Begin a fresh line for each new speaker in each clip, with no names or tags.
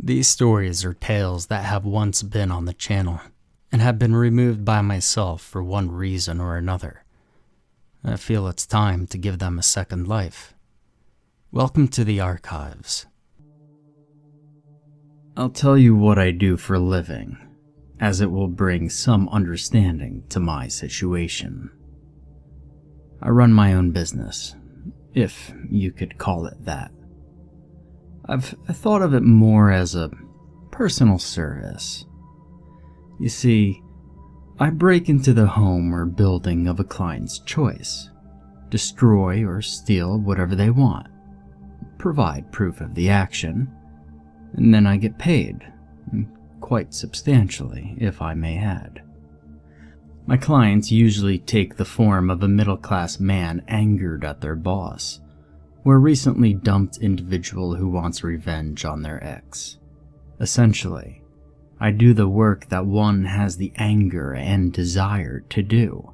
These stories are tales that have once been on the channel and have been removed by myself for one reason or another. I feel it's time to give them a second life. Welcome to the archives. I'll tell you what I do for a living, as it will bring some understanding to my situation. I run my own business, if you could call it that. I thought of it more as a personal service. You see, I break into the home or building of a client's choice, destroy or steal whatever they want, provide proof of the action, and then I get paid, quite substantially, if I may add. My clients usually take the form of a middle-class man angered at their boss, or a recently dumped individual who wants revenge on their ex. Essentially, I do the work that one has the anger and desire to do,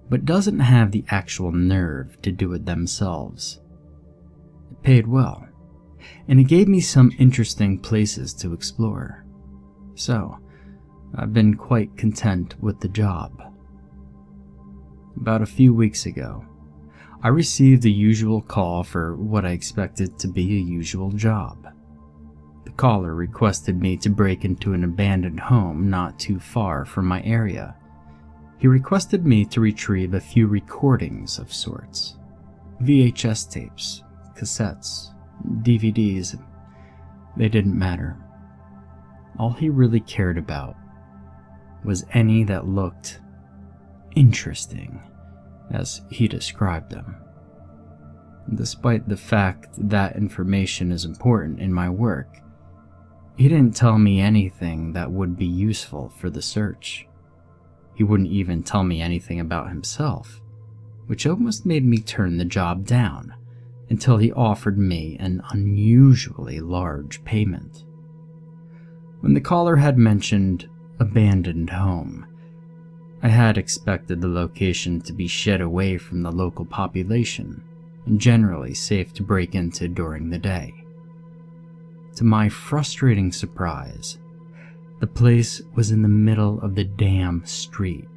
but doesn't have the actual nerve to do it themselves. It paid well, and it gave me some interesting places to explore. So, I've been quite content with the job. About a few weeks ago, I received the usual call for what I expected to be a usual job. The caller requested me to break into an abandoned home not too far from my area. He requested me to retrieve a few recordings of sorts. VHS tapes, cassettes, DVDs, they didn't matter. All he really cared about was any that looked interesting, as he described them. Despite the fact that information is important in my work, he didn't tell me anything that would be useful for the search. He wouldn't even tell me anything about himself, which almost made me turn the job down until he offered me an unusually large payment. When the caller had mentioned abandoned home, I had expected the location to be shed away from the local population and generally safe to break into during the day. To my frustrating surprise, the place was in the middle of the damn street,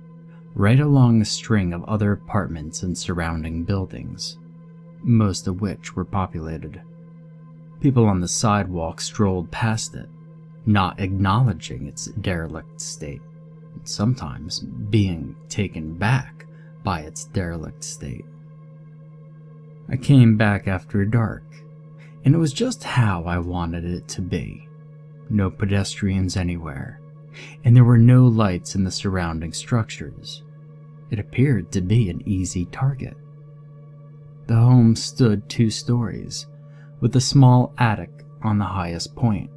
right along a string of other apartments and surrounding buildings, most of which were populated. People on the sidewalk strolled past it, not acknowledging its derelict state, and sometimes being taken back by its derelict state. I came back after dark, and it was just how I wanted it to be. No pedestrians anywhere, and there were no lights in the surrounding structures. It appeared to be an easy target. The home stood 2 stories, with a small attic on the highest point.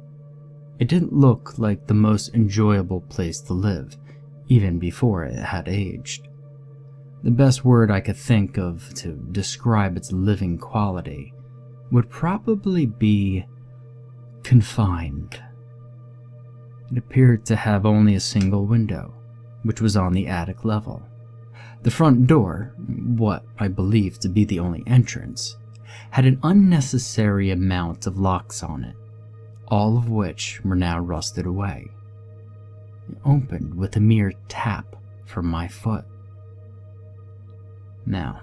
It didn't look like the most enjoyable place to live, even before it had aged. The best word I could think of to describe its living quality would probably be confined. It appeared to have only a single window, which was on the attic level. The front door, what I believe to be the only entrance, had an unnecessary amount of locks on it, all of which were now rusted away. It opened with a mere tap from my foot. Now,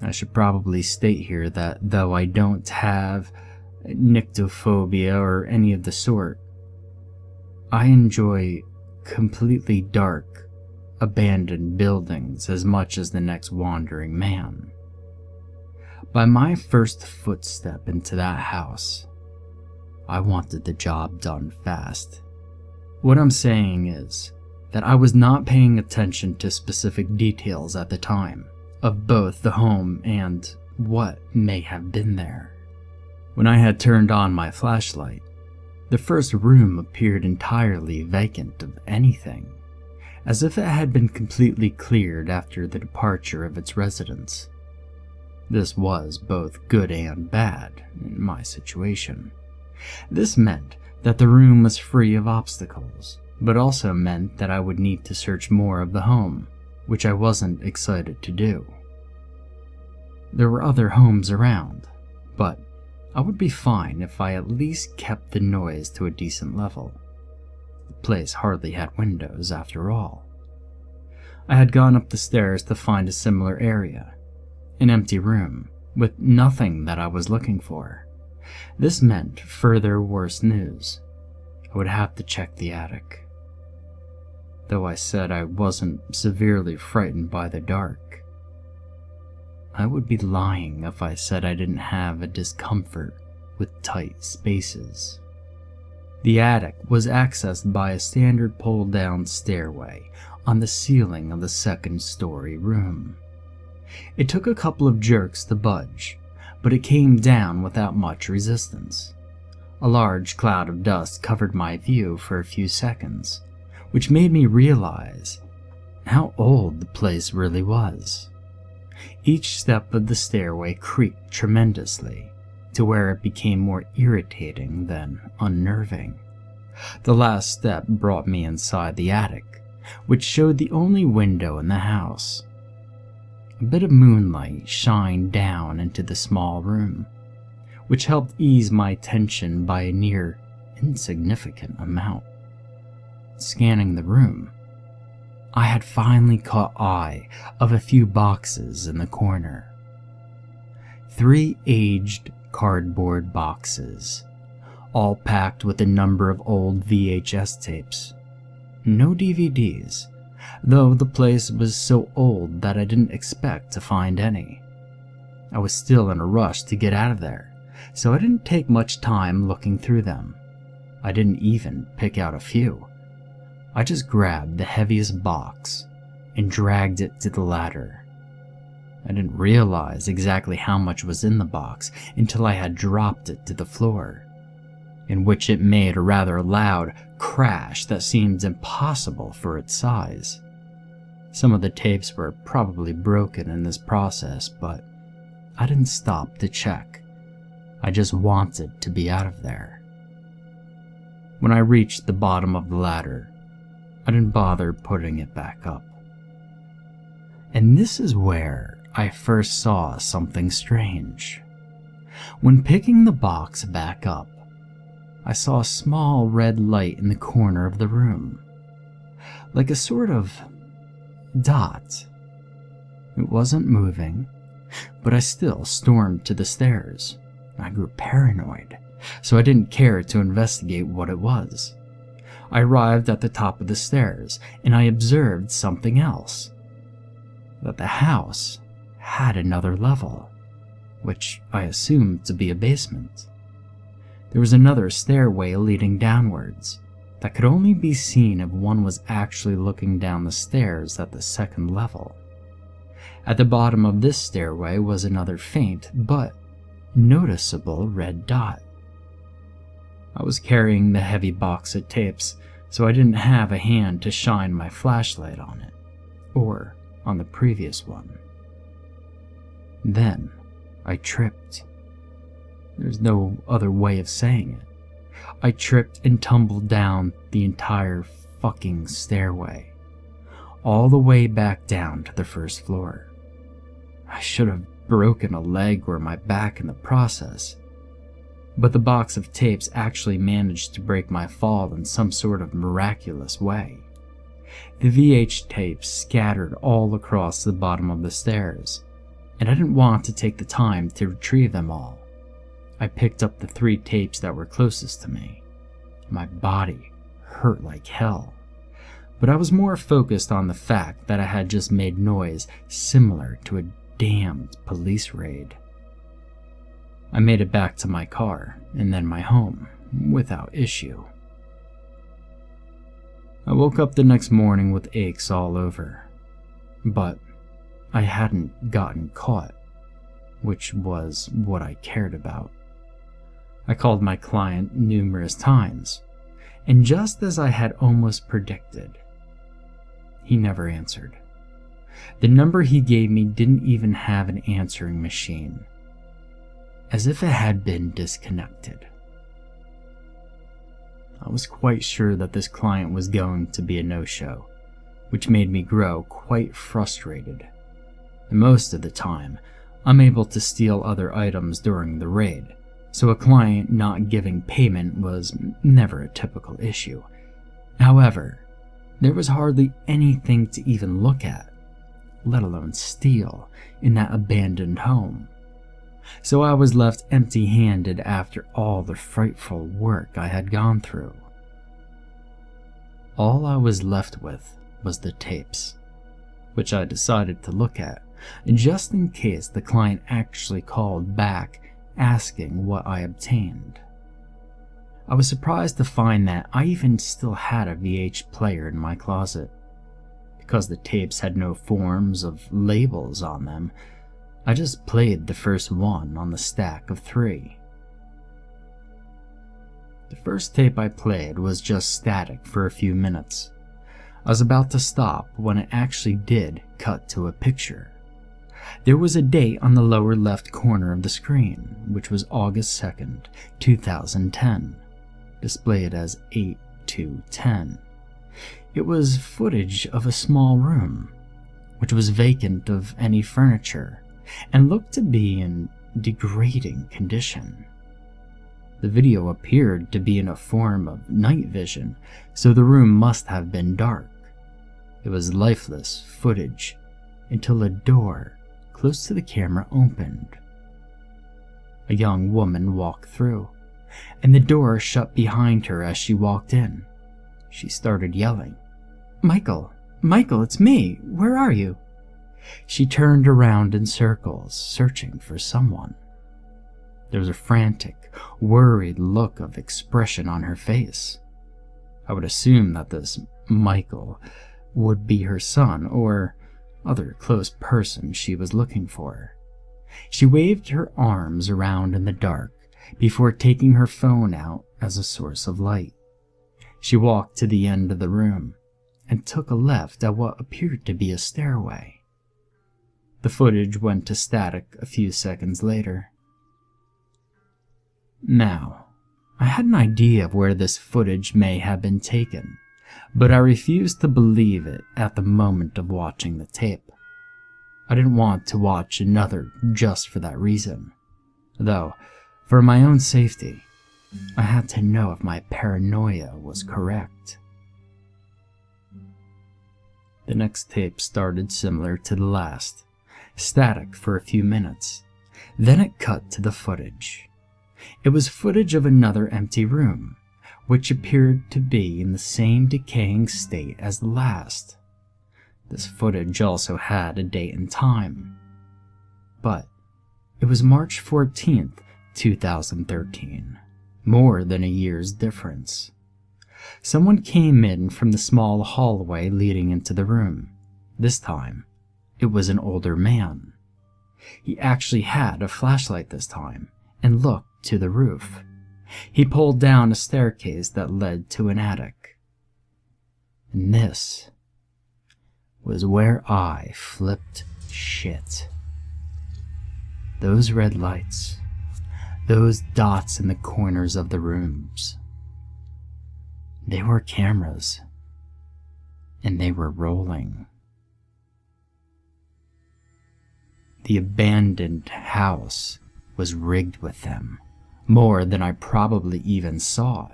I should probably state here that though I don't have nyctophobia or any of the sort, I enjoy completely dark, abandoned buildings as much as the next wandering man. By my first footstep into that house, I wanted the job done fast. What I'm saying is that I was not paying attention to specific details at the time of both the home and what may have been there. When I had turned on my flashlight, the first room appeared entirely vacant of anything, as if it had been completely cleared after the departure of its residents. This was both good and bad in my situation. This meant that the room was free of obstacles, but also meant that I would need to search more of the home, which I wasn't excited to do. There were other homes around, but I would be fine if I at least kept the noise to a decent level. The place hardly had windows, after all. I had gone up the stairs to find a similar area, an empty room, with nothing that I was looking for. This meant further worse news. I would have to check the attic. Though I said I wasn't severely frightened by the dark, I would be lying if I said I didn't have a discomfort with tight spaces. The attic was accessed by a standard pull-down stairway on the ceiling of the second-story room. It took a couple of jerks to budge, but it came down without much resistance. A large cloud of dust covered my view for a few seconds, which made me realize how old the place really was. Each step of the stairway creaked tremendously, to where it became more irritating than unnerving. The last step brought me inside the attic, which showed the only window in the house. A bit of moonlight shined down into the small room, which helped ease my tension by a near insignificant amount. Scanning the room, I had finally caught eye of a few boxes in the corner. 3 aged cardboard boxes, all packed with a number of old VHS tapes. No DVDs, though the place was so old that I didn't expect to find any. I was still in a rush to get out of there, so I didn't take much time looking through them. I didn't even pick out a few. I just grabbed the heaviest box and dragged it to the ladder. I didn't realize exactly how much was in the box until I had dropped it to the floor, in which it made a rather loud crash that seemed impossible for its size. Some of the tapes were probably broken in this process, but I didn't stop to check. I just wanted to be out of there. When I reached the bottom of the ladder, I didn't bother putting it back up. And this is where I first saw something strange. When picking the box back up, I saw a small red light in the corner of the room, like a sort of dot. It wasn't moving, but I still stormed to the stairs. I grew paranoid, so I didn't care to investigate what it was. I arrived at the top of the stairs, and I observed something else. That the house had another level, which I assumed to be a basement. There was another stairway leading downwards that could only be seen if one was actually looking down the stairs at the second level. At the bottom of this stairway was another faint but noticeable red dot. I was carrying the heavy box of tapes, so I didn't have a hand to shine my flashlight on it, or on the previous one. Then I tripped. There's no other way of saying it. I tripped and tumbled down the entire fucking stairway, all the way back down to the first floor. I should have broken a leg or my back in the process, but the box of tapes actually managed to break my fall in some sort of miraculous way. The VH tapes scattered all across the bottom of the stairs, and I didn't want to take the time to retrieve them all. I picked up the 3 tapes that were closest to me. My body hurt like hell, but I was more focused on the fact that I had just made noise similar to a damned police raid. I made it back to my car and then my home without issue. I woke up the next morning with aches all over, but I hadn't gotten caught, which was what I cared about. I called my client numerous times, and just as I had almost predicted, he never answered. The number he gave me didn't even have an answering machine, as if it had been disconnected. I was quite sure that this client was going to be a no-show, which made me grow quite frustrated. And most of the time, I'm able to steal other items during the raid, so a client not giving payment was never a typical issue. However, there was hardly anything to even look at, let alone steal, in that abandoned home. So I was left empty-handed after all the frightful work I had gone through. All I was left with was the tapes, which I decided to look at, just in case the client actually called back asking what I obtained. I was surprised to find that I even still had a VH player in my closet. Because the tapes had no forms of labels on them, I just played the first one on the stack of 3. The first tape I played was just static for a few minutes. I was about to stop when it actually did cut to a picture. There was a date on the lower left corner of the screen, which was August 2nd, 2010, displayed as 8/2/10. It was footage of a small room, which was vacant of any furniture and looked to be in degrading condition. The video appeared to be in a form of night vision, so the room must have been dark. It was lifeless footage until a door close to the camera opened. A young woman walked through, and the door shut behind her as she walked in. She started yelling, Michael, it's me. Where are you?" She turned around in circles, searching for someone. There was a frantic, worried look of expression on her face. I would assume that this Michael would be her son or other close person she was looking for. She waved her arms around in the dark before taking her phone out as a source of light. She walked to the end of the room and took a left at what appeared to be a stairway. The footage went to static a few seconds later. Now, I had an idea of where this footage may have been taken, but I refused to believe it at the moment of watching the tape. I didn't want to watch another just for that reason. Though, for my own safety, I had to know if my paranoia was correct. The next tape started similar to the last, static for a few minutes. Then it cut to the footage. It was footage of another empty room, which appeared to be in the same decaying state as the last. This footage also had a date and time, but it was March 14th, 2013, more than a year's difference. Someone came in from the small hallway leading into the room. This time, it was an older man. He actually had a flashlight this time and looked to the roof. He pulled down a staircase that led to an attic. And this was where I flipped shit. Those red lights, those dots in the corners of the rooms, they were cameras, and they were rolling. The abandoned house was rigged with them, more than I probably even saw.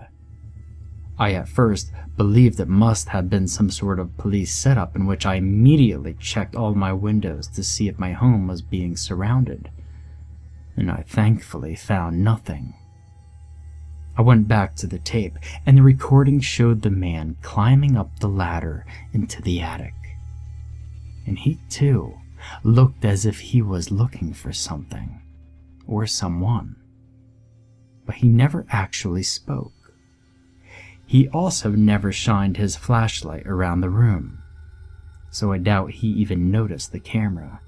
I at first believed it must have been some sort of police setup, in which I immediately checked all my windows to see if my home was being surrounded, and I thankfully found nothing. I went back to the tape, and the recording showed the man climbing up the ladder into the attic. And he too looked as if he was looking for something, or someone. But he never actually spoke. He also never shined his flashlight around the room, so I doubt he even noticed the camera.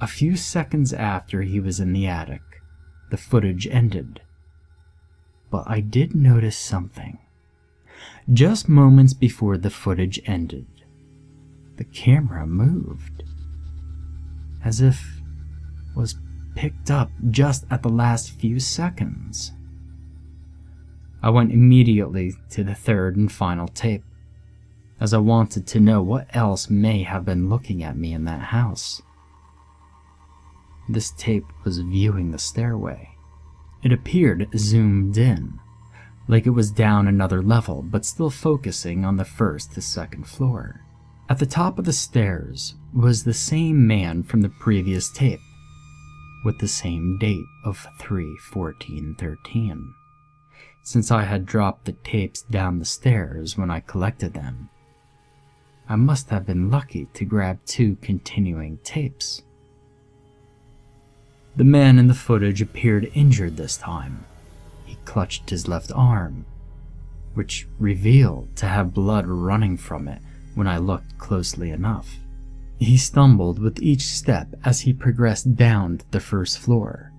A few seconds after he was in the attic, the footage ended. But I did notice something. Just moments before the footage ended, the camera moved, as if it was picked up just at the last few seconds. I went immediately to the third and final tape, as I wanted to know what else may have been looking at me in that house. This tape was viewing the stairway, It appeared zoomed in, like it was down another level but still focusing on the first to second floor. At the top of the stairs was the same man from the previous tape, with the same date of 3/14/13. Since I had dropped the tapes down the stairs when I collected them, I must have been lucky to grab 2 continuing tapes. The man in the footage appeared injured this time. He clutched his left arm, which revealed to have blood running from it when I looked closely enough. He stumbled with each step as he progressed down to the first floor.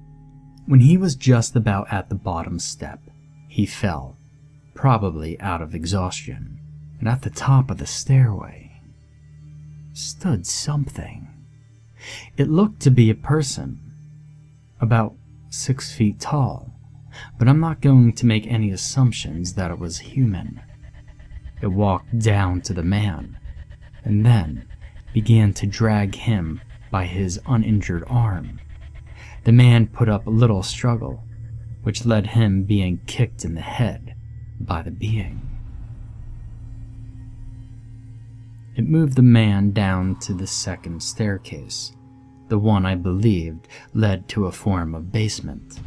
When he was just about at the bottom step, he fell, probably out of exhaustion, and at the top of the stairway stood something. It looked to be a person, about 6 feet tall, but I'm not going to make any assumptions that it was human. It walked down to the man, and then began to drag him by his uninjured arm. The man put up a little struggle, which led him being kicked in the head by the being. It moved the man down to the second staircase, the one I believed led to a form of basement.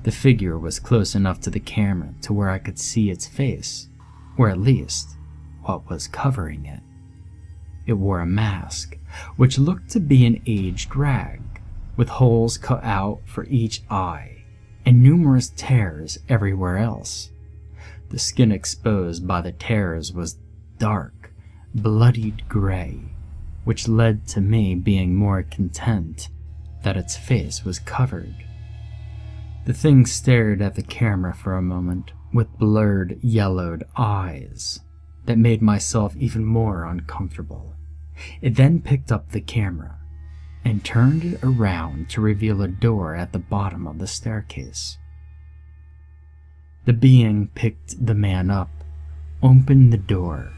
The figure was close enough to the camera to where I could see its face, or at least what was covering it. It wore a mask, which looked to be an aged rag, with holes cut out for each eye, and numerous tears everywhere else. The skin exposed by the tears was dark, bloodied gray, which led to me being more content that its face was covered. The thing stared at the camera for a moment with blurred, yellowed eyes that made myself even more uncomfortable. It then picked up the camera and turned it around to reveal a door at the bottom of the staircase. The being picked the man up, opened the door,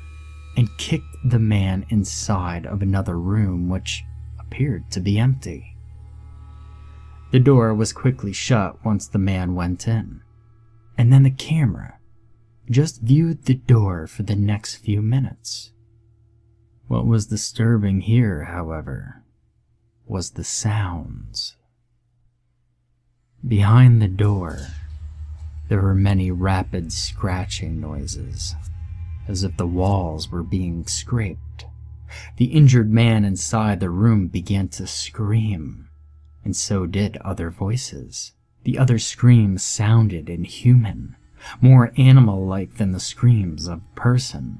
and kicked the man inside of another room which appeared to be empty. The door was quickly shut once the man went in, and then the camera just viewed the door for the next few minutes. What was disturbing here, however, was the sounds. Behind the door, there were many rapid scratching noises, as if the walls were being scraped. The injured man inside the room began to scream, and so did other voices. The other screams sounded inhuman, more animal-like than the screams of a person.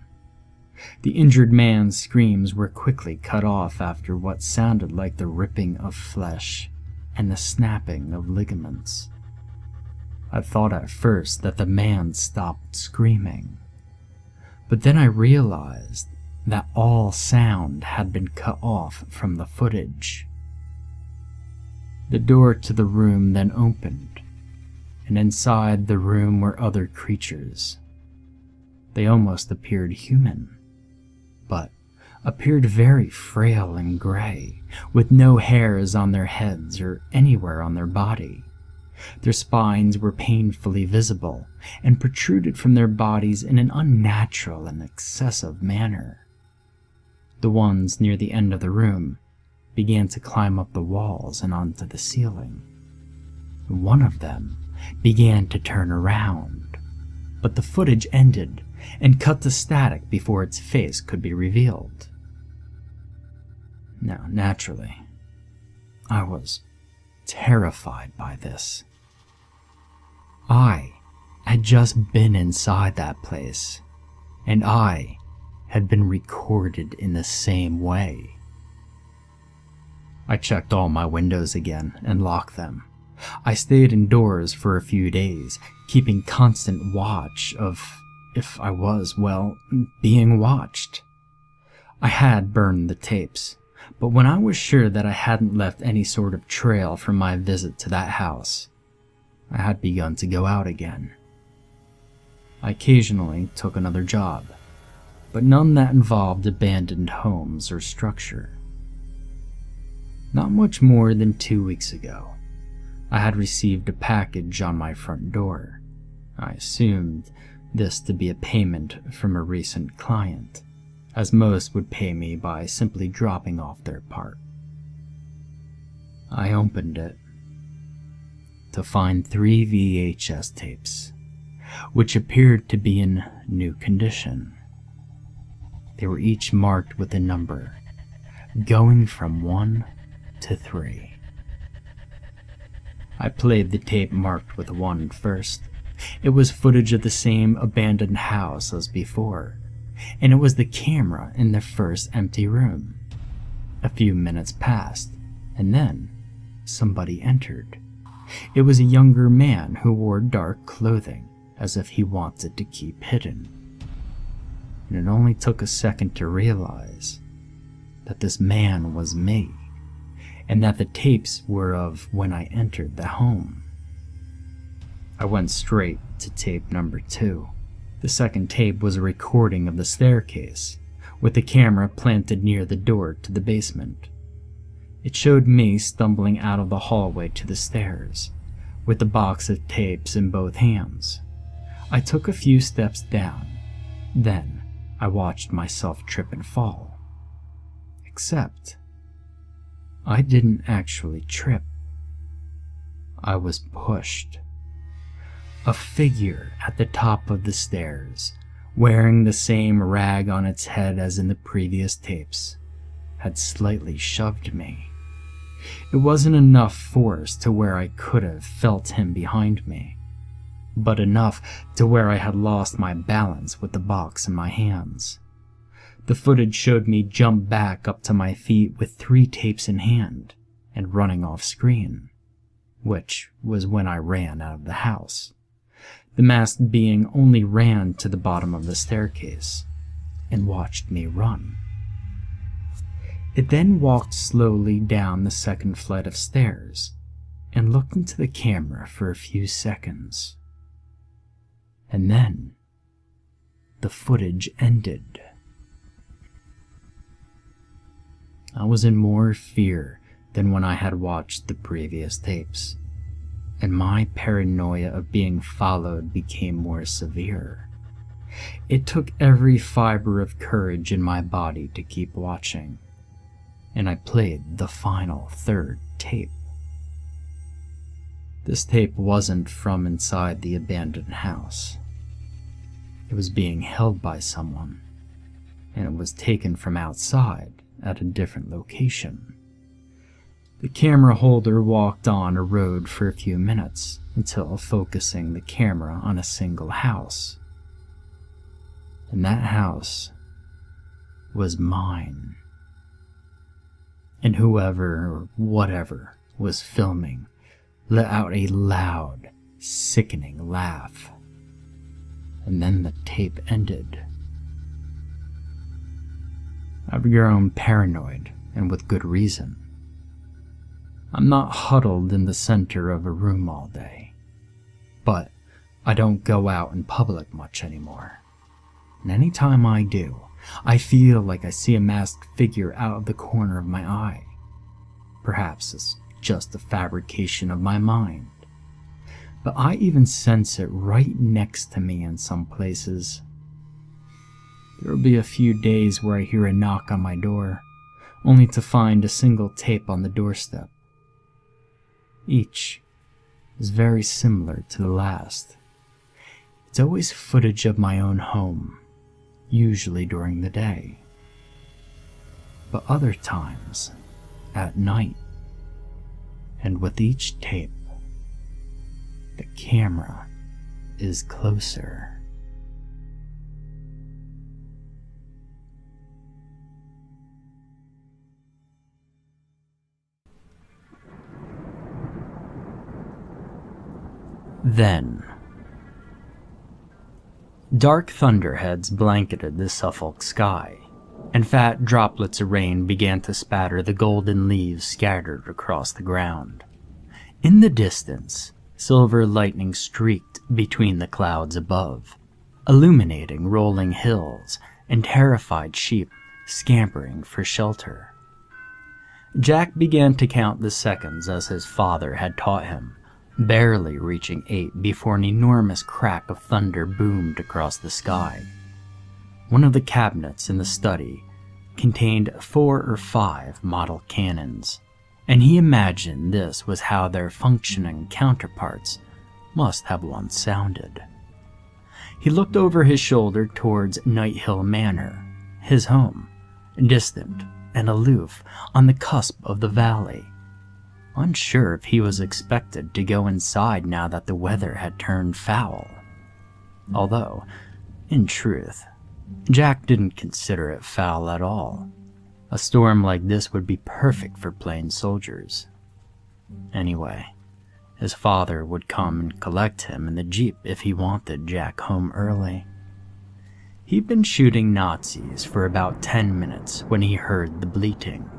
The injured man's screams were quickly cut off after what sounded like the ripping of flesh and the snapping of ligaments. I thought at first that the man stopped screaming, but then I realized that all sound had been cut off from the footage. The door to the room then opened, and inside the room were other creatures. They almost appeared human, but appeared very frail and gray, with no hairs on their heads or anywhere on their body. Their spines were painfully visible and protruded from their bodies in an unnatural and excessive manner. The ones near the end of the room began to climb up the walls and onto the ceiling. One of them began to turn around, but the footage ended and cut to static before its face could be revealed. Now, naturally, I was terrified by this. I had just been inside that place, and I had been recorded in the same way. I checked all my windows again and locked them. I stayed indoors for a few days, keeping constant watch of if I was, well, being watched. I had burned the tapes, but when I was sure that I hadn't left any sort of trail from my visit to that house, I had begun to go out again. I occasionally took another job, but none that involved abandoned homes or structure. Not much more than 2 weeks ago, I had received a package on my front door. I assumed this to be a payment from a recent client, as most would pay me by simply dropping off their part. I opened it to find 3 VHS tapes, which appeared to be in new condition. They were each marked with a number, going from 1 to 3. I played the tape marked with 1 first. It was footage of the same abandoned house as before, and it was the camera in the first empty room. A few minutes passed, and then somebody entered. It was a younger man who wore dark clothing, as if he wanted to keep hidden. And it only took a second to realize that this man was me, and that the tapes were of when I entered the home. I went straight to tape number 2. The second tape was a recording of the staircase, with the camera planted near the door to the basement. It showed me stumbling out of the hallway to the stairs, with the box of tapes in both hands. I took a few steps down, then I watched myself trip and fall. Except, I didn't actually trip. I was pushed. A figure at the top of the stairs, wearing the same rag on its head as in the previous tapes, had slightly shoved me. It wasn't enough force to where I could have felt him behind me, but enough to where I had lost my balance with the box in my hands. The footage showed me jump back up to my feet with 3 tapes in hand and running off screen, which was when I ran out of the house. The masked being only ran to the bottom of the staircase and watched me run. It then walked slowly down the second flight of stairs and looked into the camera for a few seconds. And then the footage ended. I was in more fear than when I had watched the previous tapes, and my paranoia of being followed became more severe. It took every fiber of courage in my body to keep watching, and I played the final 3rd tape. This tape wasn't from inside the abandoned house. It was being held by someone, and it was taken from outside at a different location. The camera holder walked on a road for a few minutes until focusing the camera on a single house. And that house was mine. And whoever or whatever was filming let out a loud, sickening laugh. And then the tape ended. I've grown paranoid, and with good reason. I'm not huddled in the center of a room all day, but I don't go out in public much anymore. And any time I do, I feel like I see a masked figure out of the corner of my eye. Perhaps it's just a fabrication of my mind, but I even sense it right next to me in some places. There will be a few days where I hear a knock on my door, only to find a single tape on the doorstep. Each is very similar to the last. It's always footage of my own home, usually during the day, but other times at night. And with each tape, the camera is closer. Then, dark thunderheads blanketed the Suffolk sky, and fat droplets of rain began to spatter the golden leaves scattered across the ground. In the distance, silver lightning streaked between the clouds above, illuminating rolling hills and terrified sheep scampering for shelter. Jack began to count the seconds as his father had taught him, barely reaching 8 before an enormous crack of thunder boomed across the sky. One of the cabinets in the study contained 4 or 5 model cannons, and he imagined this was how their functioning counterparts must have once sounded. He looked over his shoulder towards Night Hill Manor, his home, distant and aloof on the cusp of the valley, unsure if he was expected to go inside now that the weather had turned foul. Although, in truth, Jack didn't consider it foul at all. A storm like this would be perfect for plain soldiers. Anyway, his father would come and collect him in the Jeep if he wanted Jack home early. He'd been shooting Nazis for about 10 minutes when he heard the bleating.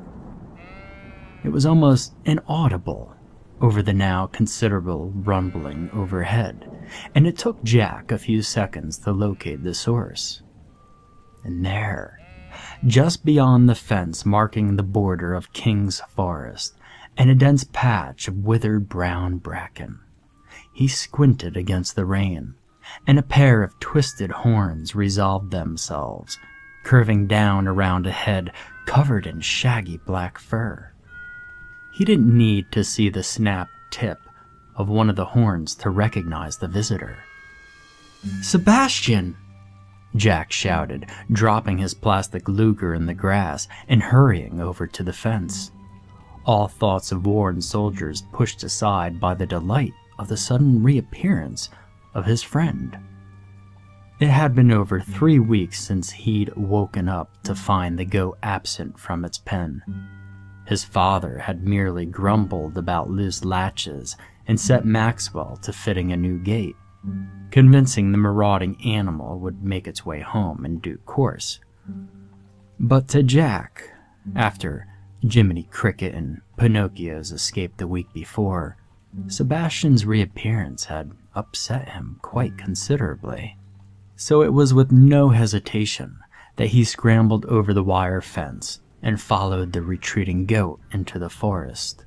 It was almost inaudible over the now considerable rumbling overhead, and it took Jack a few seconds to locate the source. And there, just beyond the fence marking the border of King's Forest and a dense patch of withered brown bracken, he squinted against the rain, and a pair of twisted horns resolved themselves, curving down around a head covered in shaggy black fur. He didn't need to see the snap tip of one of the horns to recognize the visitor. "Sebastian!" Jack shouted, dropping his plastic Luger in the grass and hurrying over to the fence. All thoughts of war and soldiers pushed aside by the delight of the sudden reappearance of his friend. It had been over 3 weeks since he'd woken up to find the goat absent from its pen. His father had merely grumbled about loose latches and set Maxwell to fitting a new gate, convincing the marauding animal would make its way home in due course. But to Jack, after Jiminy Cricket and Pinocchio's escape the week before, Sebastian's reappearance had upset him quite considerably. So it was with no hesitation that he scrambled over the wire fence and followed the retreating goat into the forest.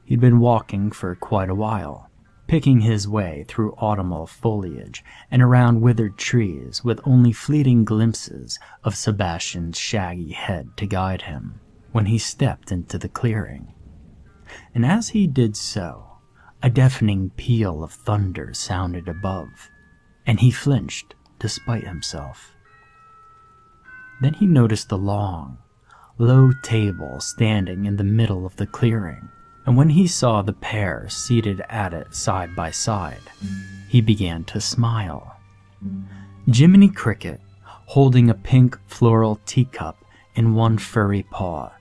He'd been walking for quite a while, picking his way through autumnal foliage and around withered trees with only fleeting glimpses of Sebastian's shaggy head to guide him, when he stepped into the clearing. And as he did so, a deafening peal of thunder sounded above, and he flinched despite himself. Then he noticed a long, low table standing in the middle of the clearing, and when he saw the pair seated at it side by side, he began to smile. Jiminy Cricket, holding a pink floral teacup in one furry paw,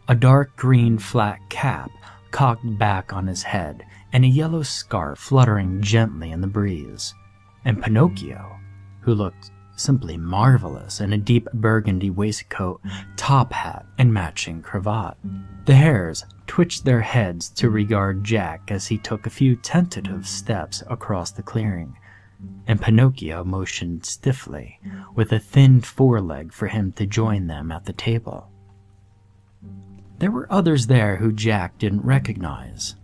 a dark green flat cap cocked back on his head, and a yellow scarf fluttering gently in the breeze, and Pinocchio, who looked simply marvelous in a deep burgundy waistcoat, top hat, and matching cravat. The hares twitched their heads to regard Jack as he took a few tentative steps across the clearing, and Pinocchio motioned stiffly with a thin foreleg for him to join them at the table. There were others there who Jack didn't recognize.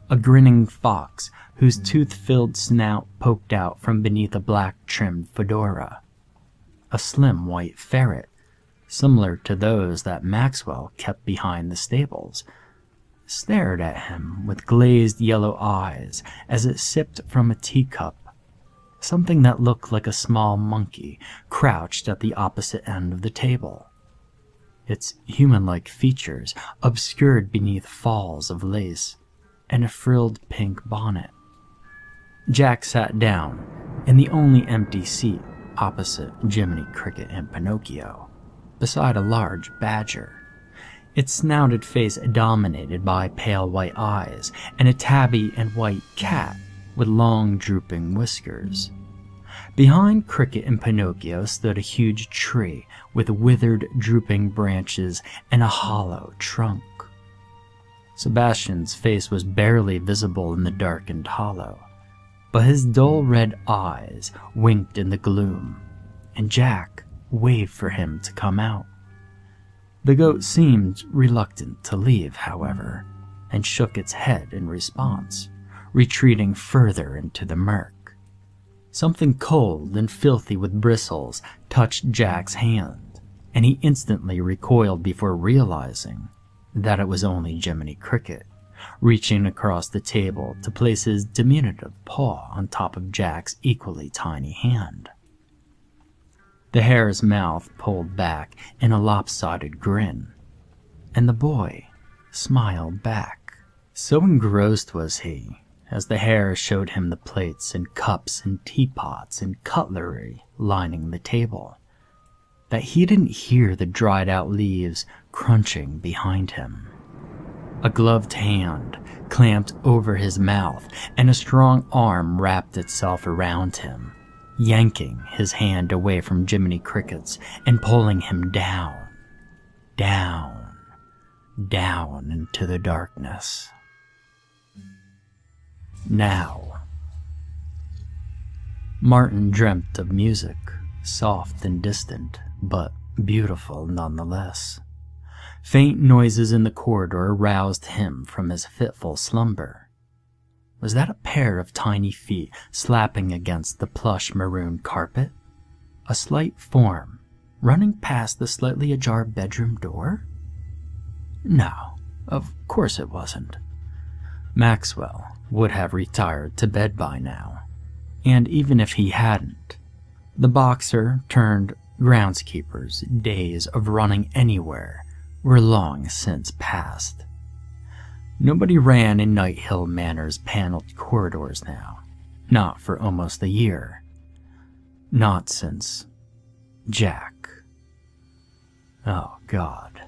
A grinning fox whose tooth-filled snout poked out from beneath a black-trimmed fedora. A slim white ferret, similar to those that Maxwell kept behind the stables, stared at him with glazed yellow eyes as it sipped from a teacup. Something that looked like a small monkey crouched at the opposite end of the table, its human-like features obscured beneath falls of lace and a frilled pink bonnet. Jack sat down in the only empty seat opposite Jiminy Cricket and Pinocchio, beside a large badger, its snouted face dominated by pale white eyes and a tabby and white cat with long drooping whiskers. Behind Cricket and Pinocchio stood a huge tree with withered drooping branches and a hollow trunk. Sebastian's face was barely visible in the darkened hollow, but his dull red eyes winked in the gloom, and Jack waved for him to come out. The goat seemed reluctant to leave, however, and shook its head in response, retreating further into the murk. Something cold and filthy with bristles touched Jack's hand, and he instantly recoiled before realizing that it was only Jiminy Cricket, reaching across the table to place his diminutive paw on top of Jack's equally tiny hand. The hare's mouth pulled back in a lopsided grin, and the boy smiled back. So engrossed was he, as the hare showed him the plates and cups and teapots and cutlery lining the table, that he didn't hear the dried-out leaves crunching behind him. A gloved hand clamped over his mouth, and a strong arm wrapped itself around him, yanking his hand away from Jiminy Cricket's and pulling him down, down, down into the darkness. Now, Martin dreamt of music, soft and distant, but beautiful nonetheless. Faint noises in the corridor aroused him from his fitful slumber. Was that a pair of tiny feet slapping against the plush maroon carpet? A slight form running past the slightly ajar bedroom door? No, of course it wasn't. Maxwell would have retired to bed by now, and even if he hadn't, the boxer turned groundskeeper's days of running anywhere were long since past. Nobody ran in Night Hill Manor's paneled corridors now, not for almost a year. Not since Jack. Oh, God.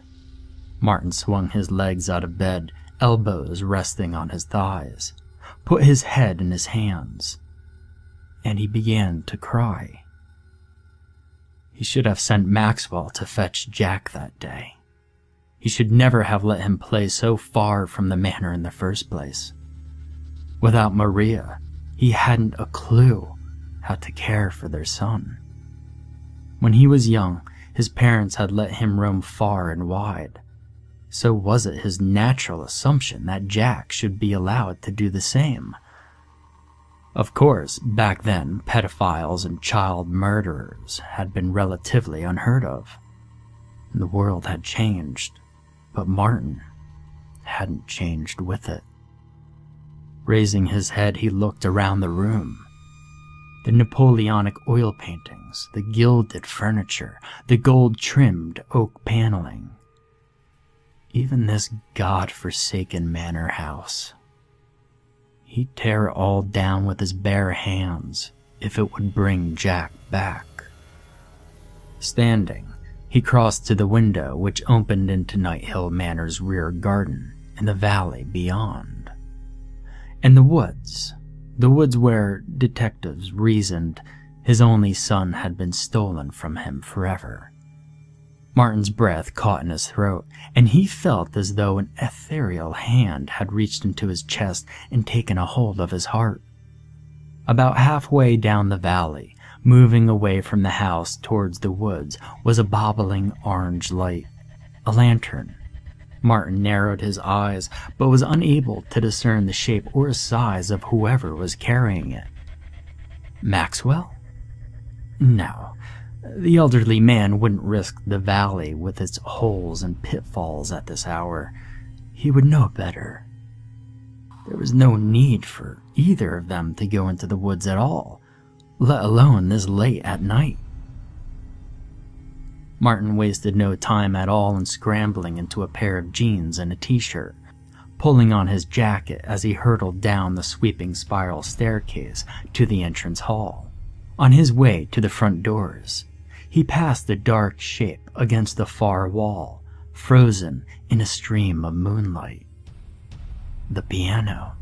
Martin swung his legs out of bed, elbows resting on his thighs, put his head in his hands, and he began to cry. He should have sent Maxwell to fetch Jack that day. He should never have let him play so far from the manor in the first place. Without Maria, he hadn't a clue how to care for their son. When he was young, his parents had let him roam far and wide. So was it his natural assumption that Jack should be allowed to do the same? Of course, back then, pedophiles and child murderers had been relatively unheard of. The world had changed, but Martin hadn't changed with it. Raising his head, he looked around the room. The Napoleonic oil paintings, the gilded furniture, the gold-trimmed oak paneling. Even this god-forsaken manor house. He'd tear it all down with his bare hands if it would bring Jack back. Standing, he crossed to the window which opened into Night Hill Manor's rear garden and the valley beyond. And the woods where detectives reasoned his only son had been stolen from him forever. Martin's breath caught in his throat, and he felt as though an ethereal hand had reached into his chest and taken a hold of his heart. About halfway down the valley, moving away from the house towards the woods, was a bobbling orange light, a lantern. Martin narrowed his eyes, but was unable to discern the shape or size of whoever was carrying it. Maxwell? No. The elderly man wouldn't risk the valley with its holes and pitfalls at this hour. He would know better. There was no need for either of them to go into the woods at all, let alone this late at night. Martin wasted no time at all in scrambling into a pair of jeans and a t-shirt, pulling on his jacket as he hurtled down the sweeping spiral staircase to the entrance hall. On his way to the front doors, he passed a dark shape against the far wall, frozen in a stream of moonlight. The piano.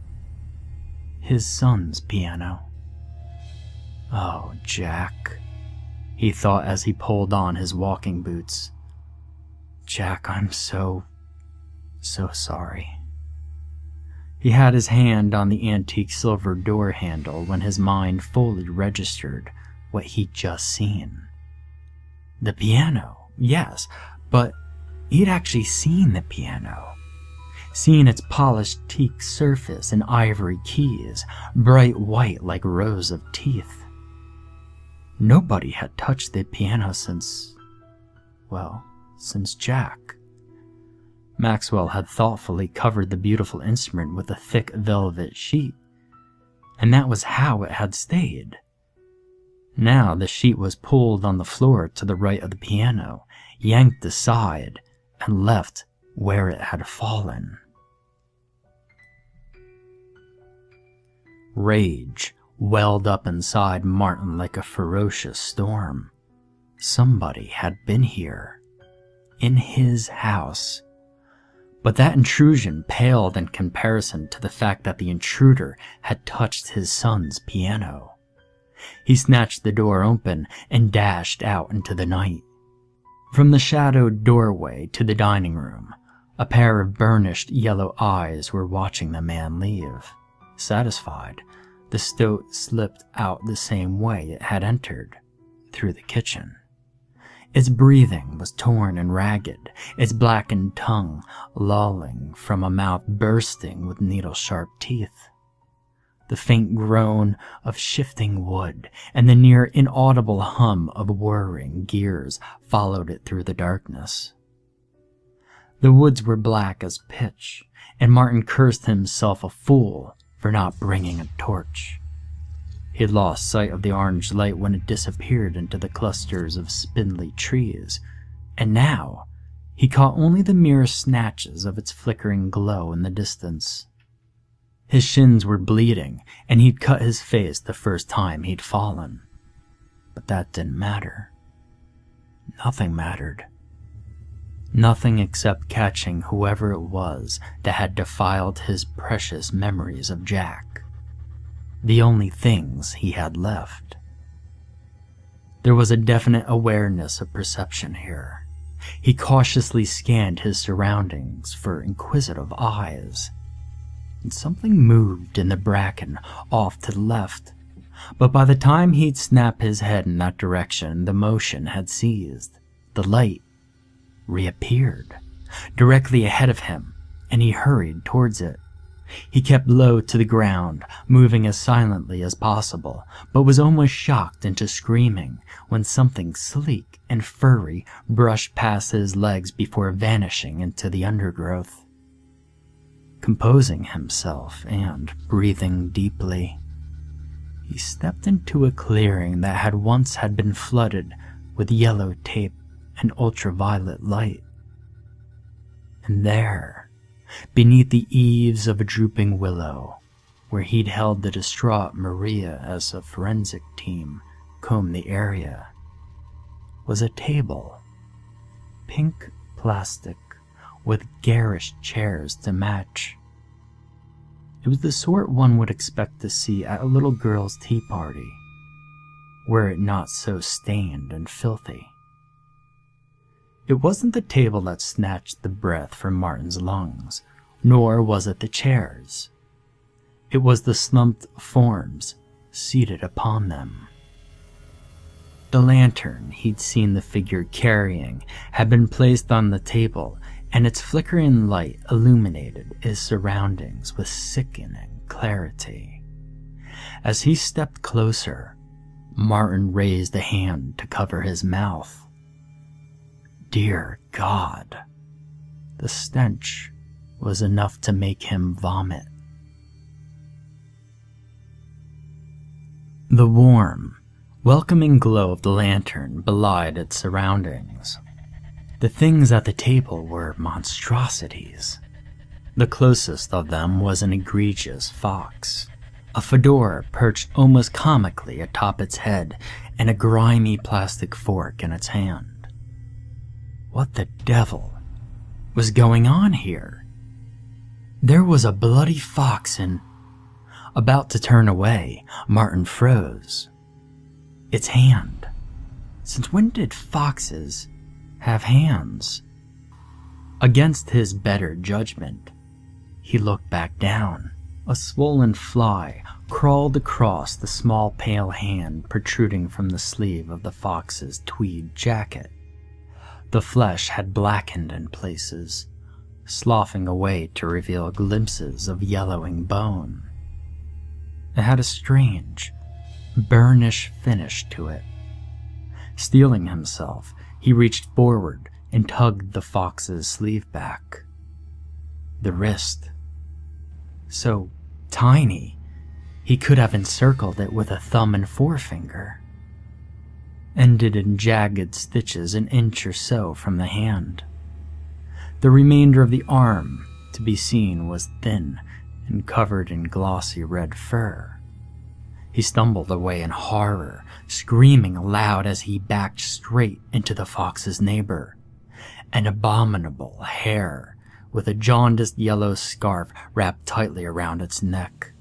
His son's piano. Oh, Jack, he thought as he pulled on his walking boots. Jack, I'm so sorry. He had his hand on the antique silver door handle when his mind fully registered what he'd just seen. The piano, yes, but he'd actually seen the piano. seeing its polished teak surface and ivory keys, bright white like rows of teeth. Nobody had touched the piano since Jack. Maxwell had thoughtfully covered the beautiful instrument with a thick velvet sheet, and that was how it had stayed. Now the sheet was pulled on the floor to the right of the piano, yanked aside, and left where it had fallen. Rage welled up inside Martin like a ferocious storm. Somebody had been here, in his house. But that intrusion paled in comparison to the fact that the intruder had touched his son's piano. He snatched the door open and dashed out into the night. From the shadowed doorway to the dining room, a pair of burnished yellow eyes were watching the man leave. Satisfied, the stoat slipped out the same way it had entered, through the kitchen. Its breathing was torn and ragged, its blackened tongue lolling from a mouth bursting with needle-sharp teeth. The faint groan of shifting wood and the near inaudible hum of whirring gears followed it through the darkness. The woods were black as pitch, and Martin cursed himself a fool for not bringing a torch. He had lost sight of the orange light when it disappeared into the clusters of spindly trees, and now he caught only the mere snatches of its flickering glow in the distance. His shins were bleeding, and he'd cut his face the first time he'd fallen. But that didn't matter. Nothing mattered. Nothing except catching whoever it was that had defiled his precious memories of Jack. The only things he had left. There was a definite awareness of perception here. He cautiously scanned his surroundings for inquisitive eyes. And something moved in the bracken off to the left, but by the time he'd snap his head in that direction, the motion had ceased. The light reappeared directly ahead of him, and he hurried towards it. He kept low to the ground, moving as silently as possible, but was almost shocked into screaming when something sleek and furry brushed past his legs before vanishing into the undergrowth. Composing himself and breathing deeply, he stepped into a clearing that had once been flooded with yellow tape and ultraviolet light. And there, beneath the eaves of a drooping willow, where he'd held the distraught Maria as a forensic team combed the area, was a table, pink plastic with garish chairs to match. It was the sort one would expect to see at a little girl's tea party, were it not so stained and filthy. It wasn't the table that snatched the breath from Martin's lungs, nor was it the chairs. It was the slumped forms seated upon them. The lantern he'd seen the figure carrying had been placed on the table, and its flickering light illuminated his surroundings with sickening clarity. As he stepped closer, Martin raised a hand to cover his mouth. Dear God, the stench was enough to make him vomit. The warm, welcoming glow of the lantern belied its surroundings. The things at the table were monstrosities. The closest of them was an egregious fox, a fedora perched almost comically atop its head, and a grimy plastic fork in its hand. What the devil was going on here? There was a bloody fox in... About to turn away, Martin froze. Its hand. Since when did foxes have hands? Against his better judgment, he looked back down. A swollen fly crawled across the small pale hand protruding from the sleeve of the fox's tweed jacket. The flesh had blackened in places, sloughing away to reveal glimpses of yellowing bone. It had a strange, burnish finish to it. Steeling himself, he reached forward and tugged the fox's sleeve back. The wrist. So tiny, he could have encircled it with a thumb and forefinger. Ended in jagged stitches an inch or so from the hand. The remainder of the arm, to be seen, was thin and covered in glossy red fur. He stumbled away in horror, screaming aloud as he backed straight into the fox's neighbor, an abominable hare with a jaundiced yellow scarf wrapped tightly around its neck.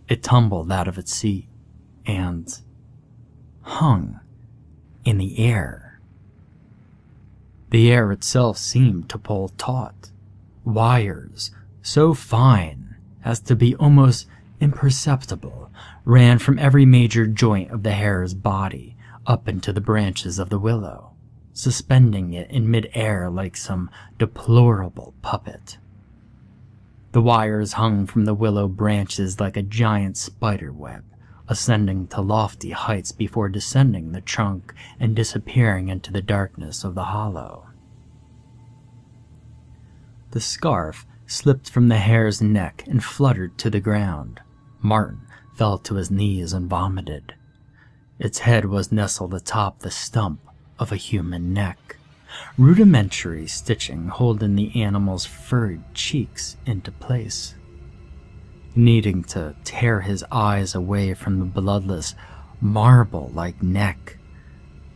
It tumbled out of its seat and hung in the air. The air itself seemed to pull taut. Wires, so fine as to be almost imperceptible, ran from every major joint of the hare's body up into the branches of the willow, suspending it in mid-air like some deplorable puppet. The wires hung from the willow branches like a giant spider web, ascending to lofty heights before descending the trunk and disappearing into the darkness of the hollow. The scarf slipped from the hare's neck and fluttered to the ground. Martin fell to his knees and vomited. Its head was nestled atop the stump of a human neck, rudimentary stitching holding the animal's furred cheeks into place. Needing to tear his eyes away from the bloodless, marble-like neck,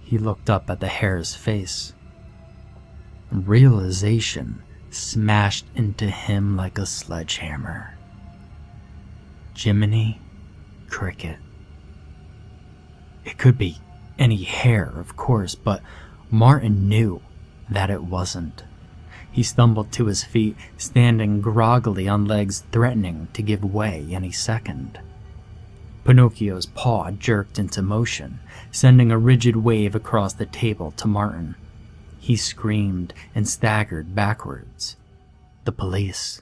he looked up at the hare's face. Realization smashed into him like a sledgehammer. Jiminy Cricket. It could be any hare, of course, but Martin knew that it wasn't. He stumbled to his feet, standing groggily on legs threatening to give way any second. Pinocchio's paw jerked into motion, sending a rigid wave across the table to Martin. He screamed and staggered backwards. The police.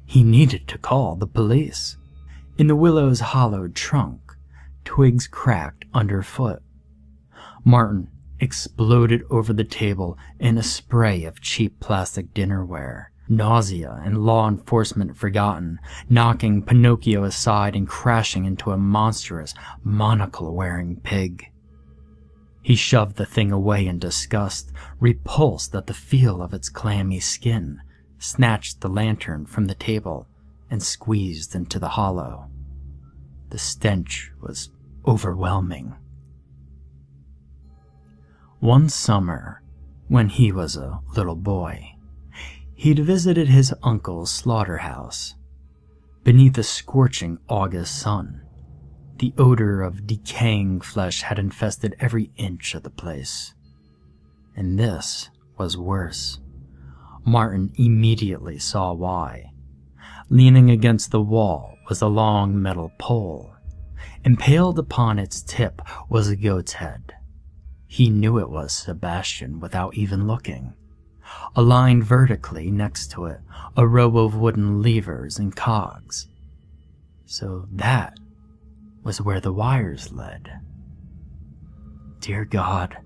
He needed to call the police. In the willow's hollowed trunk, twigs cracked underfoot. Martin exploded over the table in a spray of cheap plastic dinnerware, nausea and law enforcement forgotten, knocking Pinocchio aside and crashing into a monstrous, monocle-wearing pig. He shoved the thing away in disgust, repulsed at the feel of its clammy skin, snatched the lantern from the table, and squeezed into the hollow. The stench was overwhelming. One summer, when he was a little boy, he'd visited his uncle's slaughterhouse. Beneath a scorching August sun, the odor of decaying flesh had infested every inch of the place. And this was worse. Martin immediately saw why. Leaning against the wall was a long metal pole. Impaled upon its tip was a goat's head. He knew it was Sebastian without even looking. Aligned vertically next to it, a row of wooden levers and cogs. So that was where the wires led. Dear God,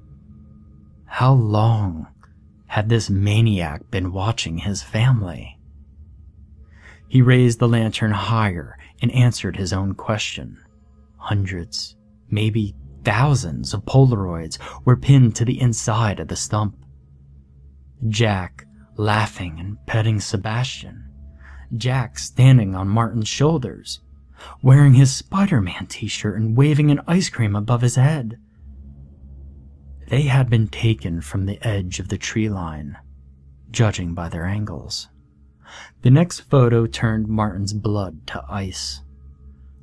how long had this maniac been watching his family? He raised the lantern higher and answered his own question. Hundreds, maybe thousands of Polaroids were pinned to the inside of the stump. Jack laughing and petting Sebastian. Jack standing on Martin's shoulders, wearing his Spider-Man t-shirt and waving an ice cream above his head. They had been taken from the edge of the tree line, judging by their angles. The next photo turned Martin's blood to ice.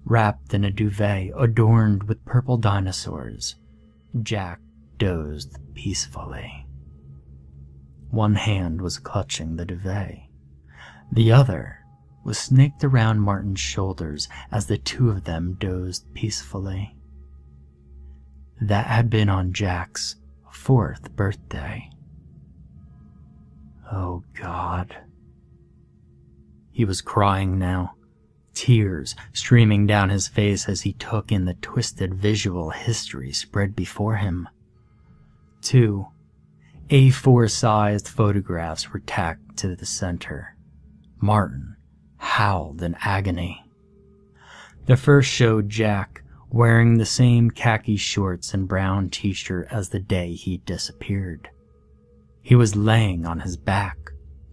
Wrapped in a duvet adorned with purple dinosaurs, Jack dozed peacefully. One hand was clutching the duvet. The other was snaked around Martin's shoulders as the two of them dozed peacefully. That had been on Jack's 4th birthday. Oh God, He was crying now, tears streaming down his face as he took in the twisted visual history spread before him. 2 A4-sized photographs were tacked to the center. Martin howled in agony. The first showed Jack wearing the same khaki shorts and brown t-shirt as the day he disappeared. He was laying on his back,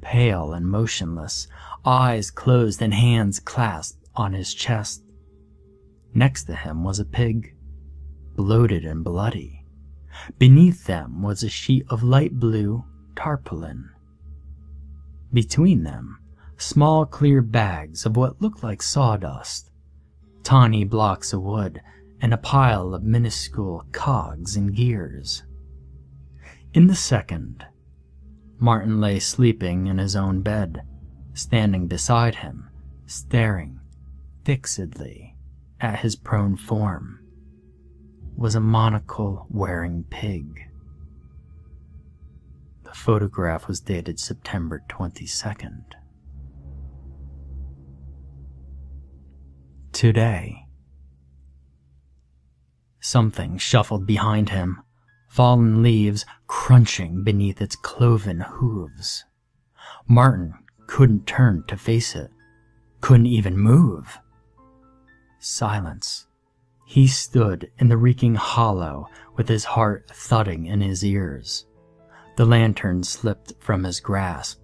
pale and motionless, eyes closed and hands clasped on his chest. Next to him was a pig, bloated and bloody. Beneath them was a sheet of light blue tarpaulin. Between them, small clear bags of what looked like sawdust, tawny blocks of wood, and a pile of minuscule cogs and gears. In the second, Martin lay sleeping in his own bed. Standing beside him, staring fixedly at his prone form, was a monocle-wearing pig. The photograph was dated September 22nd. Today. Something shuffled behind him, fallen leaves crunching beneath its cloven hooves. Martin couldn't turn to face it, couldn't even move. Silence. He stood in the reeking hollow with his heart thudding in his ears. The lantern slipped from his grasp,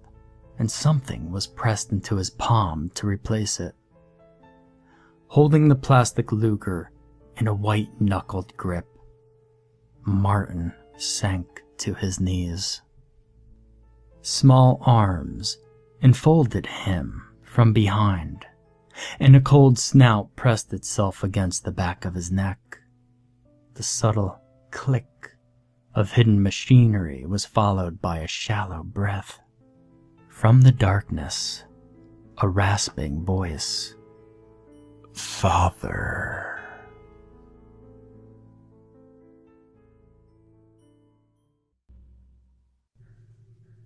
and something was pressed into his palm to replace it. Holding the plastic Luger in a white-knuckled grip, Martin sank to his knees. Small arms enfolded him from behind, and a cold snout pressed itself against the back of his neck. The subtle click of hidden machinery was followed by a shallow breath. From the darkness, a rasping voice. "Father."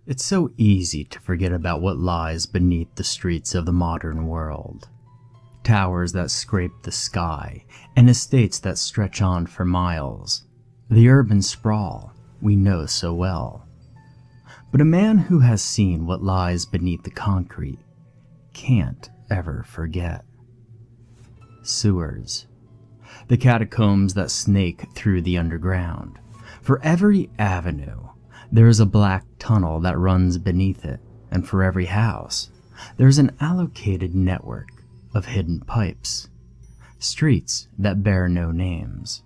It's so easy to forget about what lies beneath the streets of the modern world. Towers that scrape the sky, and estates that stretch on for miles. The urban sprawl we know so well. But a man who has seen what lies beneath the concrete can't ever forget. Sewers. The catacombs that snake through the underground. For every avenue, there is a black tunnel that runs beneath it, and for every house, there is an allocated network of hidden pipes. Streets that bear no names.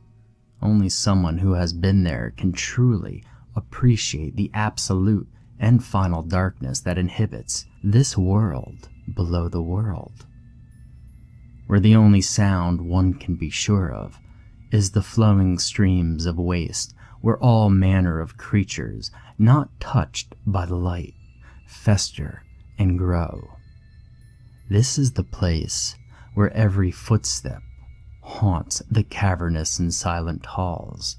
Only someone who has been there can truly appreciate the absolute and final darkness that inhabits this world below the world, where the only sound one can be sure of is the flowing streams of waste, where all manner of creatures not touched by the light fester and grow. This is the place where every footstep haunts the cavernous and silent halls,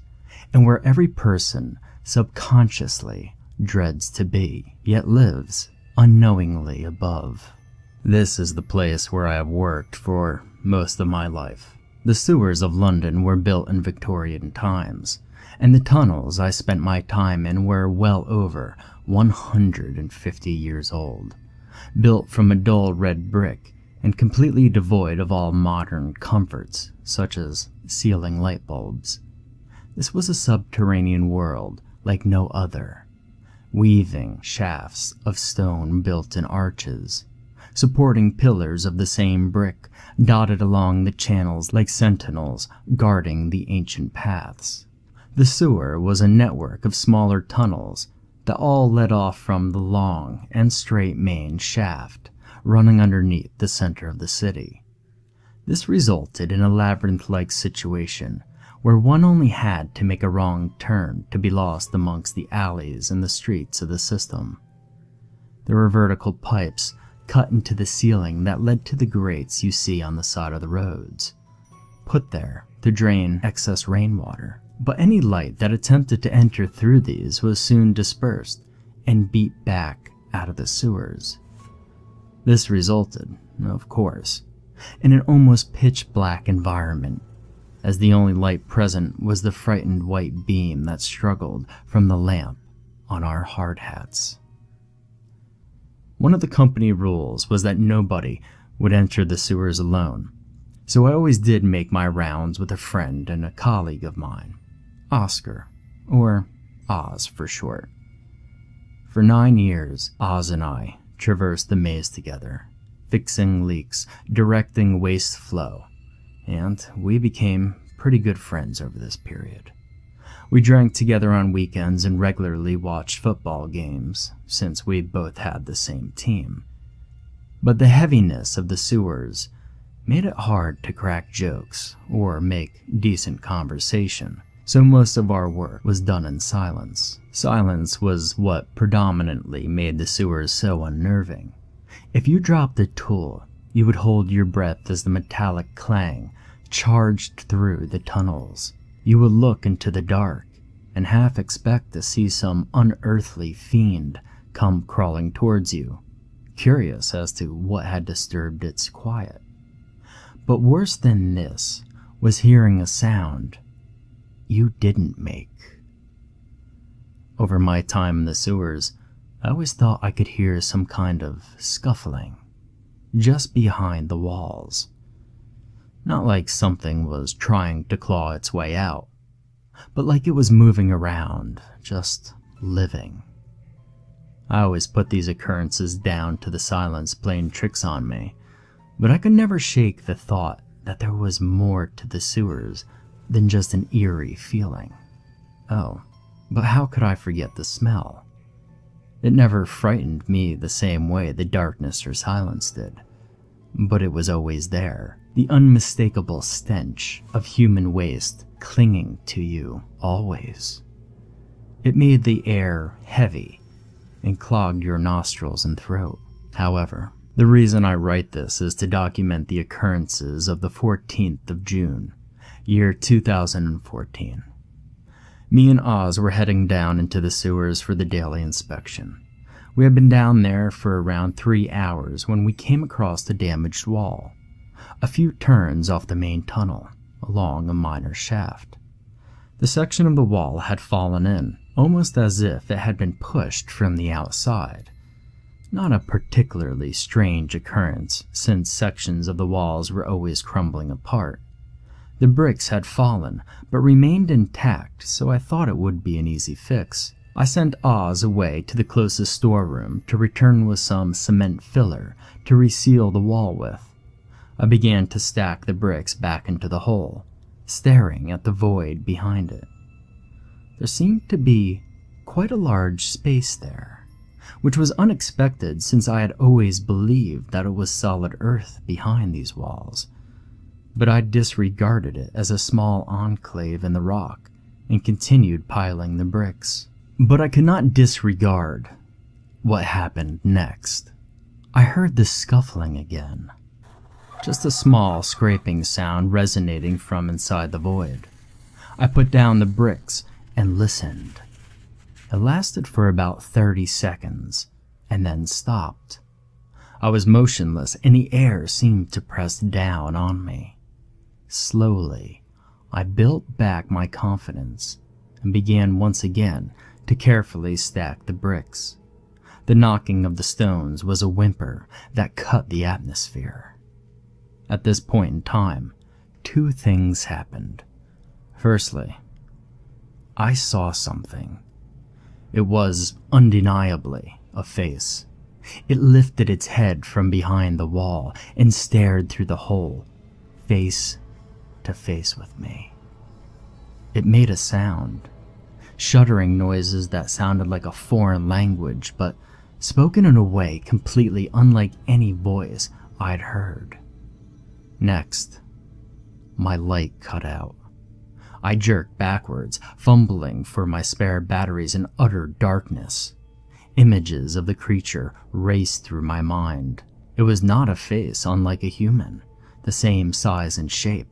and where every person subconsciously dreads to be, yet lives unknowingly above. This is the place where I have worked for most of my life. The sewers of London were built in Victorian times, and the tunnels I spent my time in were well over 150 years old, built from a dull red brick and completely devoid of all modern comforts such as ceiling light bulbs. This was a subterranean world like no other, weaving shafts of stone built in arches, supporting pillars of the same brick dotted along the channels like sentinels guarding the ancient paths. The sewer was a network of smaller tunnels that all led off from the long and straight main shaft running underneath the center of the city. This resulted in a labyrinth-like situation where one only had to make a wrong turn to be lost amongst the alleys and the streets of the system. There were vertical pipes cut into the ceiling that led to the grates you see on the side of the roads, put there to drain excess rainwater. But any light that attempted to enter through these was soon dispersed and beat back out of the sewers. This resulted, of course, in an almost pitch-black environment, as the only light present was the frightened white beam that struggled from the lamp on our hard hats. One of the company rules was that nobody would enter the sewers alone, so I always did make my rounds with a friend and a colleague of mine, Oscar, or Oz for short. For 9 years, Oz and I traversed the maze together, fixing leaks, directing waste flow, and we became pretty good friends over this period. We drank together on weekends and regularly watched football games, since we both had the same team. But the heaviness of the sewers made it hard to crack jokes or make decent conversation, so most of our work was done in silence. Silence was what predominantly made the sewers so unnerving. If you dropped a tool, you would hold your breath as the metallic clang charged through the tunnels. You would look into the dark and half expect to see some unearthly fiend come crawling towards you, curious as to what had disturbed its quiet. But worse than this was hearing a sound you didn't make. Over my time in the sewers, I always thought I could hear some kind of scuffling just behind the walls. Not like something was trying to claw its way out, but like it was moving around, just living. I always put these occurrences down to the silence playing tricks on me, but I could never shake the thought that there was more to the sewers than just an eerie feeling. Oh, but how could I forget the smell? It never frightened me the same way the darkness or silence did, but it was always there, the unmistakable stench of human waste clinging to you always. It made the air heavy and clogged your nostrils and throat. However, the reason I write this is to document the occurrences of the 14th of June, year 2014. Me and Oz were heading down into the sewers for the daily inspection. We had been down there for around 3 hours when we came across the damaged wall, a few turns off the main tunnel, along a minor shaft. The section of the wall had fallen in, almost as if it had been pushed from the outside. Not a particularly strange occurrence, since sections of the walls were always crumbling apart. The bricks had fallen, but remained intact, so I thought it would be an easy fix. I sent Oz away to the closest storeroom to return with some cement filler to reseal the wall with. I began to stack the bricks back into the hole, staring at the void behind it. There seemed to be quite a large space there, which was unexpected since I had always believed that it was solid earth behind these walls. But I disregarded it as a small enclave in the rock and continued piling the bricks. But I could not disregard what happened next. I heard the scuffling again, just a small scraping sound resonating from inside the void. I put down the bricks and listened. It lasted for about 30 seconds and then stopped. I was motionless and the air seemed to press down on me. Slowly, I built back my confidence and began once again to carefully stack the bricks. The knocking of the stones was a whimper that cut the atmosphere. At this point in time, 2 things happened. Firstly, I saw something. It was undeniably a face. It lifted its head from behind the wall and stared through the hole, face to face with me. It made a sound, shuddering noises that sounded like a foreign language, but spoken in a way completely unlike any voice I'd heard. Next, my light cut out. I jerked backwards, fumbling for my spare batteries in utter darkness. Images of the creature raced through my mind. It was not a face unlike a human, the same size and shape,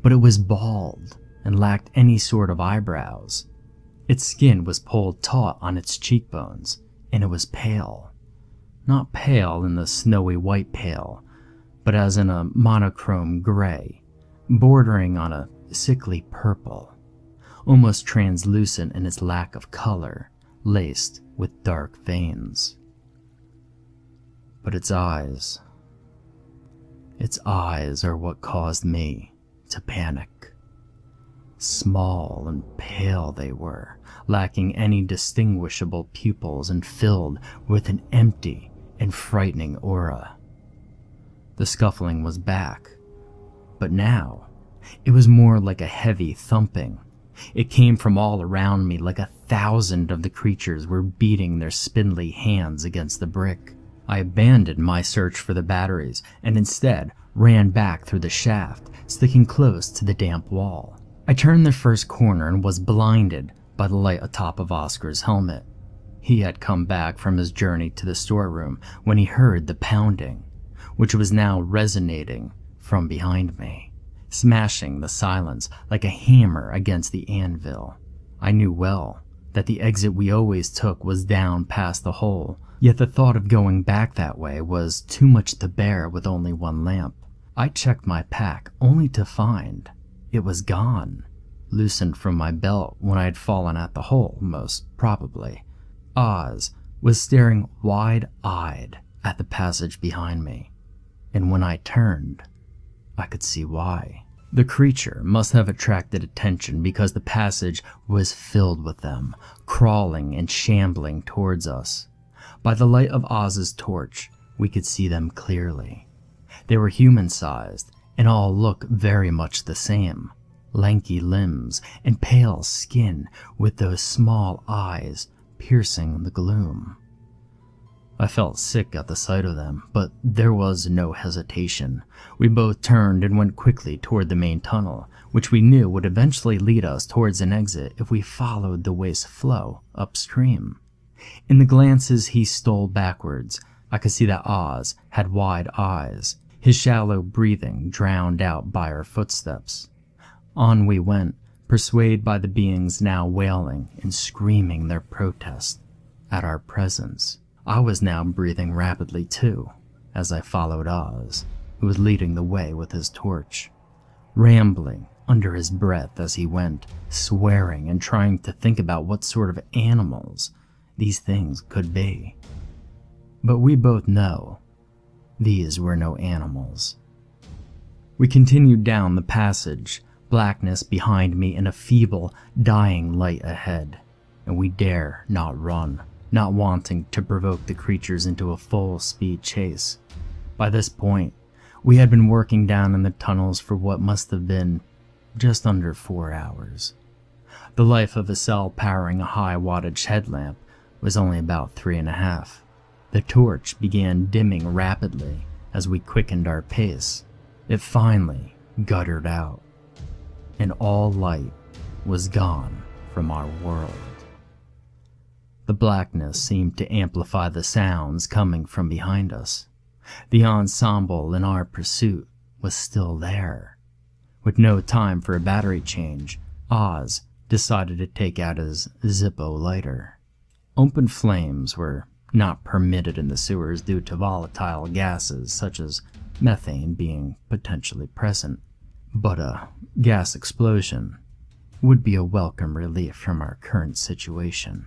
but it was bald and lacked any sort of eyebrows. Its skin was pulled taut on its cheekbones, and it was pale. not pale in the snowy white pale, but as in a monochrome gray, bordering on a sickly purple, almost translucent in its lack of color, laced with dark veins. But its eyes are what caused me to panic. Small and pale they were, lacking any distinguishable pupils and filled with an empty and frightening aura. The scuffling was back, but now it was more like a heavy thumping. It came from all around me, like 1,000 of the creatures were beating their spindly hands against the brick. I abandoned my search for the batteries and instead ran back through the shaft, sticking close to the damp wall. I turned the first corner and was blinded by the light atop of Oscar's helmet. He had come back from his journey to the storeroom when he heard the pounding, which was now resonating from behind me, smashing the silence like a hammer against the anvil. I knew well that the exit we always took was down past the hole, yet the thought of going back that way was too much to bear with only one lamp. I checked my pack only to find it was gone, loosened from my belt when I had fallen at the hole, most probably. Oz was staring wide-eyed at the passage behind me, and when I turned, I could see why. The creature must have attracted attention because the passage was filled with them, crawling and shambling towards us. By the light of Oz's torch, we could see them clearly. They were human-sized and all looked very much the same. Lanky limbs and pale skin with those small eyes piercing the gloom. I felt sick at the sight of them, but there was no hesitation. We both turned and went quickly toward the main tunnel, which we knew would eventually lead us towards an exit if we followed the waste flow upstream. In the glances he stole backwards, I could see that Oz had wide eyes, his shallow breathing drowned out by our footsteps. On we went, persuaded by the beings now wailing and screaming their protest at our presence. I was now breathing rapidly too, as I followed Oz, who was leading the way with his torch, rambling under his breath as he went, swearing and trying to think about what sort of animals these things could be. But we both know these were no animals. We continued down the passage, blackness behind me and a feeble, dying light ahead, and we dare not run, not wanting to provoke the creatures into a full-speed chase. By this point, we had been working down in the tunnels for what must have been just under 4 hours. The life of a cell powering a high-wattage headlamp was only about 3.5. The torch began dimming rapidly as we quickened our pace. It finally guttered out, and all light was gone from our world. The blackness seemed to amplify the sounds coming from behind us. The ensemble in our pursuit was still there. With no time for a battery change, Oz decided to take out his Zippo lighter. Open flames were not permitted in the sewers due to volatile gases such as methane being potentially present, but a gas explosion would be a welcome relief from our current situation.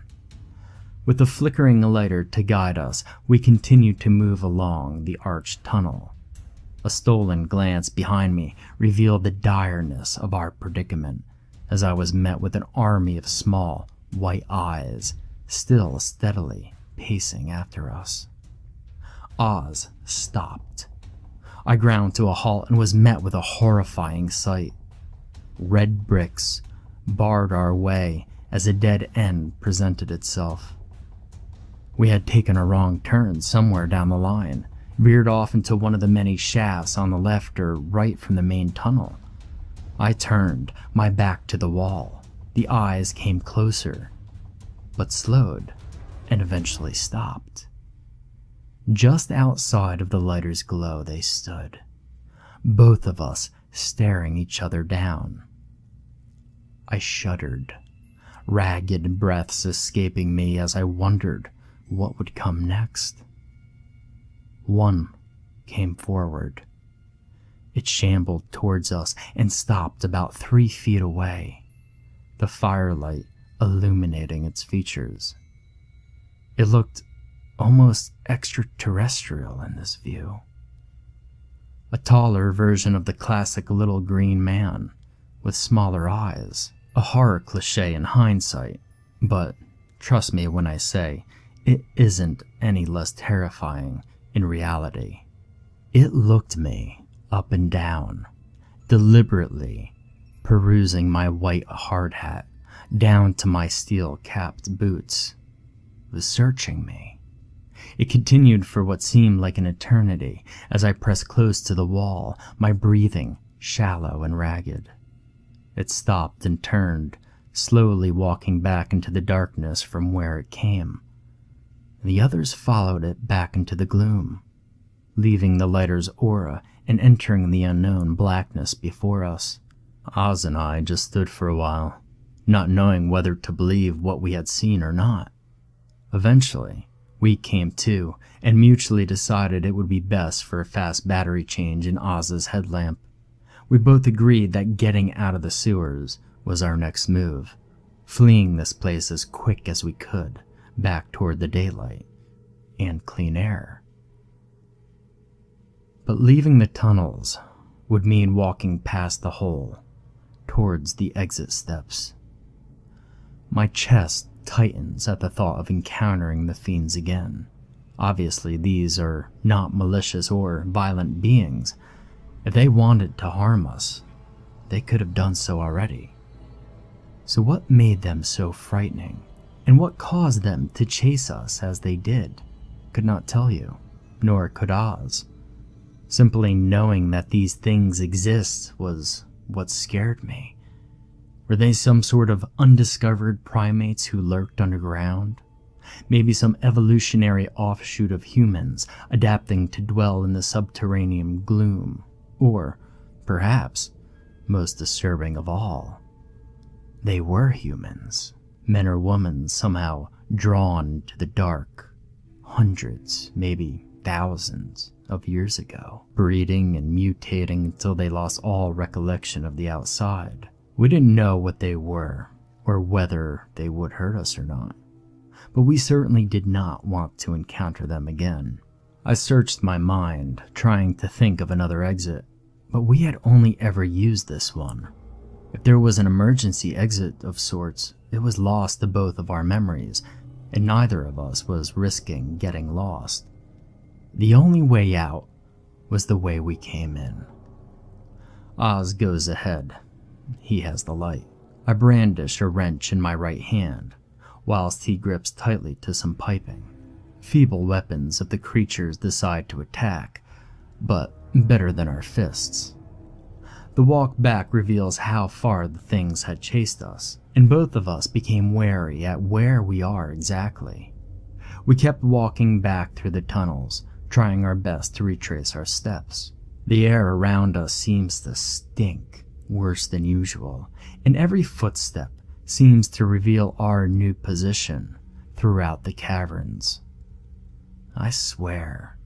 With a flickering lighter to guide us, we continued to move along the arched tunnel. A stolen glance behind me revealed the direness of our predicament, as I was met with an army of small, white eyes, still steadily pacing after us. Oz stopped. I ground to a halt and was met with a horrifying sight. Red bricks barred our way as a dead end presented itself. We had taken a wrong turn somewhere down the line, veered off into one of the many shafts on the left or right from the main tunnel. I turned, my back to the wall. The eyes came closer, but slowed and eventually stopped. Just outside of the lighter's glow they stood, both of us staring each other down. I shuddered, ragged breaths escaping me as I wondered what would come next. One came forward. It shambled towards us and stopped about 3 feet away, the firelight illuminating its features. It looked almost extraterrestrial in this view. A taller version of the classic little green man, with smaller eyes. A horror cliche in hindsight, but trust me when I say it isn't any less terrifying in reality. It looked me up and down, deliberately perusing my white hard hat down to my steel-capped boots. It was searching me. It continued for what seemed like an eternity as I pressed close to the wall, my breathing shallow and ragged. It stopped and turned, slowly walking back into the darkness from where it came. The others followed it back into the gloom, leaving the lighter's aura and entering the unknown blackness before us. Oz and I just stood for a while, not knowing whether to believe what we had seen or not. Eventually, we came to and mutually decided it would be best for a fast battery change in Oz's headlamp. We both agreed that getting out of the sewers was our next move, fleeing this place as quick as we could, back toward the daylight and clean air. But leaving the tunnels would mean walking past the hole, towards the exit steps. My chest tightens at the thought of encountering the fiends again. Obviously, these are not malicious or violent beings. If they wanted to harm us, they could have done so already. So what made them so frightening, and what caused them to chase us as they did? Could not tell you, nor could Oz. Simply knowing that these things exist was what scared me. Were they some sort of undiscovered primates who lurked underground? Maybe some evolutionary offshoot of humans adapting to dwell in the subterranean gloom? Or, perhaps, most disturbing of all, they were humans, men or women somehow drawn to the dark, hundreds, maybe thousands of years ago, breeding and mutating until they lost all recollection of the outside. We didn't know what they were, or whether they would hurt us or not, but we certainly did not want to encounter them again. I searched my mind, trying to think of another exit, but we had only ever used this one. If there was an emergency exit of sorts, it was lost to both of our memories, and neither of us was risking getting lost. The only way out was the way we came in. Oz goes ahead. He has the light. I brandish a wrench in my right hand, whilst he grips tightly to some piping. Feeble weapons if the creatures decide to attack, but better than our fists. The walk back reveals how far the things had chased us, and both of us became wary at where we are exactly. We kept walking back through the tunnels, trying our best to retrace our steps. The air around us seems to stink worse than usual, and every footstep seems to reveal our new position throughout the caverns. I swear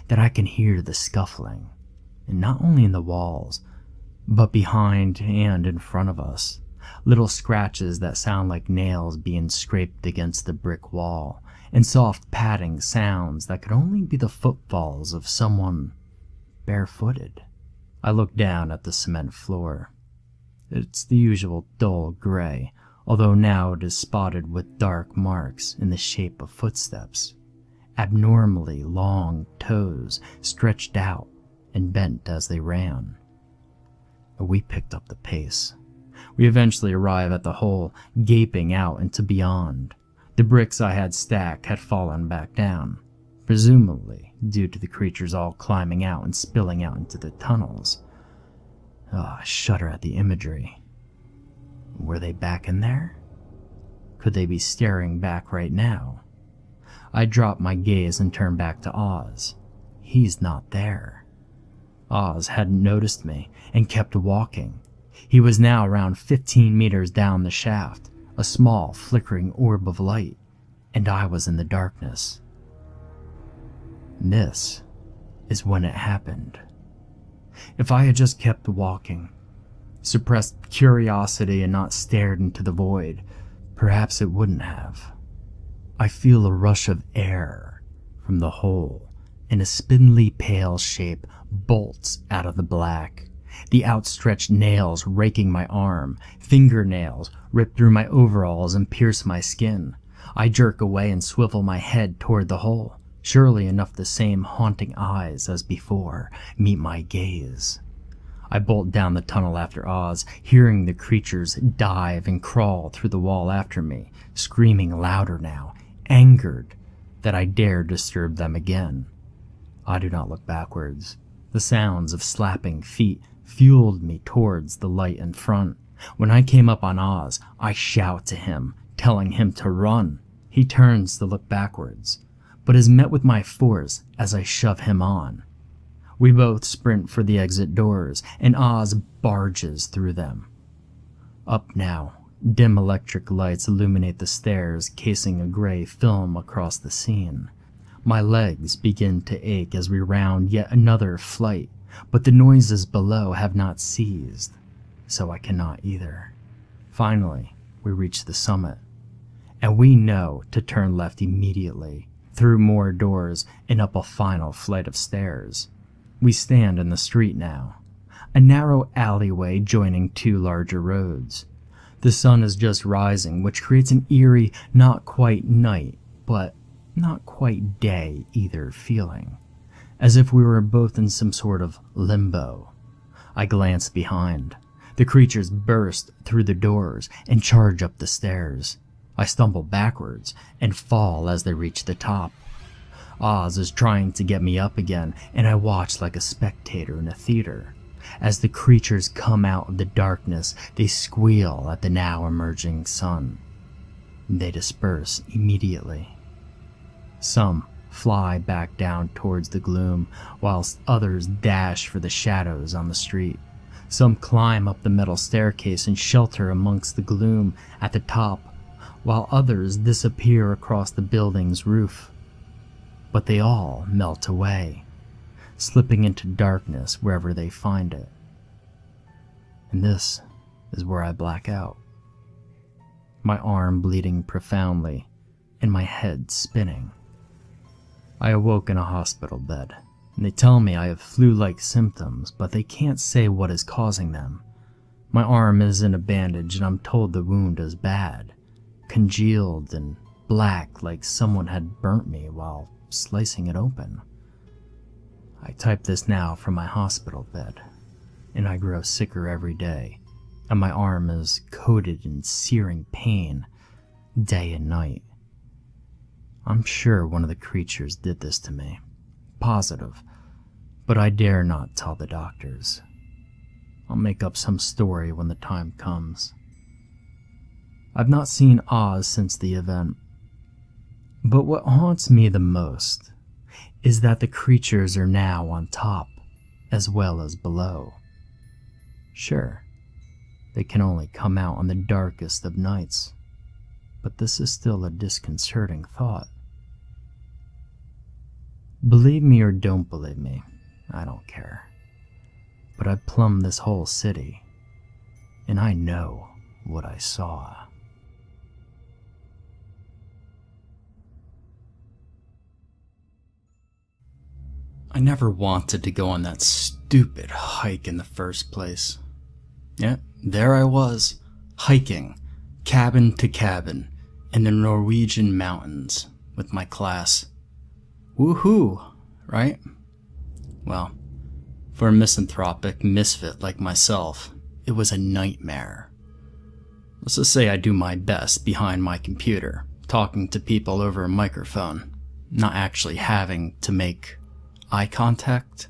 that I can hear the scuffling, and not only in the walls, but behind and in front of us. Little scratches that sound like nails being scraped against the brick wall, and soft padding sounds that could only be the footfalls of someone barefooted. I look down at the cement floor. It's the usual dull gray, although now it is spotted with dark marks in the shape of footsteps. Abnormally long toes stretched out and bent as they ran. We picked up the pace. We eventually arrive at the hole, gaping out into beyond. The bricks I had stacked had fallen back down, presumably due to the creatures all climbing out and spilling out into the tunnels. I shudder at the imagery. Were they back in there? Could they be staring back right now? I drop my gaze and turn back to Oz. He's not there. Oz hadn't noticed me and kept walking. He was now around 15 meters down the shaft, a small flickering orb of light, and I was in the darkness. This is when it happened. If I had just kept walking, suppressed curiosity and not stared into the void, perhaps it wouldn't have. I feel a rush of air from the hole, and a spindly pale shape bolts out of the black. The outstretched nails raking my arm, fingernails rip through my overalls and pierce my skin. I jerk away and swivel my head toward the hole. Surely enough, the same haunting eyes as before meet my gaze. I bolt down the tunnel after Oz, hearing the creatures dive and crawl through the wall after me, screaming louder now, angered that I dare disturb them again. I do not look backwards. The sounds of slapping feet fueled me towards the light in front. When I came up on Oz, I shout to him, telling him to run. He turns to look backwards, but is met with my force as I shove him on. We both sprint for the exit doors, and Oz barges through them. Up now, dim electric lights illuminate the stairs, casing a gray film across the scene. My legs begin to ache as we round yet another flight, but the noises below have not ceased, so I cannot either. Finally, we reach the summit, and we know to turn left immediately, through more doors and up a final flight of stairs. We stand in the street now, a narrow alleyway joining two larger roads. The sun is just rising, which creates an eerie, not quite night, but not quite day either feeling, as if we were both in some sort of limbo. I glance behind. The creatures burst through the doors and charge up the stairs. I stumble backwards and fall as they reach the top. Oz is trying to get me up again, and I watch like a spectator in a theater. As the creatures come out of the darkness, they squeal at the now emerging sun. They disperse immediately. Some fly back down towards the gloom, whilst others dash for the shadows on the street. Some climb up the metal staircase and shelter amongst the gloom at the top, while others disappear across the building's roof. But they all melt away, slipping into darkness wherever they find it. And this is where I black out, my arm bleeding profoundly and my head spinning. I awoke in a hospital bed, and they tell me I have flu-like symptoms, but they can't say what is causing them. My arm is in a bandage, and I'm told the wound is bad, congealed and black like someone had burnt me while slicing it open. I type this now from my hospital bed, and I grow sicker every day, and my arm is coated in searing pain day and night. I'm sure one of the creatures did this to me, positive, but I dare not tell the doctors. I'll make up some story when the time comes. I've not seen Oz since the event, but what haunts me the most is that the creatures are now on top as well as below. Sure, they can only come out on the darkest of nights, but this is still a disconcerting thought. Believe me or don't believe me, I don't care. But I plumbed this whole city, and I know what I saw. I never wanted to go on that stupid hike in the first place. Yet, there I was, hiking, cabin to cabin, in the Norwegian mountains, with my class. Woohoo, right? Well, for a misanthropic misfit like myself, it was a nightmare. Let's just say I do my best behind my computer, talking to people over a microphone, not actually having to make eye contact.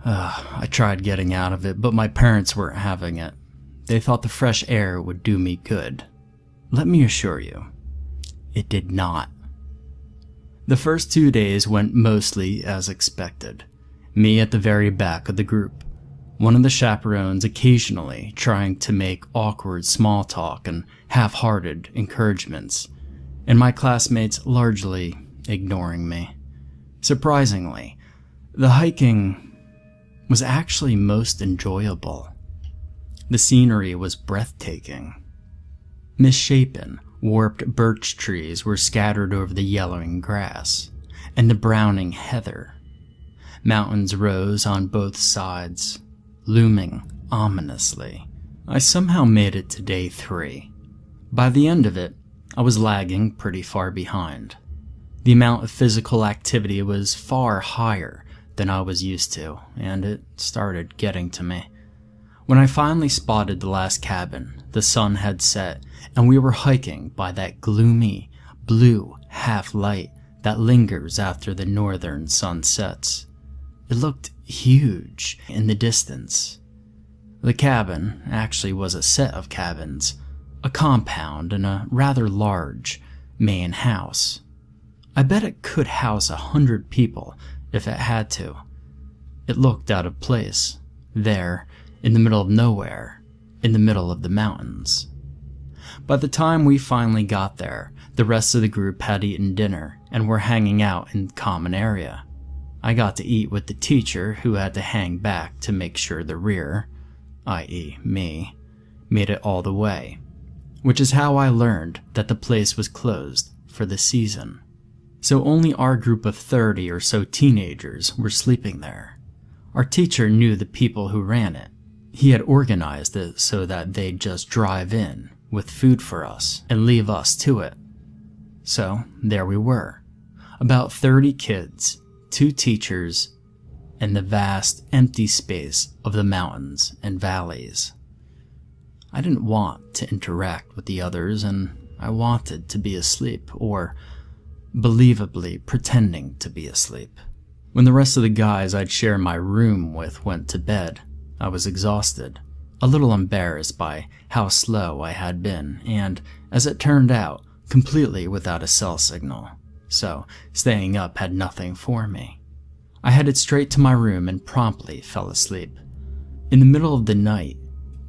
I tried getting out of it, but my parents weren't having it. They thought the fresh air would do me good. Let me assure you, it did not. The first 2 days went mostly as expected. Me at the very back of the group, one of the chaperones occasionally trying to make awkward small talk and half-hearted encouragements, and my classmates largely ignoring me. Surprisingly, The hiking was actually most enjoyable. The scenery was breathtaking. Misshapen, warped birch trees were scattered over the yellowing grass and the browning heather. Mountains rose on both sides, looming ominously. I somehow made it to day 3. By the end of it, I was lagging pretty far behind. The amount of physical activity was far higher than I was used to, and it started getting to me. When I finally spotted the last cabin, the sun had set, and we were hiking by that gloomy, blue half-light that lingers after the northern sun sets. It looked huge in the distance. The cabin actually was a set of cabins, a compound and a rather large main house. I bet it could house 100 people if it had to. It looked out of place, there, in the middle of nowhere, in the middle of the mountains. By the time we finally got there, the rest of the group had eaten dinner and were hanging out in the common area. I got to eat with the teacher who had to hang back to make sure the rear, i.e. me, made it all the way, which is how I learned that the place was closed for the season. So only our group of 30 or so teenagers were sleeping there. Our teacher knew the people who ran it. He had organized it so that they'd just drive in with food for us and leave us to it. So there we were, about 30 kids, 2 teachers, and the vast empty space of the mountains and valleys. I didn't want to interact with the others, and I wanted to be asleep, or believably pretending to be asleep. When the rest of the guys I'd share my room with went to bed, I was exhausted, a little embarrassed by how slow I had been, and, as it turned out, completely without a cell signal, so staying up had nothing for me. I headed straight to my room and promptly fell asleep. In the middle of the night,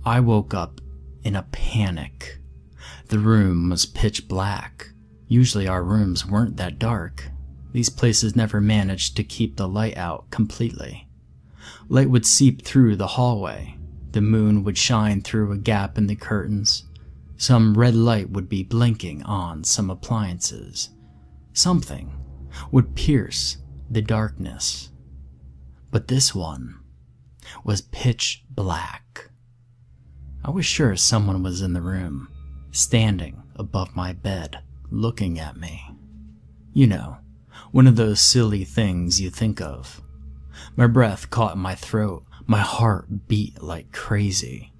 I woke up in a panic. The room was pitch black. Usually our rooms weren't that dark. These places never managed to keep the light out completely. Light would seep through the hallway. The moon would shine through a gap in the curtains. Some red light would be blinking on some appliances. Something would pierce the darkness. But this one was pitch black. I was sure someone was in the room, standing above my bed, looking at me. You know, one of those silly things you think of. My breath caught in my throat, my heart beat like crazy.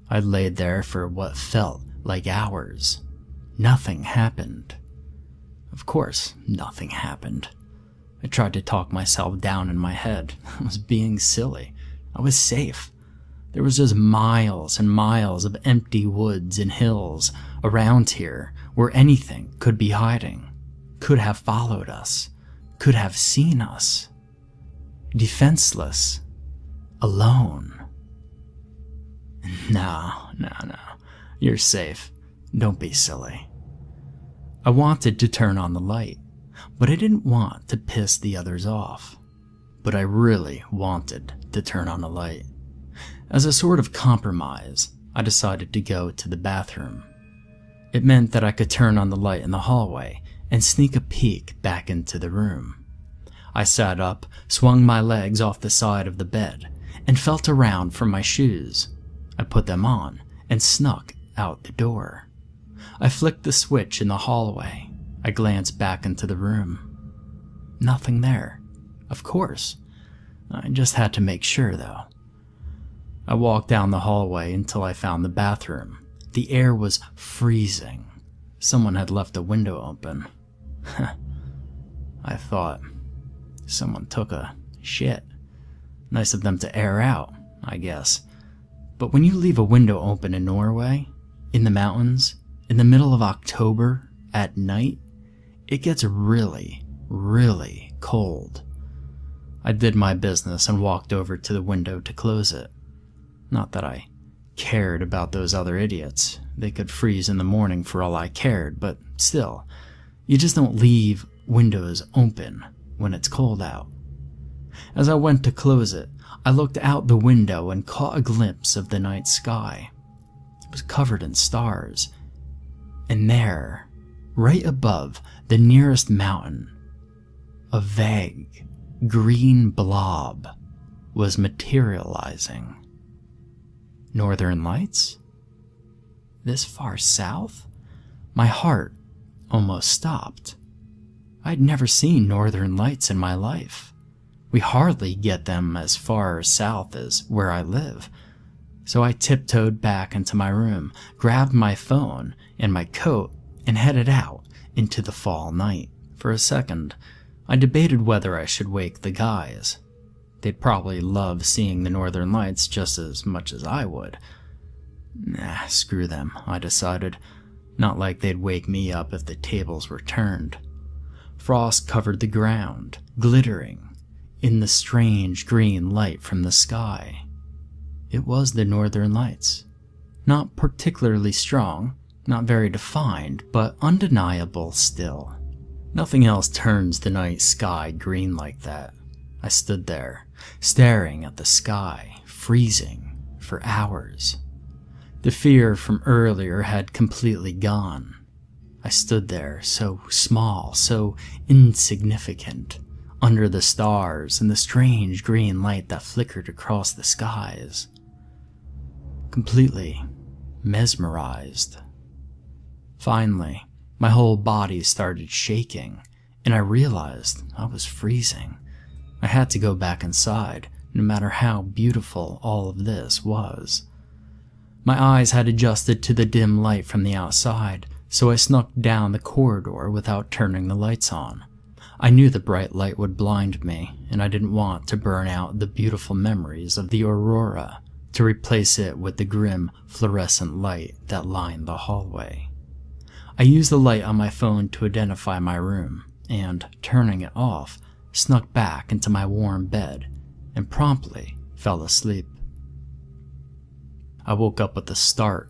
I laid there for what felt like hours. Nothing happened. Of course, nothing happened. I tried to talk myself down in my head. I was being silly. I was safe. There was just miles and miles of empty woods and hills around here where anything could be hiding, could have followed us, could have seen us. Defenseless. Alone. No. You're safe. Don't be silly. I wanted to turn on the light, but I didn't want to piss the others off. But I really wanted to turn on the light. As a sort of compromise, I decided to go to the bathroom. It meant that I could turn on the light in the hallway and sneak a peek back into the room. I sat up, swung my legs off the side of the bed, and felt around for my shoes. I put them on and snuck out the door. I flicked the switch in the hallway. I glanced back into the room. Nothing there. Of course. I just had to make sure, though. I walked down the hallway until I found the bathroom. The air was freezing. Someone had left a window open. I thought, someone took a shit. Nice of them to air out, I guess. But when you leave a window open in Norway, in the mountains, in the middle of October, at night, it gets really, really cold. I did my business and walked over to the window to close it. Not that I cared about those other idiots. They could freeze in the morning for all I cared, but still, you just don't leave windows open when it's cold out. As I went to close it, I looked out the window and caught a glimpse of the night sky. It was covered in stars, and there, right above the nearest mountain, a vague, green blob was materializing. Northern Lights? This far south? My heart almost stopped. I'd never seen Northern Lights in my life. We hardly get them as far south as where I live. So I tiptoed back into my room, grabbed my phone and my coat, and headed out into the fall night. For a second, I debated whether I should wake the guys. They'd probably love seeing the Northern Lights just as much as I would. Nah, screw them, I decided. Not like they'd wake me up if the tables were turned. Frost covered the ground, glittering in the strange green light from the sky. It was the Northern Lights. Not particularly strong, not very defined, but undeniable still. Nothing else turns the night sky green like that. I stood there, staring at the sky, freezing for hours. The fear from earlier had completely gone. I stood there, so small, so insignificant, under the stars and the strange green light that flickered across the skies. Completely mesmerized. Finally, my whole body started shaking, and I realized I was freezing. I had to go back inside, no matter how beautiful all of this was. My eyes had adjusted to the dim light from the outside, so I snuck down the corridor without turning the lights on. I knew the bright light would blind me, and I didn't want to burn out the beautiful memories of the aurora to replace it with the grim fluorescent light that lined the hallway. I used the light on my phone to identify my room, and, turning it off, snuck back into my warm bed and promptly fell asleep. I woke up with a start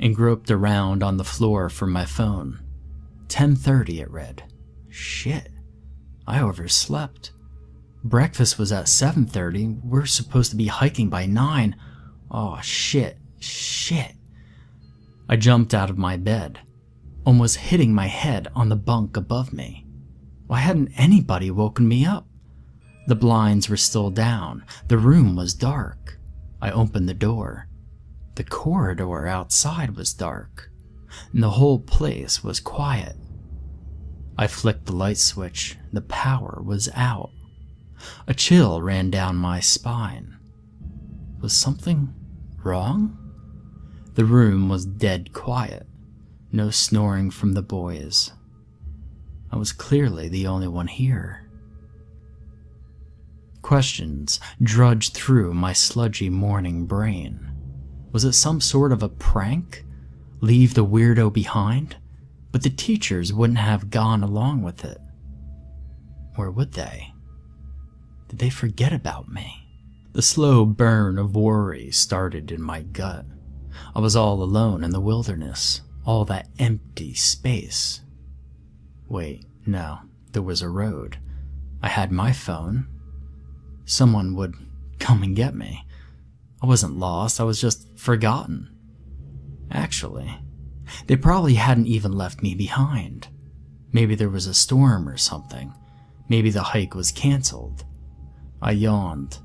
and groped around on the floor for my phone. 10:30 it read. Shit, I overslept. Breakfast was at 7:30. We're supposed to be hiking by 9. Oh shit. I jumped out of my bed, almost hitting my head on the bunk above me. Why hadn't anybody woken me up? The blinds were still down. The room was dark. I opened the door. The corridor outside was dark, and the whole place was quiet. I flicked the light switch. The power was out. A chill ran down my spine. Was something wrong? The room was dead quiet. No snoring from the boys. I was clearly the only one here. Questions drudged through my sludgy morning brain. Was it some sort of a prank? Leave the weirdo behind? But the teachers wouldn't have gone along with it. Or would they? Did they forget about me? The slow burn of worry started in my gut. I was all alone in the wilderness, all that empty space. Wait, no, there was a road. I had my phone. Someone would come and get me. I wasn't lost, I was just forgotten. Actually, they probably hadn't even left me behind. Maybe there was a storm or something. Maybe the hike was canceled. I yawned.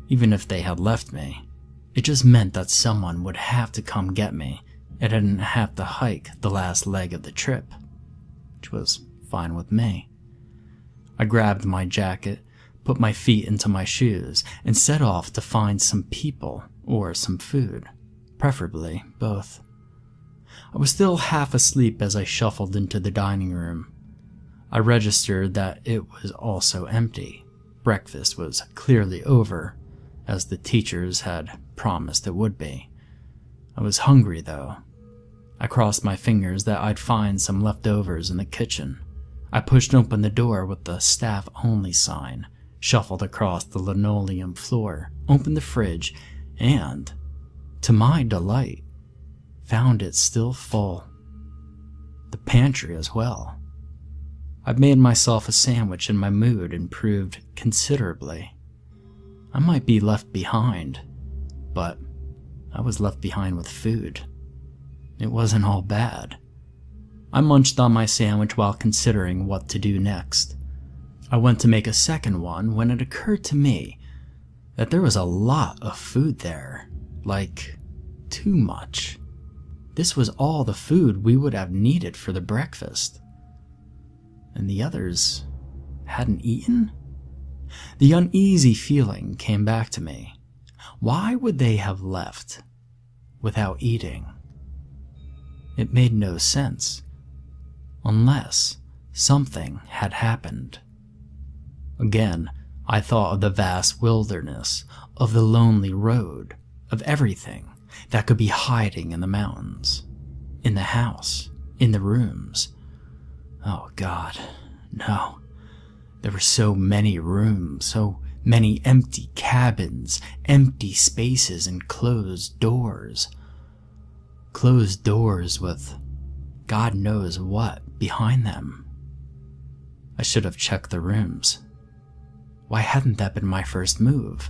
Even if they had left me, it just meant that someone would have to come get me, and I didn't have to hike the last leg of the trip, which was fine with me. I grabbed my jacket, put my feet into my shoes, and set off to find some people or some food, preferably both. I was still half asleep as I shuffled into the dining room. I registered that it was also empty. Breakfast was clearly over, as the teachers had promised it would be. I was hungry, though. I crossed my fingers that I'd find some leftovers in the kitchen. I pushed open the door with the staff-only sign, shuffled across the linoleum floor, opened the fridge, and, to my delight, found it still full. The pantry as well. I'd made myself a sandwich and my mood improved considerably. I might be left behind, but I was left behind with food. It wasn't all bad. I munched on my sandwich while considering what to do next. I went to make a second one when it occurred to me that there was a lot of food there, like too much. This was all the food we would have needed for the breakfast. And the others hadn't eaten? The uneasy feeling came back to me. Why would they have left without eating? It made no sense, unless something had happened. Again, I thought of the vast wilderness, of the lonely road, of everything that could be hiding in the mountains, in the house, in the rooms. Oh God, no. There were so many rooms, so many empty cabins, empty spaces, and closed doors. Closed doors with God knows what behind them. I should have checked the rooms. Why hadn't that been my first move?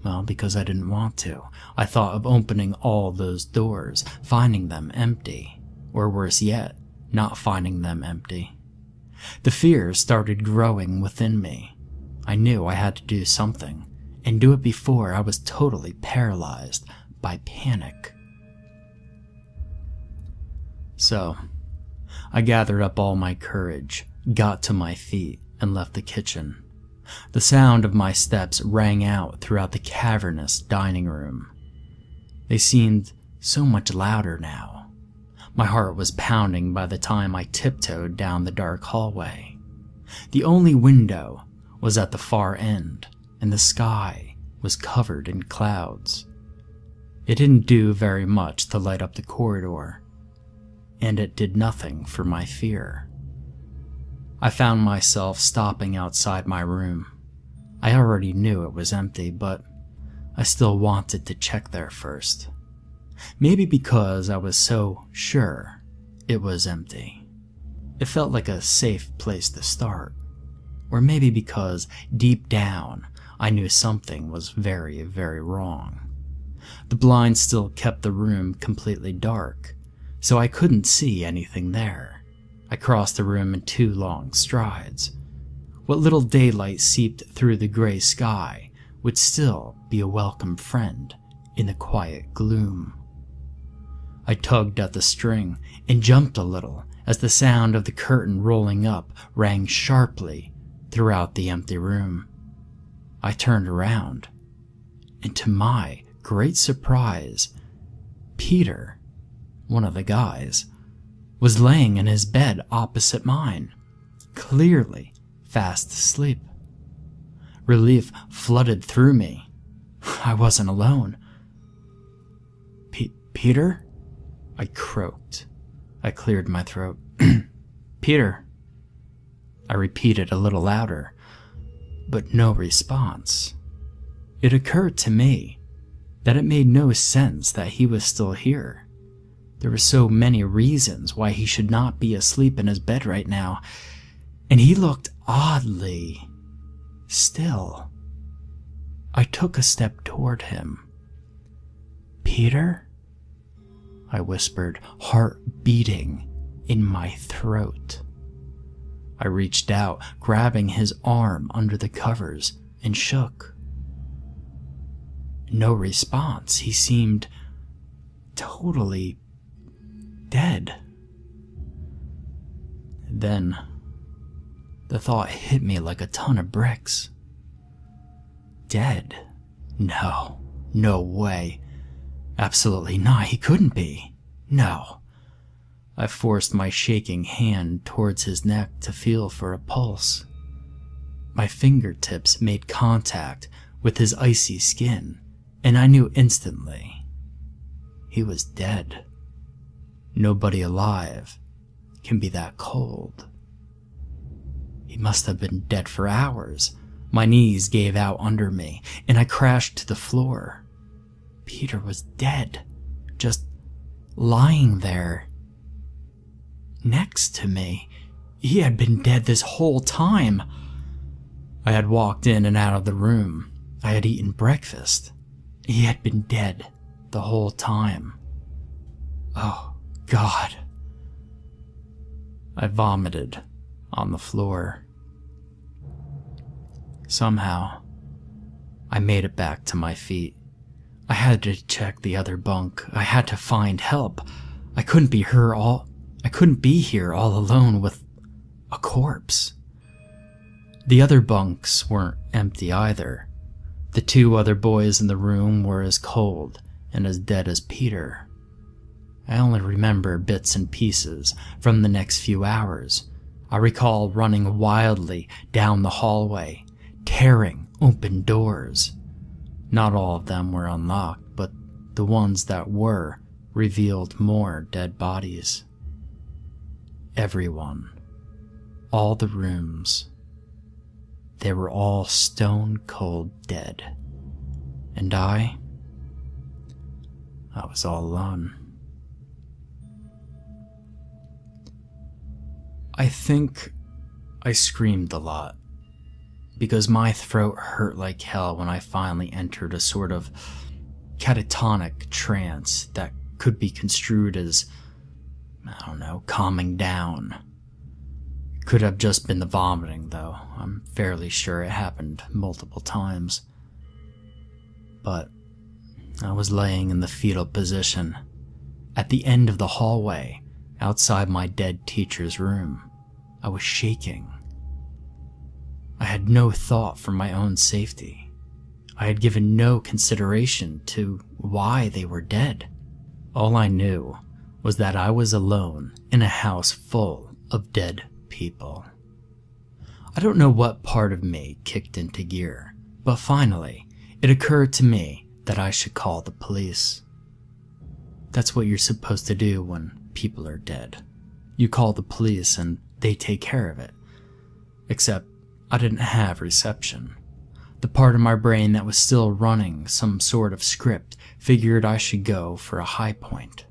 Well, because I didn't want to. I thought of opening all those doors, finding them empty, or worse yet, not finding them empty. The fear started growing within me. I knew I had to do something, and do it before I was totally paralyzed by panic. So, I gathered up all my courage, got to my feet, and left the kitchen. The sound of my steps rang out throughout the cavernous dining room. They seemed so much louder now. My heart was pounding by the time I tiptoed down the dark hallway. The only window was at the far end, and the sky was covered in clouds. It didn't do very much to light up the corridor, and it did nothing for my fear. I found myself stopping outside my room. I already knew it was empty, but I still wanted to check there first. Maybe because I was so sure it was empty. It felt like a safe place to start. Or maybe because deep down I knew something was very, very wrong. The blinds still kept the room completely dark, so I couldn't see anything there. I crossed the room in 2 long strides. What little daylight seeped through the gray sky would still be a welcome friend in the quiet gloom. I tugged at the string and jumped a little as the sound of the curtain rolling up rang sharply throughout the empty room. I turned around, and to my great surprise, Peter, one of the guys, was laying in his bed opposite mine, clearly fast asleep. Relief flooded through me. I wasn't alone. Peter? I croaked. I cleared my throat. Peter. I repeated a little louder, but no response. It occurred to me that it made no sense that he was still here. There were so many reasons why he should not be asleep in his bed right now, and he looked oddly still. I took a step toward him. Peter? I whispered, heart beating in my throat. I reached out, grabbing his arm under the covers, and shook. No response. He seemed totally dead. Then, the thought hit me like a ton of bricks. Dead? No. No way. Absolutely not. He couldn't be. No. I forced my shaking hand towards his neck to feel for a pulse. My fingertips made contact with his icy skin, and I knew instantly he was dead. Nobody alive can be that cold. He must have been dead for hours. My knees gave out under me, and I crashed to the floor. Peter was dead, just lying there next to me. He had been dead this whole time. I had walked in and out of the room. I had eaten breakfast. He had been dead the whole time. Oh, God. I vomited on the floor. Somehow, I made it back to my feet. I had to check the other bunk. I had to find help. I couldn't be here all alone with a corpse. The other bunks weren't empty either. The 2 other boys in the room were as cold and as dead as Peter. I only remember bits and pieces from the next few hours. I recall running wildly down the hallway, tearing open doors. Not all of them were unlocked, but the ones that were revealed more dead bodies. Everyone, all the rooms, they were all stone cold dead. And I was all alone. I think I screamed a lot, because my throat hurt like hell when I finally entered a sort of catatonic trance that could be construed as, calming down. Could have just been the vomiting, though. I'm fairly sure it happened multiple times. But I was laying in the fetal position, at the end of the hallway, outside my dead teacher's room. I was shaking. I had no thought for my own safety. I had given no consideration to why they were dead. All I knew was that I was alone in a house full of dead people. I don't know what part of me kicked into gear, but finally, it occurred to me that I should call the police. That's what you're supposed to do when people are dead. You call the police and they take care of it. Except I didn't have reception. The part of my brain that was still running some sort of script figured I should go for a high point.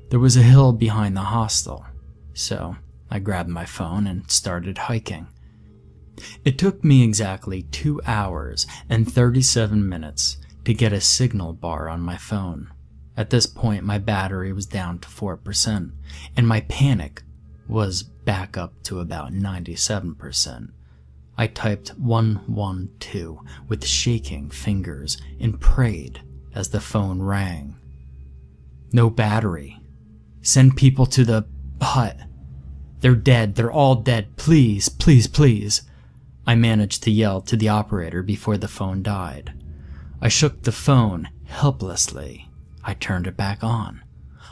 There was a hill behind the hostel, so I grabbed my phone and started hiking. It took me exactly 2 hours and 37 minutes to get a signal bar on my phone. At this point, my battery was down to 4%, and my panic was back up to about 97%. I typed 112 with shaking fingers and prayed as the phone rang. No battery. Send people to the hut. They're dead. They're all dead. Please, please, please. I managed to yell to the operator before the phone died. I shook the phone helplessly. I turned it back on.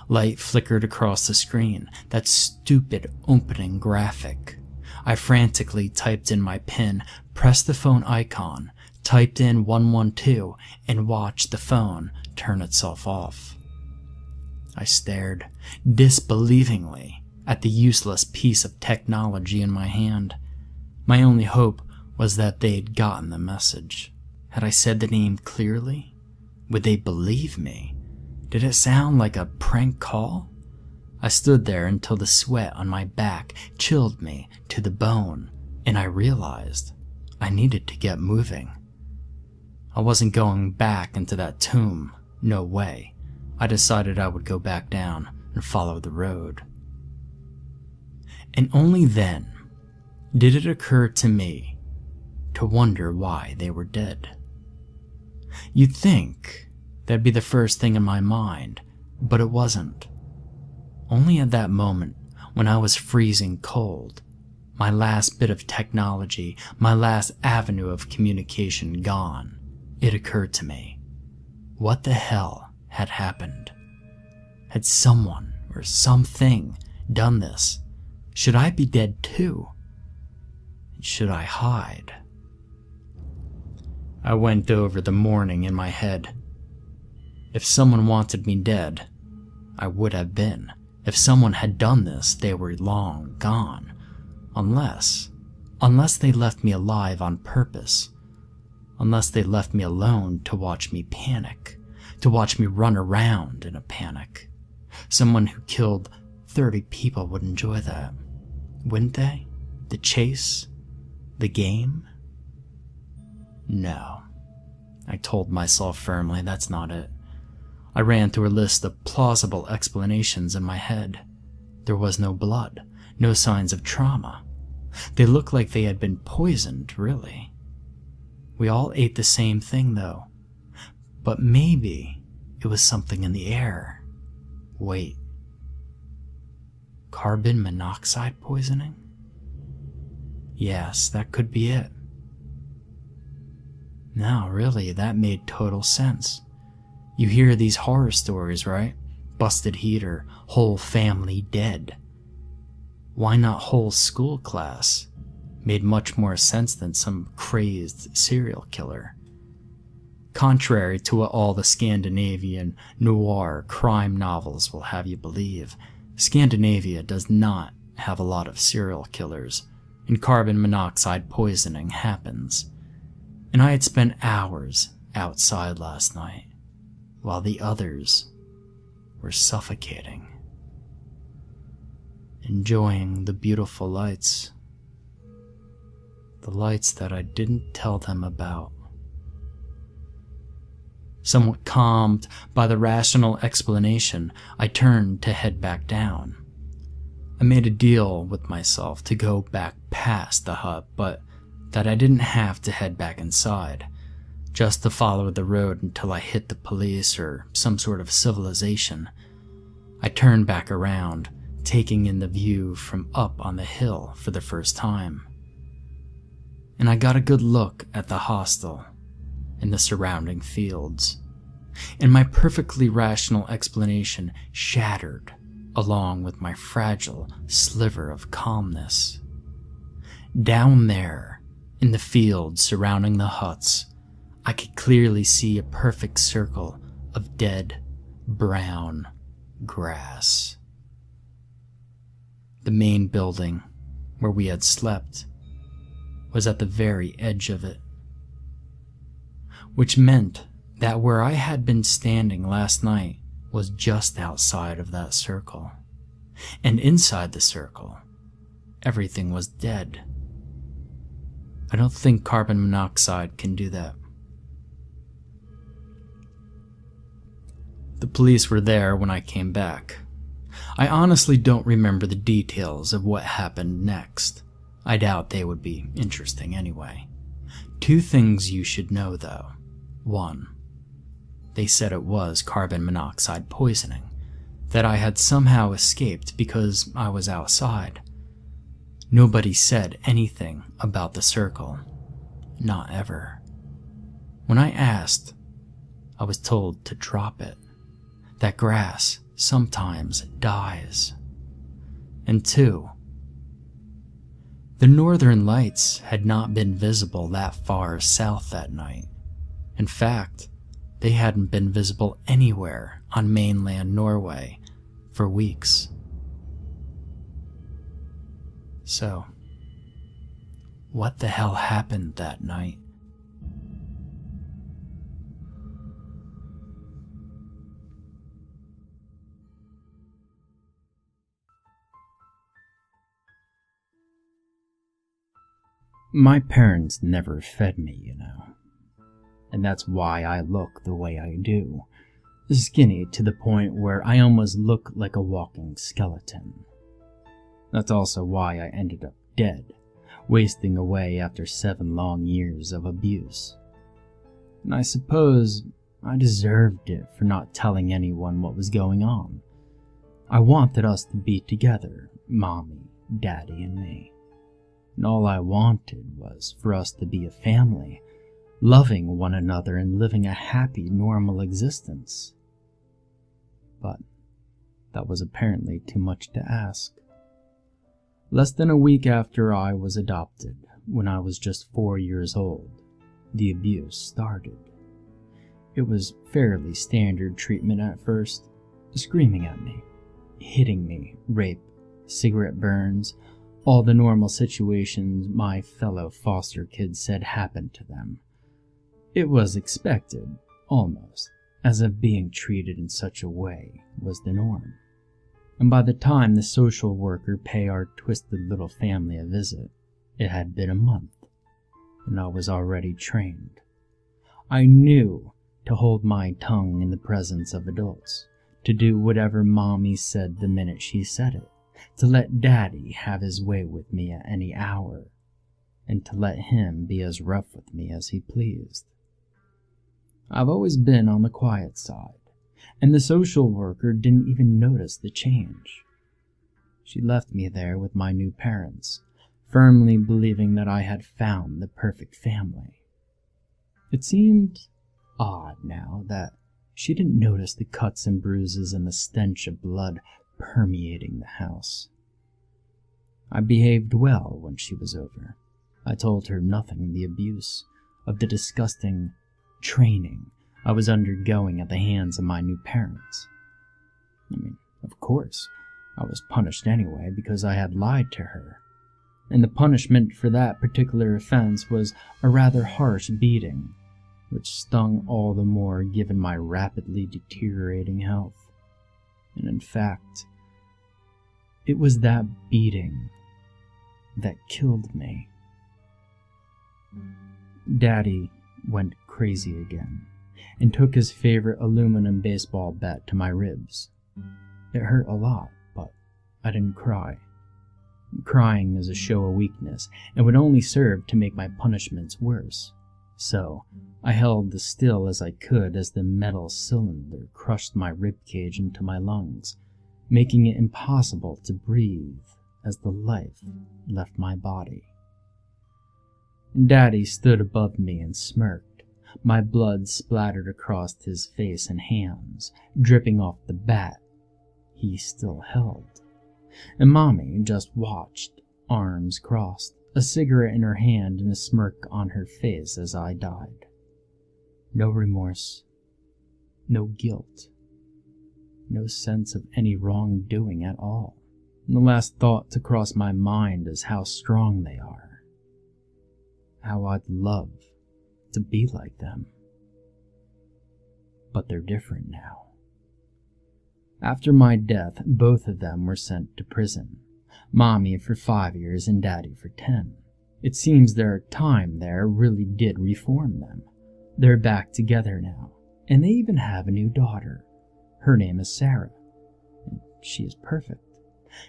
Light flickered across the screen, that stupid opening graphic. I frantically typed in my PIN, pressed the phone icon, typed in 112, and watched the phone turn itself off. I stared disbelievingly at the useless piece of technology in my hand. My only hope was that they'd gotten the message. Had I said the name clearly? Would they believe me? Did it sound like a prank call? I stood there until the sweat on my back chilled me to the bone, and I realized I needed to get moving. I wasn't going back into that tomb, no way. I decided I would go back down and follow the road. And only then did it occur to me to wonder why they were dead. You'd think that'd be the first thing in my mind, but it wasn't. Only at that moment, when I was freezing cold, my last bit of technology, my last avenue of communication gone, it occurred to me. What the hell had happened? Had someone or something done this? Should I be dead too? Should I hide? I went over the morning in my head. If someone wanted me dead, I would have been. If someone had done this, they were long gone. Unless they left me alive on purpose. Unless they left me alone to watch me panic. To watch me run around in a panic. Someone who killed 30 people would enjoy that. Wouldn't they? The chase? The game? No. I told myself firmly that's not it. I ran through a list of plausible explanations in my head. There was no blood, no signs of trauma. They looked like they had been poisoned, really. We all ate the same thing, though. But maybe it was something in the air. Wait. Carbon monoxide poisoning? Yes, that could be it. No, really, that made total sense. You hear these horror stories, right? Busted heater, whole family dead. Why not whole school class? Made much more sense than some crazed serial killer. Contrary to what all the Scandinavian noir crime novels will have you believe, Scandinavia does not have a lot of serial killers, and carbon monoxide poisoning happens. And I had spent hours outside last night, while the others were suffocating, enjoying the beautiful lights, the lights that I didn't tell them about. Somewhat calmed by the rational explanation, I turned to head back down. I made a deal with myself to go back past the hut, but that I didn't have to head back inside, just to follow the road until I hit the police or some sort of civilization. I turned back around, taking in the view from up on the hill for the first time. And I got a good look at the hostel and the surrounding fields, and my perfectly rational explanation shattered along with my fragile sliver of calmness. Down there, in the fields surrounding the huts, I could clearly see a perfect circle of dead, brown grass. The main building, where we had slept, was at the very edge of it, which meant that where I had been standing last night was just outside of that circle, and inside the circle, everything was dead. I don't think carbon monoxide can do that. The police were there when I came back. I honestly don't remember the details of what happened next. I doubt they would be interesting anyway. 2 things you should know though. 1. They said it was carbon monoxide poisoning, that I had somehow escaped because I was outside. Nobody said anything about the circle. Not ever. When I asked, I was told to drop it. That grass sometimes dies. And 2, the northern lights had not been visible that far south that night. In fact, they hadn't been visible anywhere on mainland Norway for weeks. So, what the hell happened that night? My parents never fed me, you know. And that's why I look the way I do. Skinny to the point where I almost look like a walking skeleton. That's also why I ended up dead, wasting away after 7 long years of abuse. And I suppose I deserved it for not telling anyone what was going on. I wanted us to be together, Mommy, Daddy, and me. And all I wanted was for us to be a family, loving one another and living a happy, normal existence. But that was apparently too much to ask. Less than a week after I was adopted, when I was just 4 years old, the abuse started. It was fairly standard treatment at first, screaming at me, hitting me, rape, cigarette burns, all the normal situations my fellow foster kids said happened to them. It was expected, almost, as if being treated in such a way was the norm. And by the time the social worker paid our twisted little family a visit, it had been a month. and I was already trained. I knew to hold my tongue in the presence of adults, to do whatever Mommy said the minute she said it, to let Daddy have his way with me at any hour, and to let him be as rough with me as he pleased. I've always been on the quiet side, and the social worker didn't even notice the change. She left me there with my new parents, firmly believing that I had found the perfect family. It seemed odd now that she didn't notice the cuts and bruises and the stench of blood permeating the house. I behaved well when she was over. I told her nothing of the abuse, of the disgusting training I was undergoing at the hands of my new parents. Of course, I was punished anyway because I had lied to her, and the punishment for that particular offense was a rather harsh beating, which stung all the more given my rapidly deteriorating health. And in fact, it was that beating that killed me. Daddy went crazy again and took his favorite aluminum baseball bat to my ribs. It hurt a lot, but I didn't cry. Crying is a show of weakness and would only serve to make my punishments worse. So I held as still as I could as the metal cylinder crushed my ribcage into my lungs, making it impossible to breathe as the life left my body. Daddy stood above me and smirked. My blood splattered across his face and hands, dripping off the bat he still held. And Mommy just watched, arms crossed, a cigarette in her hand and a smirk on her face as I died. No remorse, no guilt, no sense of any wrongdoing at all. And the last thought to cross my mind is how strong they are. How I'd love to be like them. But they're different now. After my death, both of them were sent to prison. Mommy for 5 years and Daddy for 10. It seems their time there really did reform them. They're back together now, and they even have a new daughter. Her name is Sarah, and she is perfect.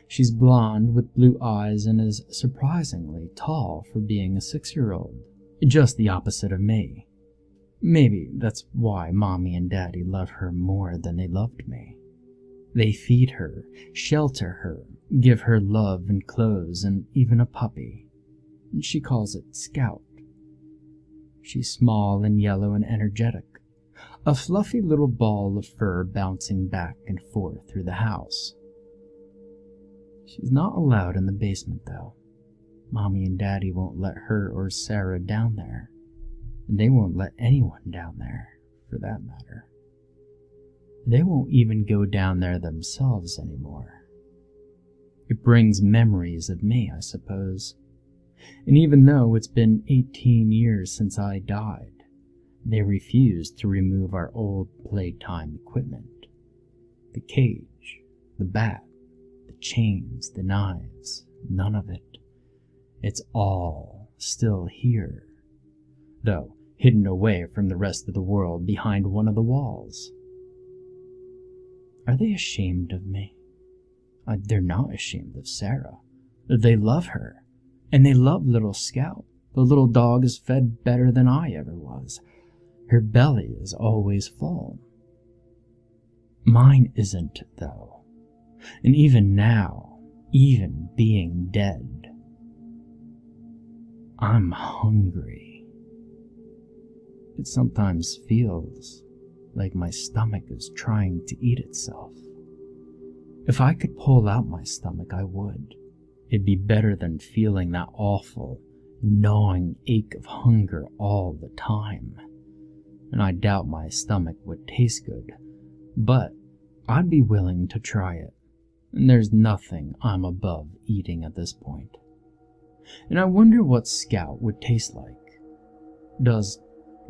She's blonde with blue eyes and is surprisingly tall for being a 6-year-old. Just the opposite of me. Maybe that's why Mommy and Daddy love her more than they loved me. They feed her, shelter her, give her love and clothes and even a puppy. She calls it Scout. She's small and yellow and energetic, a fluffy little ball of fur bouncing back and forth through the house. She's not allowed in the basement, though. Mommy and Daddy won't let her or Sarah down there, and they won't let anyone down there, for that matter. They won't even go down there themselves anymore. It brings memories of me, I suppose. And even though it's been 18 years since I died, they refused to remove our old playtime equipment. The cage, the bat, the chains, the knives, none of it. It's all still here, though hidden away from the rest of the world behind one of the walls. Are they ashamed of me? They're not ashamed of Sarah. They love her, and they love little Scout. The little dog is fed better than I ever was. Her belly is always full. Mine isn't, though. And even now, even being dead, I'm hungry. It sometimes feels like my stomach is trying to eat itself. If I could pull out my stomach, I would. It'd be better than feeling that awful, gnawing ache of hunger all the time. And I doubt my stomach would taste good, but I'd be willing to try it. And there's nothing I'm above eating at this point. And I wonder what Scout would taste like. Does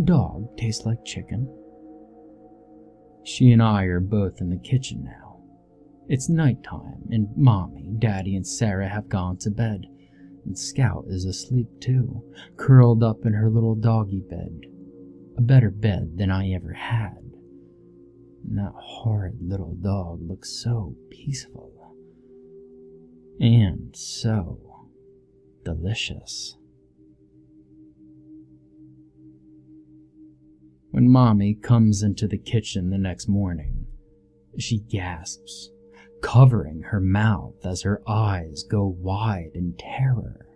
dog taste like chicken? She and I are both in the kitchen now. It's nighttime, and Mommy, Daddy, and Sarah have gone to bed. And Scout is asleep too, curled up in her little doggy bed. A better bed than I ever had. And that horrid little dog looks so peaceful. And so delicious. When Mommy comes into the kitchen the next morning, she gasps, covering her mouth as her eyes go wide in terror.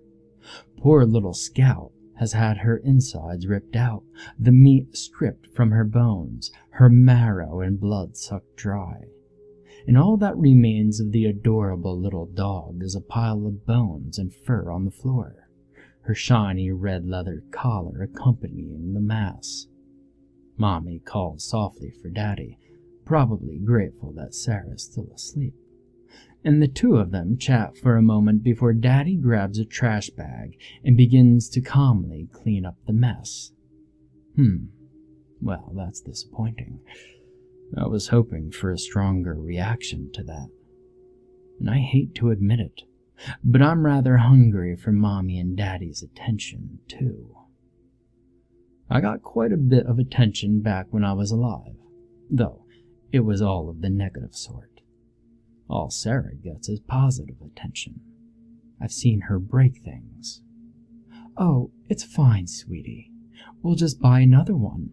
Poor little Scout has had her insides ripped out, the meat stripped from her bones, her marrow and blood sucked dry. And all that remains of the adorable little dog is a pile of bones and fur on the floor, her shiny red leather collar accompanying the mass. Mommy calls softly for Daddy, probably grateful that Sarah's still asleep. And the two of them chat for a moment before Daddy grabs a trash bag and begins to calmly clean up the mess. Well, that's disappointing. I was hoping for a stronger reaction to that. And I hate to admit it, but I'm rather hungry for Mommy and Daddy's attention, too. I got quite a bit of attention back when I was alive, though it was all of the negative sort. All Sarah gets is positive attention. I've seen her break things. Oh, it's fine, sweetie. We'll just buy another one.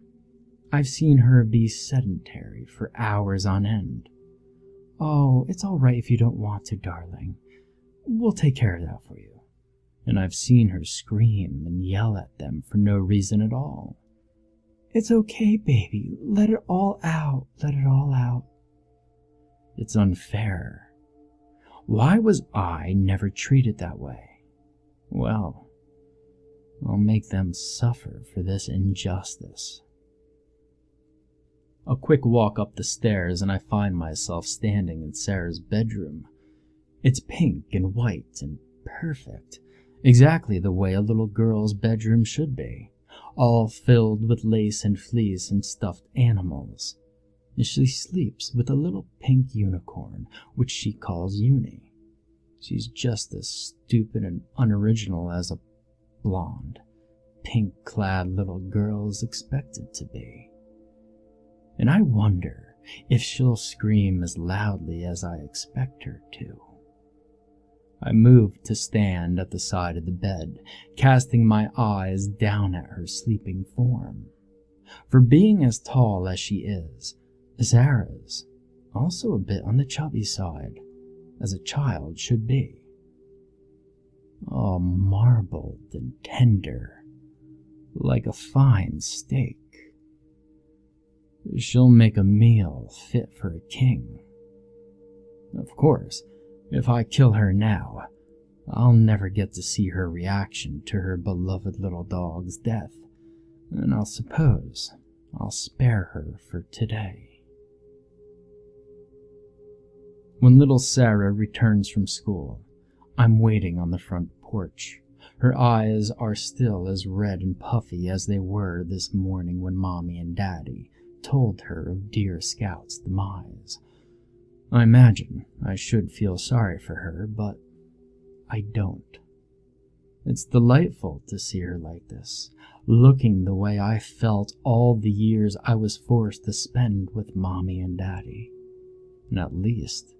I've seen her be sedentary for hours on end. Oh, it's all right if you don't want to, darling. We'll take care of that for you. And I've seen her scream and yell at them for no reason at all. It's okay, baby. Let it all out. Let it all out. It's unfair. Why was I never treated that way? Well, I'll make them suffer for this injustice. A quick walk up the stairs and I find myself standing in Sarah's bedroom. It's pink and white and perfect, exactly the way a little girl's bedroom should be, all filled with lace and fleece and stuffed animals. And she sleeps with a little pink unicorn, which she calls Uni. She's just as stupid and unoriginal as a blonde, pink-clad little girl is expected to be. And I wonder if she'll scream as loudly as I expect her to. I moved to stand at the side of the bed, casting my eyes down at her sleeping form. For being as tall as she is, Sarah's also a bit on the chubby side, as a child should be. All marbled and tender, like a fine steak. She'll make a meal fit for a king. Of course, if I kill her now, I'll never get to see her reaction to her beloved little dog's death, and I'll suppose I'll spare her for today. When little Sarah returns from school, I'm waiting on the front porch. Her eyes are still as red and puffy as they were this morning when Mommy and Daddy told her of dear Scout's demise. I imagine I should feel sorry for her, but I don't. It's delightful to see her like this, looking the way I felt all the years I was forced to spend with Mommy and Daddy. And at least,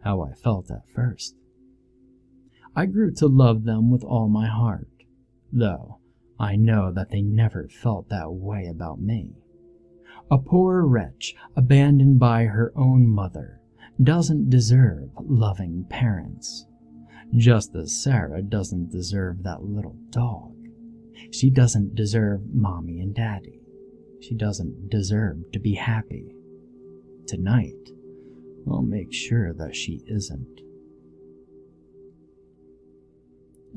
how I felt at first. I grew to love them with all my heart, though I know that they never felt that way about me. A poor wretch abandoned by her own mother doesn't deserve loving parents, just as Sarah doesn't deserve that little dog. She doesn't deserve Mommy and Daddy. She doesn't deserve to be happy. Tonight, I'll make sure that she isn't.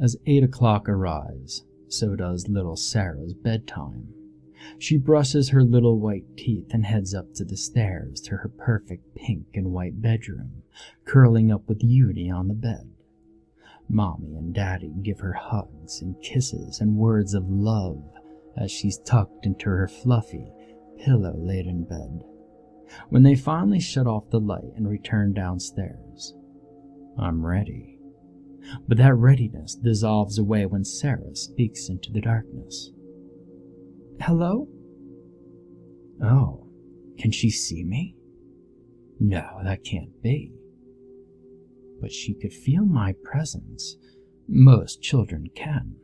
As 8 o'clock arrives, so does little Sarah's bedtime. She brushes her little white teeth and heads up to the stairs to her perfect pink and white bedroom, curling up with Uni on the bed. Mommy and Daddy give her hugs and kisses and words of love as she's tucked into her fluffy, pillow-laden bed. When they finally shut off the light and return downstairs, I'm ready. but that readiness dissolves away when Sarah speaks into the darkness. "Hello?" "Oh, can she see me?" "No, that can't be." But she could feel my presence. Most children can.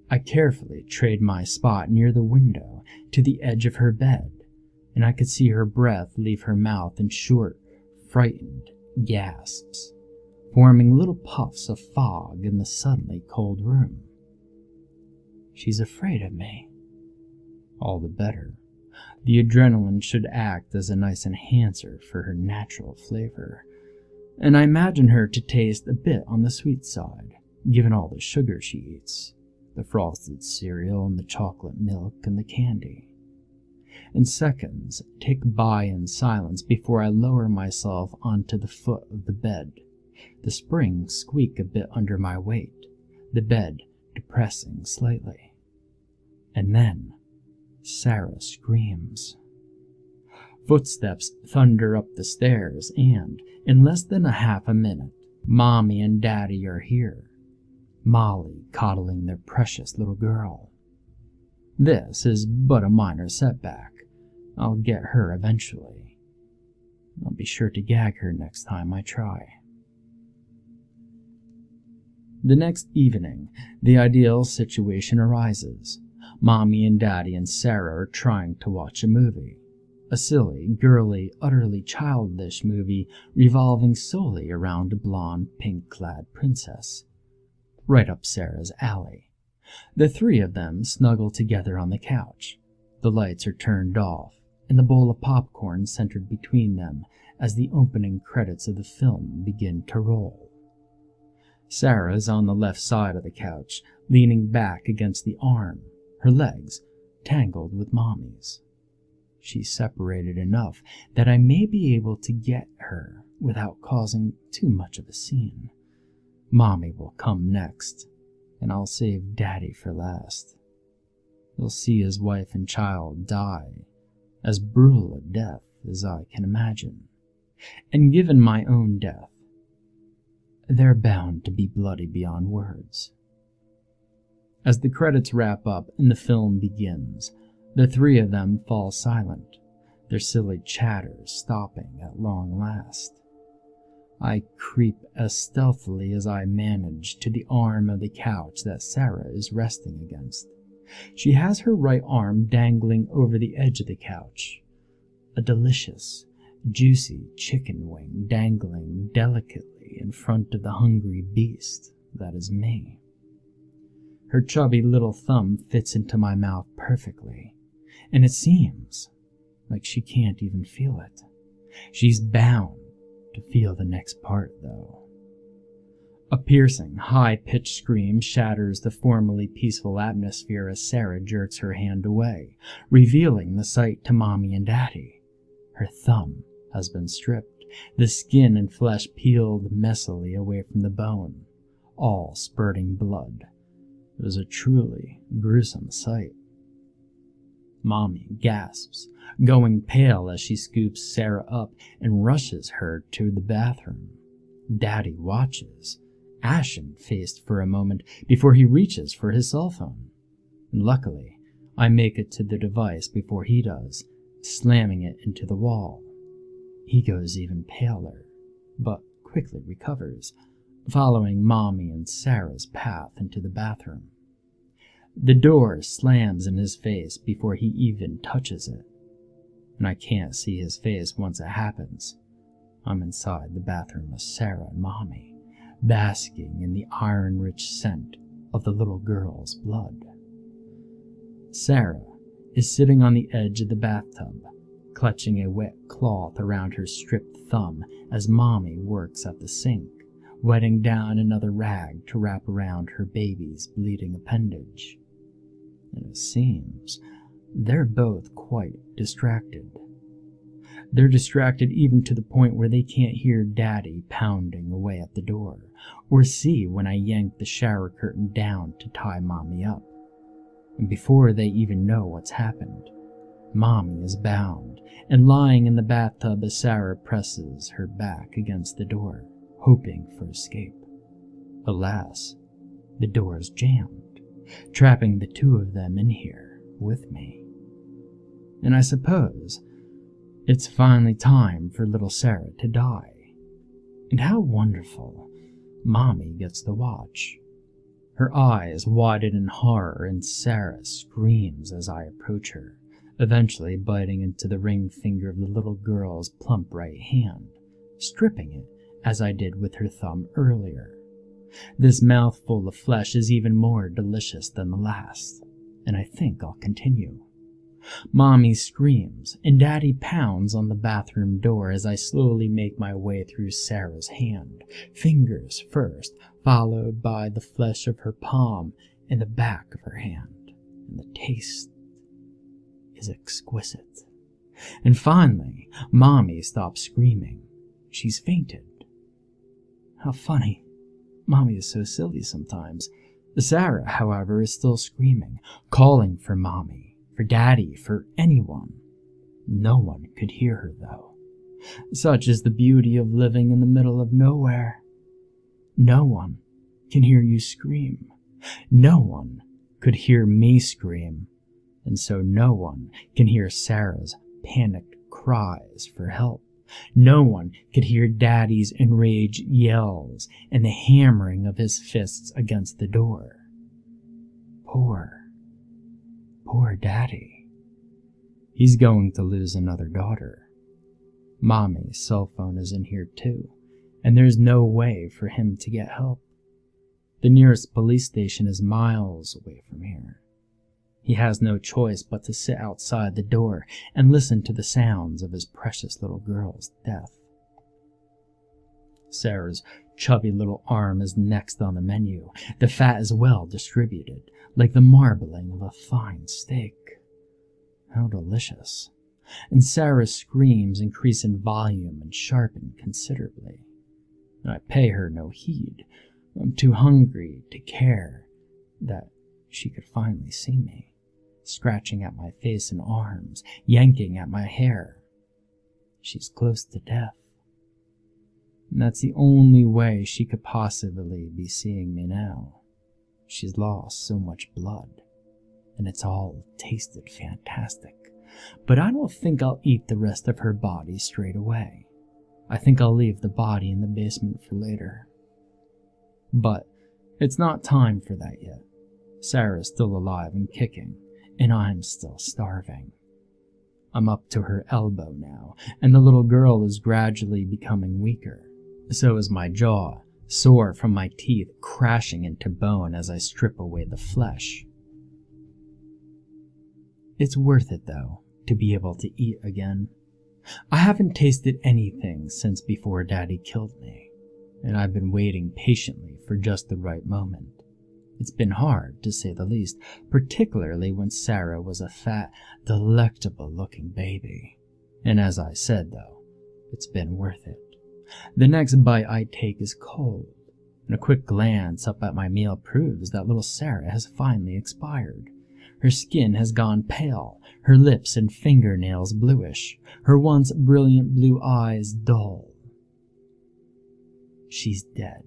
I carefully trade my spot near the window to the edge of her bed, and I could see her breath leave her mouth in short, frightened gasps, forming little puffs of fog in the suddenly cold room. She's afraid of me. All the better. The adrenaline should act as a nice enhancer for her natural flavor, and I imagine her to taste a bit on the sweet side, given all the sugar she eats, the frosted cereal and the chocolate milk and the candy. And seconds tick by in silence before I lower myself onto the foot of the bed, the springs squeak a bit under my weight, the bed depressing slightly. And then Sarah screams. Footsteps thunder up the stairs, and in less than a half a minute, Mommy and Daddy are here, Molly coddling their precious little girl. This is but a minor setback. I'll get her eventually. I'll be sure to gag her next time I try. The next evening, the ideal situation arises. Mommy and Daddy and Sarah are trying to watch a movie. A silly, girly, utterly childish movie revolving solely around a blonde, pink-clad princess. Right up Sarah's alley. The three of them snuggle together on the couch. The lights are turned off, and the bowl of popcorn centered between them as the opening credits of the film begin to roll. Sarah is on the left side of the couch, leaning back against the arm, her legs tangled with Mommy's. She's separated enough that I may be able to get her without causing too much of a scene. Mommy will come next, and I'll save Daddy for last. He'll see his wife and child die, as brutal a death as I can imagine. And given my own death, they're bound to be bloody beyond words. As the credits wrap up and the film begins, the three of them fall silent, their silly chatter stopping at long last. I creep as stealthily as I manage to the arm of the couch that Sarah is resting against. She has her right arm dangling over the edge of the couch, a delicious, juicy chicken wing dangling delicately in front of the hungry beast that is me. Her chubby little thumb fits into my mouth perfectly, and it seems like she can't even feel it. She's bound to feel the next part, though. A piercing, high-pitched scream shatters the formerly peaceful atmosphere as Sarah jerks her hand away, revealing the sight to Mommy and Daddy. Her thumb has been stripped, the skin and flesh peeled messily away from the bone, all spurting blood. It was a truly gruesome sight. Mommy gasps, going pale as she scoops Sarah up and rushes her to the bathroom. Daddy watches, ashen-faced for a moment before he reaches for his cell phone. And luckily, I make it to the device before he does, slamming it into the wall. He goes even paler, but quickly recovers, following Mommy and Sarah's path into the bathroom. The door slams in his face before he even touches it, and I can't see his face once it happens. I'm inside the bathroom with Sarah and Mommy, basking in the iron-rich scent of the little girl's blood. Sarah is sitting on the edge of the bathtub, clutching a wet cloth around her stripped thumb as Mommy works at the sink, wetting down another rag to wrap around her baby's bleeding appendage. And it seems they're both quite distracted. They're distracted even to the point where they can't hear Daddy pounding away at the door, or see when I yank the shower curtain down to tie Mommy up. And before they even know what's happened, Mommy is bound and lying in the bathtub as Sarah presses her back against the door, hoping for escape. Alas, the door is jammed, trapping the two of them in here with me. And I suppose it's finally time for little Sarah to die. And how wonderful Mommy gets the watch. Her eyes widen in horror, and Sarah screams as I approach her, eventually biting into the ring finger of the little girl's plump right hand, stripping it as I did with her thumb earlier. This mouthful of flesh is even more delicious than the last, and I think I'll continue. Mommy screams, and Daddy pounds on the bathroom door as I slowly make my way through Sarah's hand, fingers first, followed by the flesh of her palm and the back of her hand, and the taste is exquisite. And finally, Mommy stops screaming. She's fainted. How funny. Mommy is so silly sometimes. Sarah, however, is still screaming, calling for Mommy, for Daddy, for anyone. No one could hear her, though. Such is the beauty of living in the middle of nowhere. No one can hear you scream. No one could hear me scream. And so no one can hear Sarah's panicked cries for help. No one could hear Daddy's enraged yells and the hammering of his fists against the door. Poor Daddy. He's going to lose another daughter. Mommy's cell phone is in here too, and there's no way for him to get help. The nearest police station is miles away from here. He has no choice but to sit outside the door and listen to the sounds of his precious little girl's death. Sarah's chubby little arm is next on the menu. The fat is well distributed, like the marbling of a fine steak. How delicious. And Sarah's screams increase in volume and sharpen considerably. I pay her no heed. I'm too hungry to care that she could finally see me, scratching at my face and arms, yanking at my hair. She's close to death. And that's the only way she could possibly be seeing me now. She's lost so much blood, and it's all tasted fantastic. But I don't think I'll eat the rest of her body straight away. I think I'll leave the body in the basement for later. But it's not time for that yet. Sarah's still alive and kicking, and I'm still starving. I'm up to her elbow now, and the little girl is gradually becoming weaker. So is my jaw, sore from my teeth crashing into bone as I strip away the flesh. It's worth it, though, to be able to eat again. I haven't tasted anything since before Daddy killed me, and I've been waiting patiently for just the right moment. It's been hard, to say the least, particularly when Sarah was a fat, delectable-looking baby. And as I said, though, it's been worth it. The next bite I take is cold, and a quick glance up at my meal proves that little Sarah has finally expired. Her skin has gone pale, her lips and fingernails bluish, her once brilliant blue eyes dull. She's dead.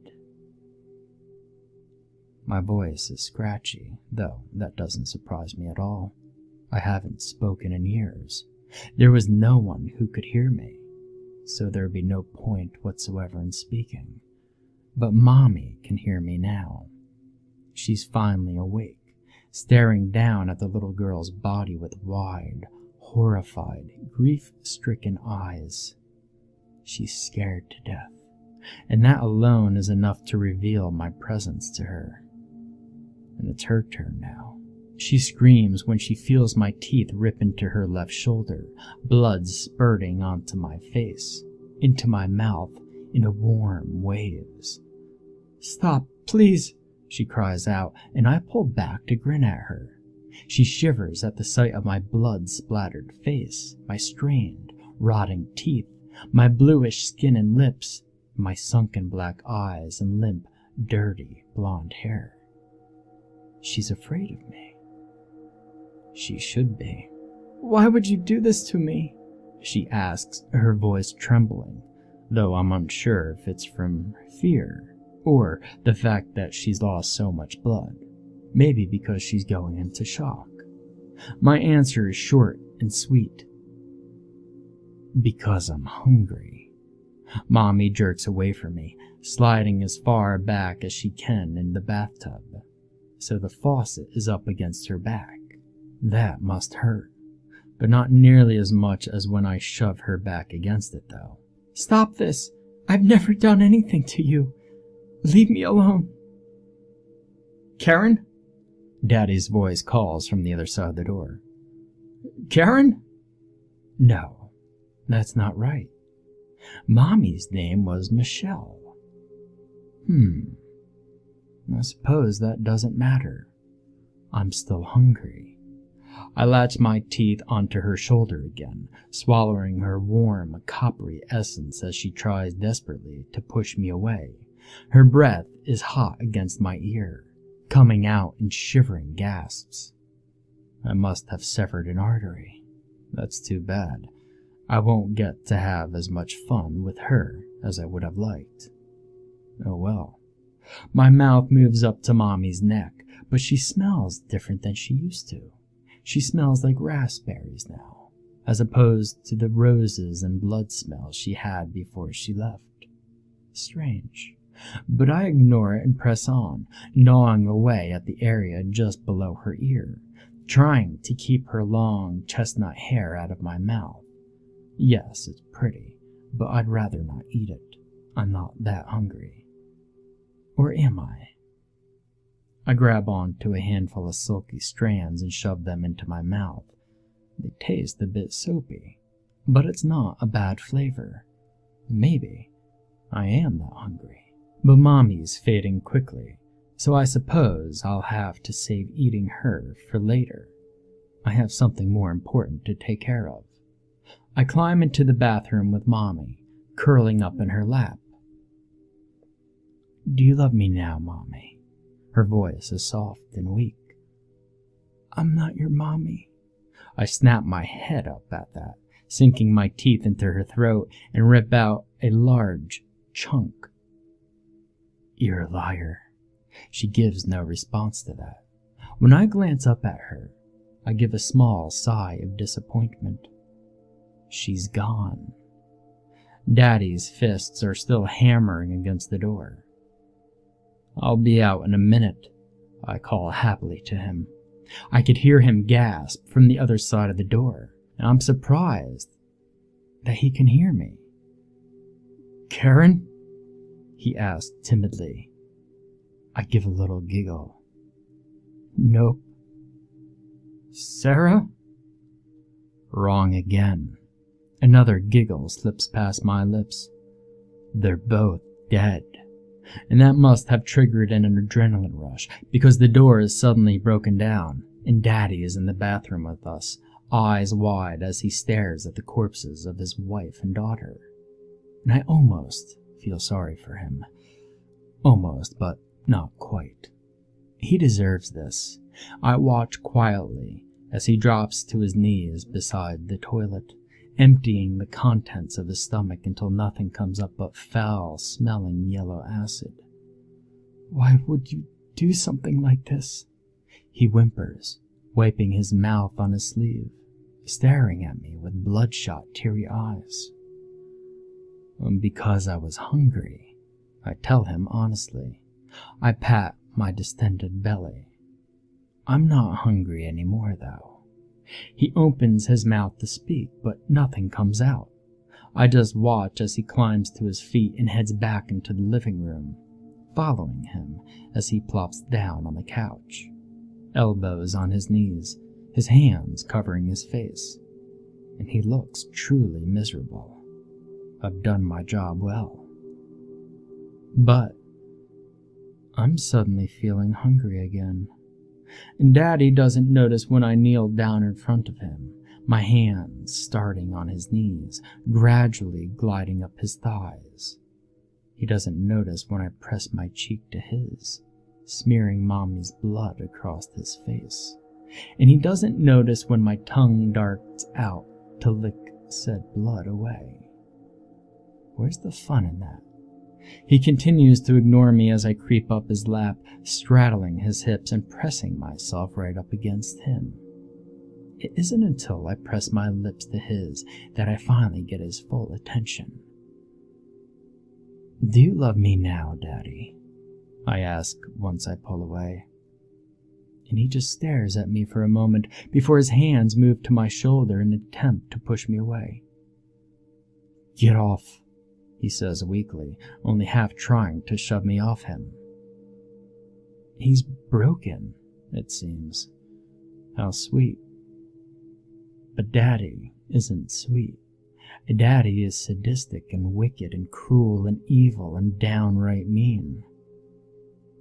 My voice is scratchy, though that doesn't surprise me at all. I haven't spoken in years. There was no one who could hear me, so there'd be no point whatsoever in speaking. But Mommy can hear me now. She's finally awake, staring down at the little girl's body with wide, horrified, grief-stricken eyes. She's scared to death, and that alone is enough to reveal my presence to her. And it's her turn now. She screams when she feels my teeth rip into her left shoulder, blood spurting onto my face, into my mouth in warm waves. "Stop, please," she cries out, and I pull back to grin at her. She shivers at the sight of my blood-splattered face, my strained, rotting teeth, my bluish skin and lips, my sunken black eyes and limp, dirty blonde hair. She's afraid of me. She should be. "Why would you do this to me?" she asks, her voice trembling, though I'm unsure if it's from fear or the fact that she's lost so much blood. Maybe because she's going into shock. My answer is short and sweet. Because I'm hungry. Mommy jerks away from me, sliding as far back as she can in the bathtub, so the faucet is up against her back. That must hurt, but not nearly as much as when I shove her back against it, though. Stop this! I've never done anything to you. Leave me alone. Karen? Daddy's voice calls from the other side of the door. Karen? No, that's not right. Mommy's name was Michelle. I suppose that doesn't matter. I'm still hungry. I latch my teeth onto her shoulder again, swallowing her warm, coppery essence as she tries desperately to push me away. Her breath is hot against my ear, coming out in shivering gasps. I must have severed an artery. That's too bad. I won't get to have as much fun with her as I would have liked. Oh well. My mouth moves up to Mommy's neck, but she smells different than she used to. She smells like raspberries now, as opposed to the roses and blood smell she had before she left. Strange. But I ignore it and press on, gnawing away at the area just below her ear, trying to keep her long chestnut hair out of my mouth. Yes, it's pretty, but I'd rather not eat it. I'm not that hungry. Or am I? I grab onto a handful of silky strands and shove them into my mouth. They taste a bit soapy, but it's not a bad flavor. Maybe I am that hungry. But Mommy's fading quickly, so I suppose I'll have to save eating her for later. I have something more important to take care of. I climb into the bathroom with Mommy, curling up in her lap. Do you love me now, Mommy? Her voice is soft and weak. I'm not your mommy. I snap my head up at that, sinking my teeth into her throat and rip out a large chunk. You're a liar. She gives no response to that. When I glance up at her, I give a small sigh of disappointment. She's gone. Daddy's fists are still hammering against the door. I'll be out in a minute, I call happily to him. I could hear him gasp from the other side of the door, and I'm surprised that he can hear me. Karen? He asked timidly. I give a little giggle. Nope. Sarah? Wrong again. Another giggle slips past my lips. They're both dead. And that must have triggered an adrenaline rush, because the door is suddenly broken down, and Daddy is in the bathroom with us, eyes wide as he stares at the corpses of his wife and daughter. And I almost feel sorry for him. Almost, but not quite. He deserves this. I watch quietly as he drops to his knees beside the toilet, emptying the contents of his stomach until nothing comes up but foul-smelling yellow acid. Why would you do something like this? He whimpers, wiping his mouth on his sleeve, staring at me with bloodshot, teary eyes. Because I was hungry, I tell him honestly. I pat my distended belly. I'm not hungry anymore, though. He opens his mouth to speak, but nothing comes out. I just watch as he climbs to his feet and heads back into the living room, following him as he plops down on the couch, elbows on his knees, his hands covering his face, and he looks truly miserable. I've done my job well. But I'm suddenly feeling hungry again. And Daddy doesn't notice when I kneel down in front of him, my hands starting on his knees, gradually gliding up his thighs. He doesn't notice when I press my cheek to his, smearing Mommy's blood across his face. And he doesn't notice when my tongue darts out to lick said blood away. Where's the fun in that?
He continues to ignore me as I creep up his lap, straddling his hips and pressing myself right up against him. It isn't until I press my lips to his that I finally get his full attention. "Do you love me now, Daddy?" I ask once I pull away. And he just stares at me for a moment before his hands move to my shoulder in an attempt to push me away. "Get off," he says weakly, only half trying to shove me off him. He's broken, it seems. How sweet. But Daddy isn't sweet. Daddy is sadistic and wicked and cruel and evil and downright mean.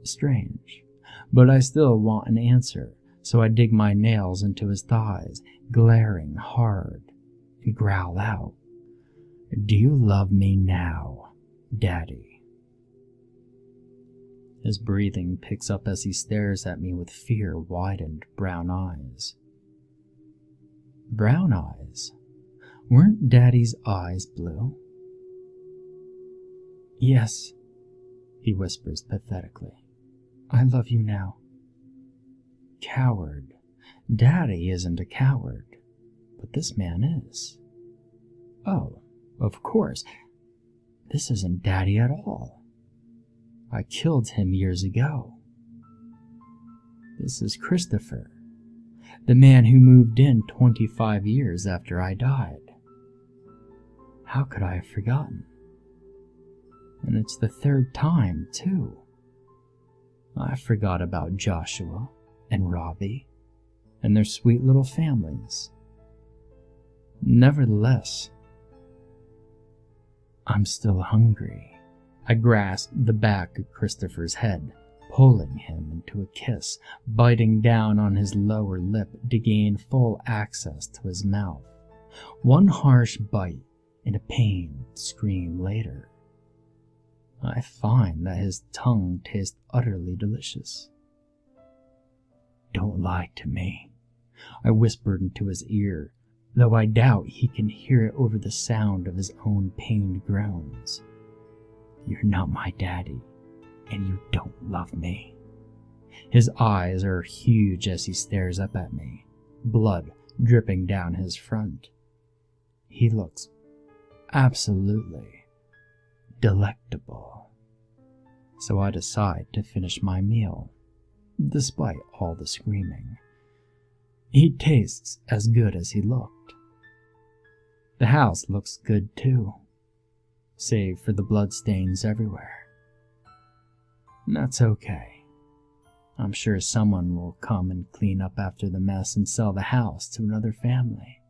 Strange, but I still want an answer, so I dig my nails into his thighs, glaring hard, and growl out, "Do you love me now, Daddy?" His breathing picks up as he stares at me with fear-widened brown eyes. Brown eyes? Weren't Daddy's eyes blue? "Yes," he whispers pathetically. "I love you now." Coward. Daddy isn't a coward, but this man is. Oh, of course. This isn't Daddy at all. I killed him years ago. This is Christopher, the man who moved in 25 years after I died. How could I have forgotten? And it's the third time, too. I forgot about Joshua and Robbie and their sweet little families. Nevertheless, I'm still hungry. I grasp the back of Christopher's head, pulling him into a kiss, biting down on his lower lip to gain full access to his mouth. One harsh bite and a pained scream later. I find that his tongue tastes utterly delicious. "Don't lie to me," I whispered into his ear, though I doubt he can hear it over the sound of his own pained groans. "You're not my daddy, and you don't love me." His eyes are huge as he stares up at me, blood dripping down his front. He looks absolutely delectable. So I decide to finish my meal, despite all the screaming. He tastes as good as he looked. The house looks good too, save for the bloodstains everywhere. And that's okay. I'm sure someone will come and clean up after the mess and sell the house to another family,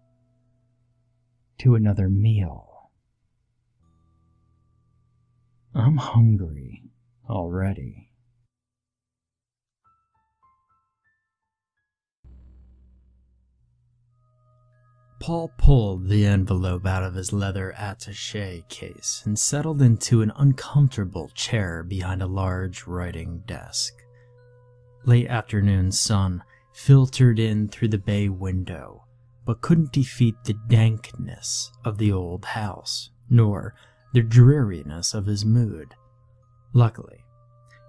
to another meal. I'm hungry already. Paul pulled the envelope out of his leather attaché case and settled into an uncomfortable chair behind a large writing desk. Late afternoon sun filtered in through the bay window, but couldn't defeat the dankness of the old house, nor the dreariness of his mood. Luckily,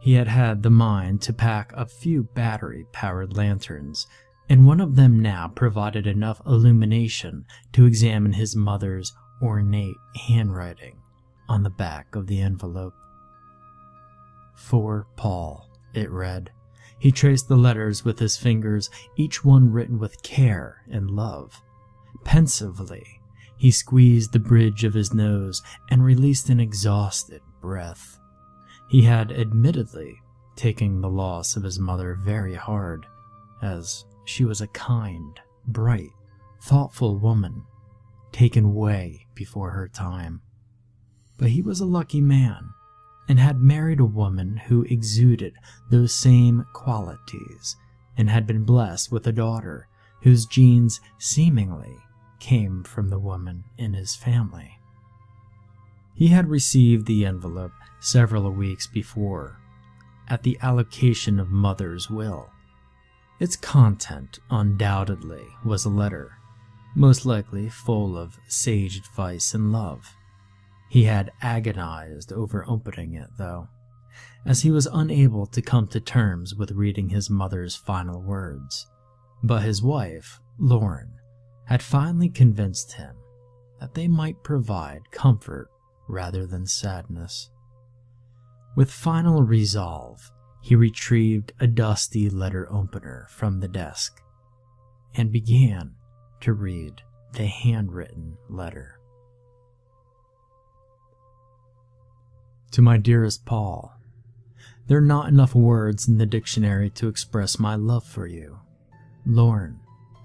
he had had the mind to pack a few battery-powered lanterns, and one of them now provided enough illumination to examine his mother's ornate handwriting on the back of the envelope. "For Paul," it read. He traced the letters with his fingers, each one written with care and love. Pensively, he squeezed the bridge of his nose and released an exhausted breath. He had admittedly taken the loss of his mother very hard, as she was a kind, bright, thoughtful woman, taken way before her time. But he was a lucky man, and had married a woman who exuded those same qualities, and had been blessed with a daughter whose genes seemingly came from the woman in his family. He had received the envelope several weeks before, at the allocation of Mother's will. Its content undoubtedly was a letter, most likely full of sage advice and love. He had agonized over opening it, though, as he was unable to come to terms with reading his mother's final words. But his wife, Lauren, had finally convinced him that they might provide comfort rather than sadness. With final resolve, he retrieved a dusty letter opener from the desk and began to read the handwritten letter. To my dearest Paul, there are not enough words in the dictionary to express my love for you, Lauren,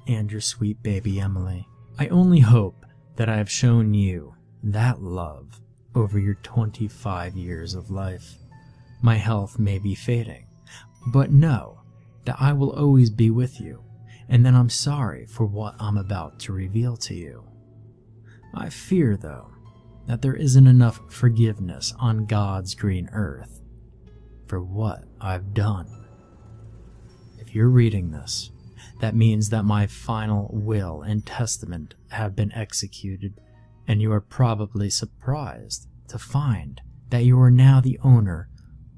and your sweet baby Emily. I only hope that I have shown you that love over your 25 years of life. My health may be fading, but know that I will always be with you, and that I'm sorry for what I'm about to reveal to you. I fear, though, that there isn't enough forgiveness on God's green earth for what I've done. If you're reading this, that means that my final will and testament have been executed, and you are probably surprised to find that you are now the owner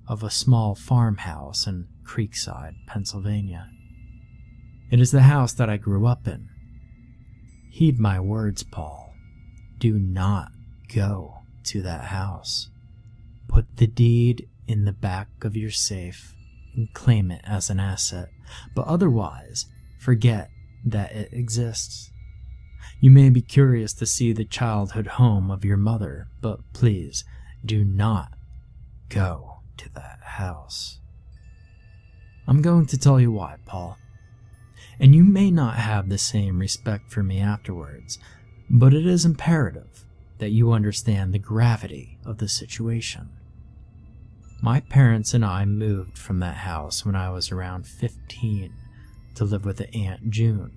of a small farmhouse in Creekside, Pennsylvania. It is the house that I grew up in. Heed my words, Paul. Do not go to that house. Put the deed in the back of your safe and claim it as an asset, but otherwise forget that it exists. You may be curious to see the childhood home of your mother, but please do not go to that house. I'm going to tell you why, Paul. And you may not have the same respect for me afterwards, but it is imperative that you understand the gravity of the situation. My parents and I moved from that house when I was around 15 to live with Aunt June.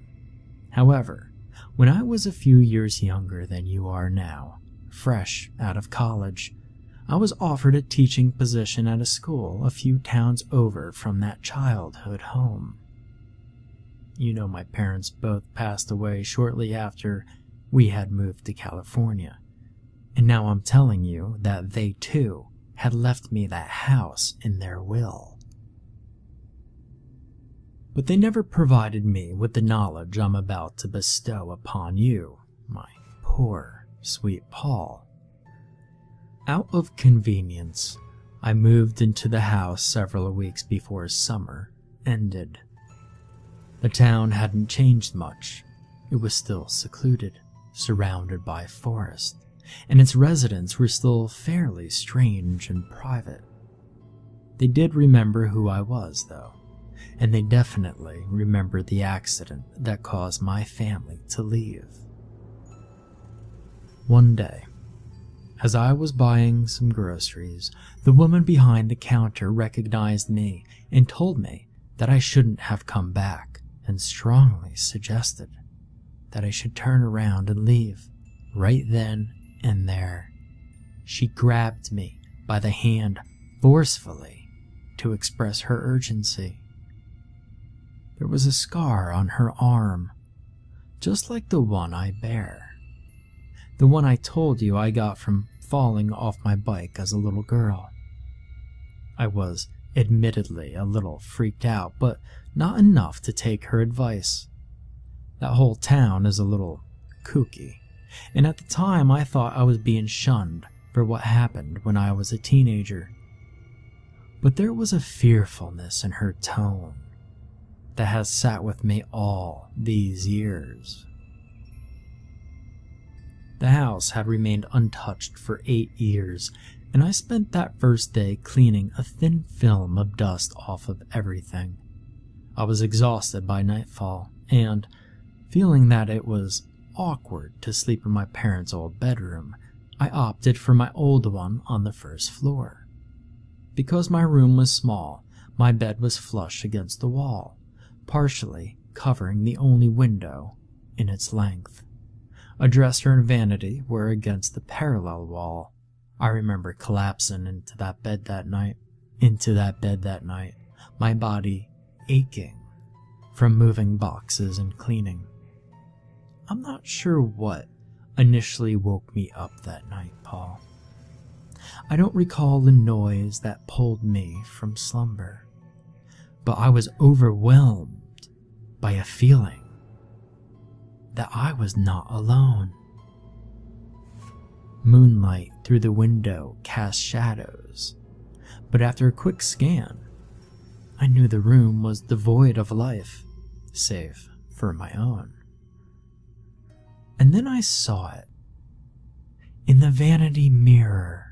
However, when I was a few years younger than you are now, fresh out of college, I was offered a teaching position at a school a few towns over from that childhood home. You know, my parents both passed away shortly after we had moved to California, and now I'm telling you that they too had left me that house in their will. But they never provided me with the knowledge I'm about to bestow upon you, my poor, sweet Paul. Out of convenience, I moved into the house several weeks before summer ended. The town hadn't changed much. It was still secluded, surrounded by forest, and its residents were still fairly strange and private. They did remember who I was, though, and they definitely remembered the accident that caused my family to leave. One day, as I was buying some groceries, the woman behind the counter recognized me and told me that I shouldn't have come back, and strongly suggested that I should turn around and leave right then and there. She grabbed me by the hand forcefully to express her urgency. There was a scar on her arm, just like the one I bear. The one I told you I got from falling off my bike as a little girl. I was admittedly a little freaked out, but not enough to take her advice. That whole town is a little kooky, and at the time I thought I was being shunned for what happened when I was a teenager. But there was a fearfulness in her tone that has sat with me all these years. The house had remained untouched for 8 years, and I spent that first day cleaning a thin film of dust off of everything. I was exhausted by nightfall, and, feeling that it was awkward to sleep in my parents' old bedroom, I opted for my old one on the first floor. Because my room was small, my bed was flush against the wall, partially covering the only window in its length. A dresser and vanity were against the parallel wall. I remember collapsing into that bed that night, my body aching from moving boxes and cleaning. I'm not sure what initially woke me up that night, Paul. I don't recall the noise that pulled me from slumber, but I was overwhelmed by a feeling that I was not alone. Moonlight through the window cast shadows, but after a quick scan, I knew the room was devoid of life, save for my own. And then I saw it. In the vanity mirror,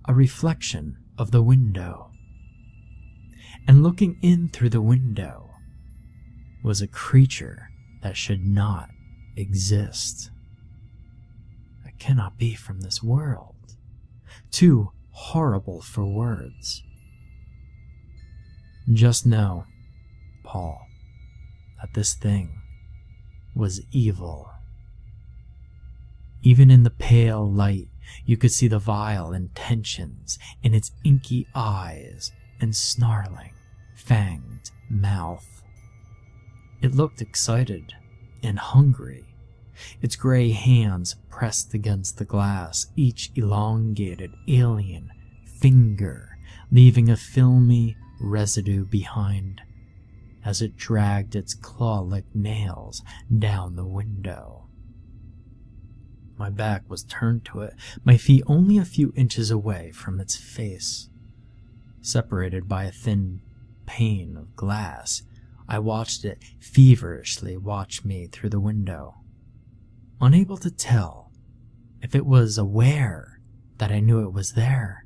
a reflection of the window. And looking in through the window was a creature that should not exist. It cannot be from this world. Too horrible for words. Just know, Paul, that this thing was evil. Even in the pale light, you could see the vile intentions in its inky eyes and snarling, fanged mouth. It looked excited and hungry, its gray hands pressed against the glass, each elongated alien finger leaving a filmy residue behind as it dragged its claw-like nails down the window. My back was turned to it, my feet only a few inches away from its face. Separated by a thin pane of glass, I watched it feverishly watch me through the window. Unable to tell if it was aware that I knew it was there,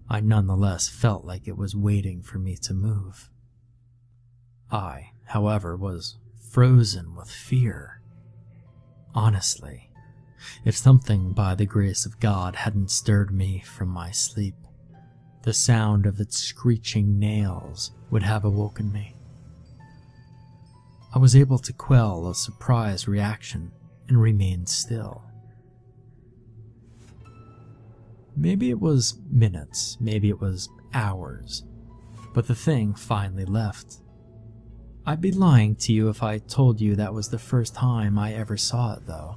I nonetheless felt like it was waiting for me to move. I, however, was frozen with fear. Honestly, if something by the grace of God hadn't stirred me from my sleep, the sound of its screeching nails would have awoken me. I was able to quell a surprised reaction and remain still. Maybe it was minutes, maybe it was hours, but the thing finally left. I'd be lying to you if I told you that was the first time I ever saw it, though.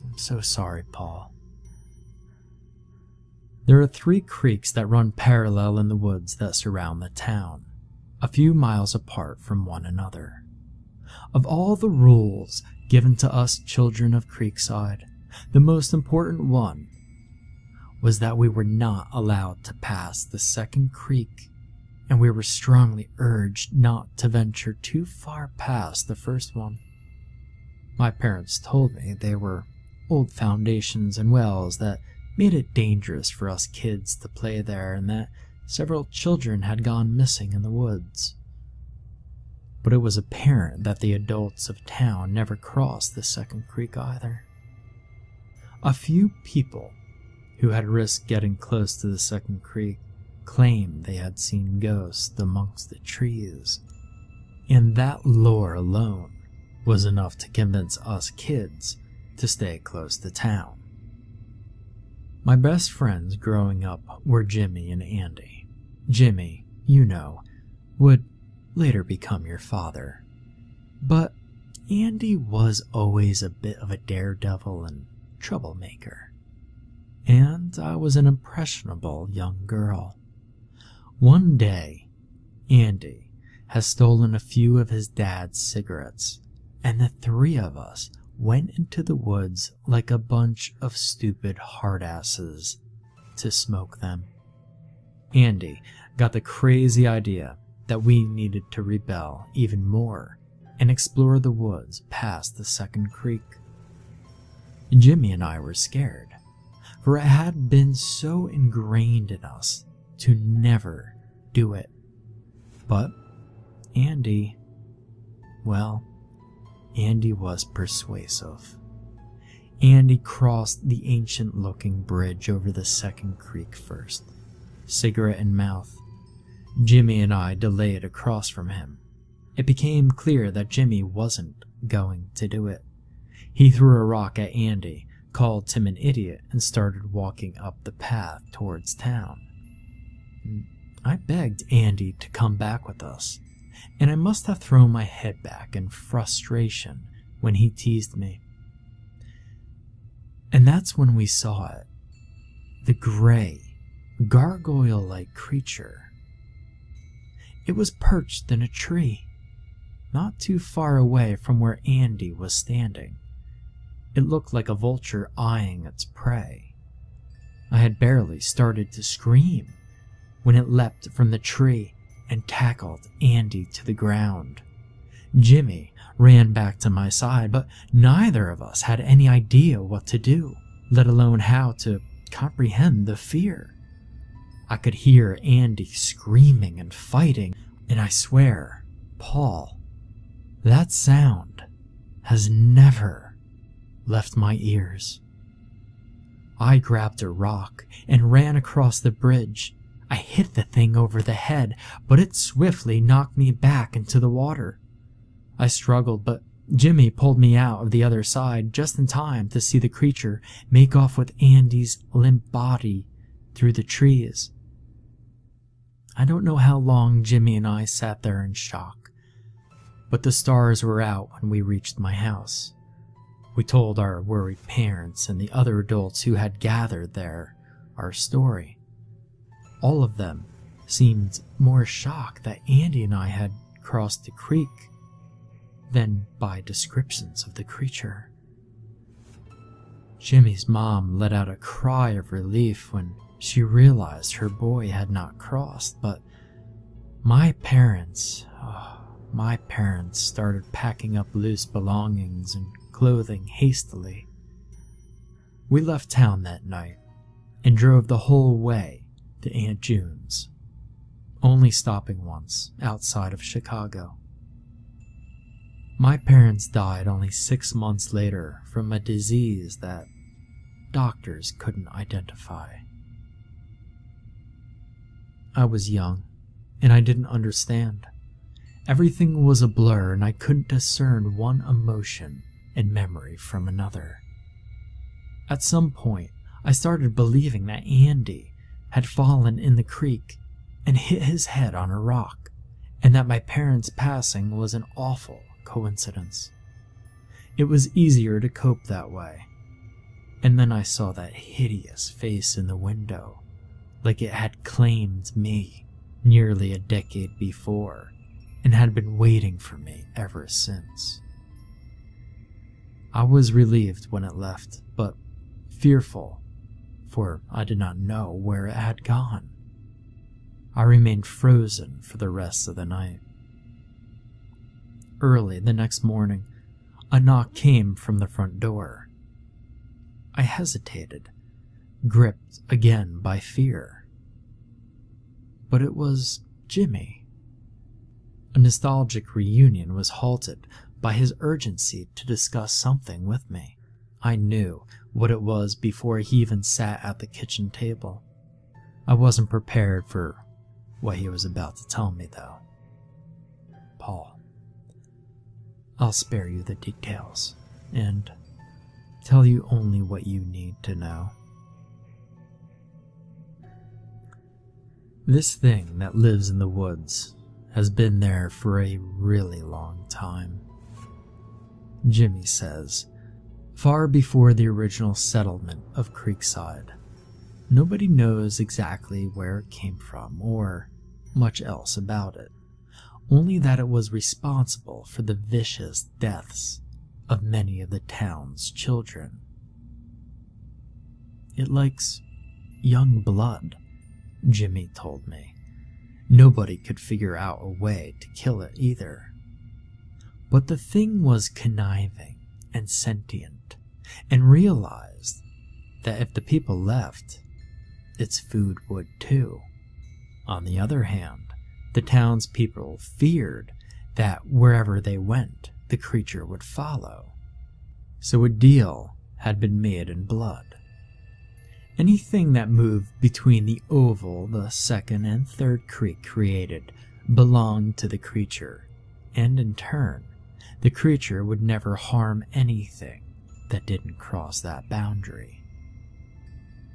I'm so sorry, Paul. There are 3 creeks that run parallel in the woods that surround the town, a few miles apart from one another. Of all the rules given to us children of Creekside, the most important one was that we were not allowed to pass the second creek, and we were strongly urged not to venture too far past the first one. My parents told me they were old foundations and wells that made it dangerous for us kids to play there, and that several children had gone missing in the woods. But it was apparent that the adults of town never crossed the second creek either. A few people who had risked getting close to the second creek claimed they had seen ghosts amongst the trees, and that lore alone was enough to convince us kids to stay close to town. My best friends growing up were Jimmy and Andy. Jimmy, you know, would later become your father, but Andy was always a bit of a daredevil and troublemaker, and I was an impressionable young girl. One day, Andy has stolen a few of his dad's cigarettes, and the 3 of us went into the woods like a bunch of stupid hardasses to smoke them. Andy got the crazy idea that we needed to rebel even more and explore the woods past the second creek. Jimmy and I were scared, for it had been so ingrained in us to never do it. But Andy was persuasive. Andy crossed the ancient-looking bridge over the second creek first, cigarette in mouth. Jimmy and I delayed across from him. It became clear that Jimmy wasn't going to do it. He threw a rock at Andy, called him an idiot, and started walking up the path towards town. I begged Andy to come back with us, and I must have thrown my head back in frustration when he teased me. And that's when we saw it. the gray, gargoyle-like creature. It was perched in a tree, not too far away from where Andy was standing. It looked like a vulture eyeing its prey. I had barely started to scream when it leapt from the tree and tackled Andy to the ground. Jimmy ran back to my side, but neither of us had any idea what to do, let alone how to comprehend the fear. I could hear Andy screaming and fighting, and I swear, Paul, that sound has never left my ears. I grabbed a rock and ran across the bridge. I hit the thing over the head, but it swiftly knocked me back into the water. I struggled, but Jimmy pulled me out of the other side just in time to see the creature make off with Andy's limp body through the trees. I don't know how long Jimmy and I sat there in shock, but the stars were out when we reached my house. We told our worried parents and the other adults who had gathered there our story. All of them seemed more shocked that Andy and I had crossed the creek than by descriptions of the creature. Jimmy's mom let out a cry of relief when she realized her boy had not crossed, but my parents started packing up loose belongings and clothing hastily. We left town that night and drove the whole way to Aunt June's, only stopping once outside of Chicago. My parents died only 6 months later from a disease that doctors couldn't identify. I was young, and I didn't understand. Everything was a blur, and I couldn't discern one emotion and memory from another. At some point, I started believing that Andy had fallen in the creek and hit his head on a rock, and that my parents' passing was an awful coincidence. It was easier to cope that way. And then I saw that hideous face in the window, like it had claimed me nearly a decade before and had been waiting for me ever since. I was relieved when it left, but fearful, for I did not know where it had gone. I remained frozen for the rest of the night. Early the next morning, a knock came from the front door. I hesitated, gripped again by fear. But it was Jimmy. A nostalgic reunion was halted by his urgency to discuss something with me. I knew what it was before he even sat at the kitchen table. I wasn't prepared for what he was about to tell me, though. Paul, I'll spare you the details, and tell you only what you need to know. This thing that lives in the woods has been there for a really long time. Jimmy says, far before the original settlement of Creekside. Nobody knows exactly where it came from or much else about it, only that it was responsible for the vicious deaths of many of the town's children. It likes young blood, Jimmy told me. Nobody could figure out a way to kill it either. But the thing was conniving and sentient, and realized that if the people left, its food would too. On the other hand, the townspeople feared that wherever they went, the creature would follow. So a deal had been made in blood. Anything that moved between the oval the second and third creek created belonged to the creature, and in turn, the creature would never harm anything that didn't cross that boundary.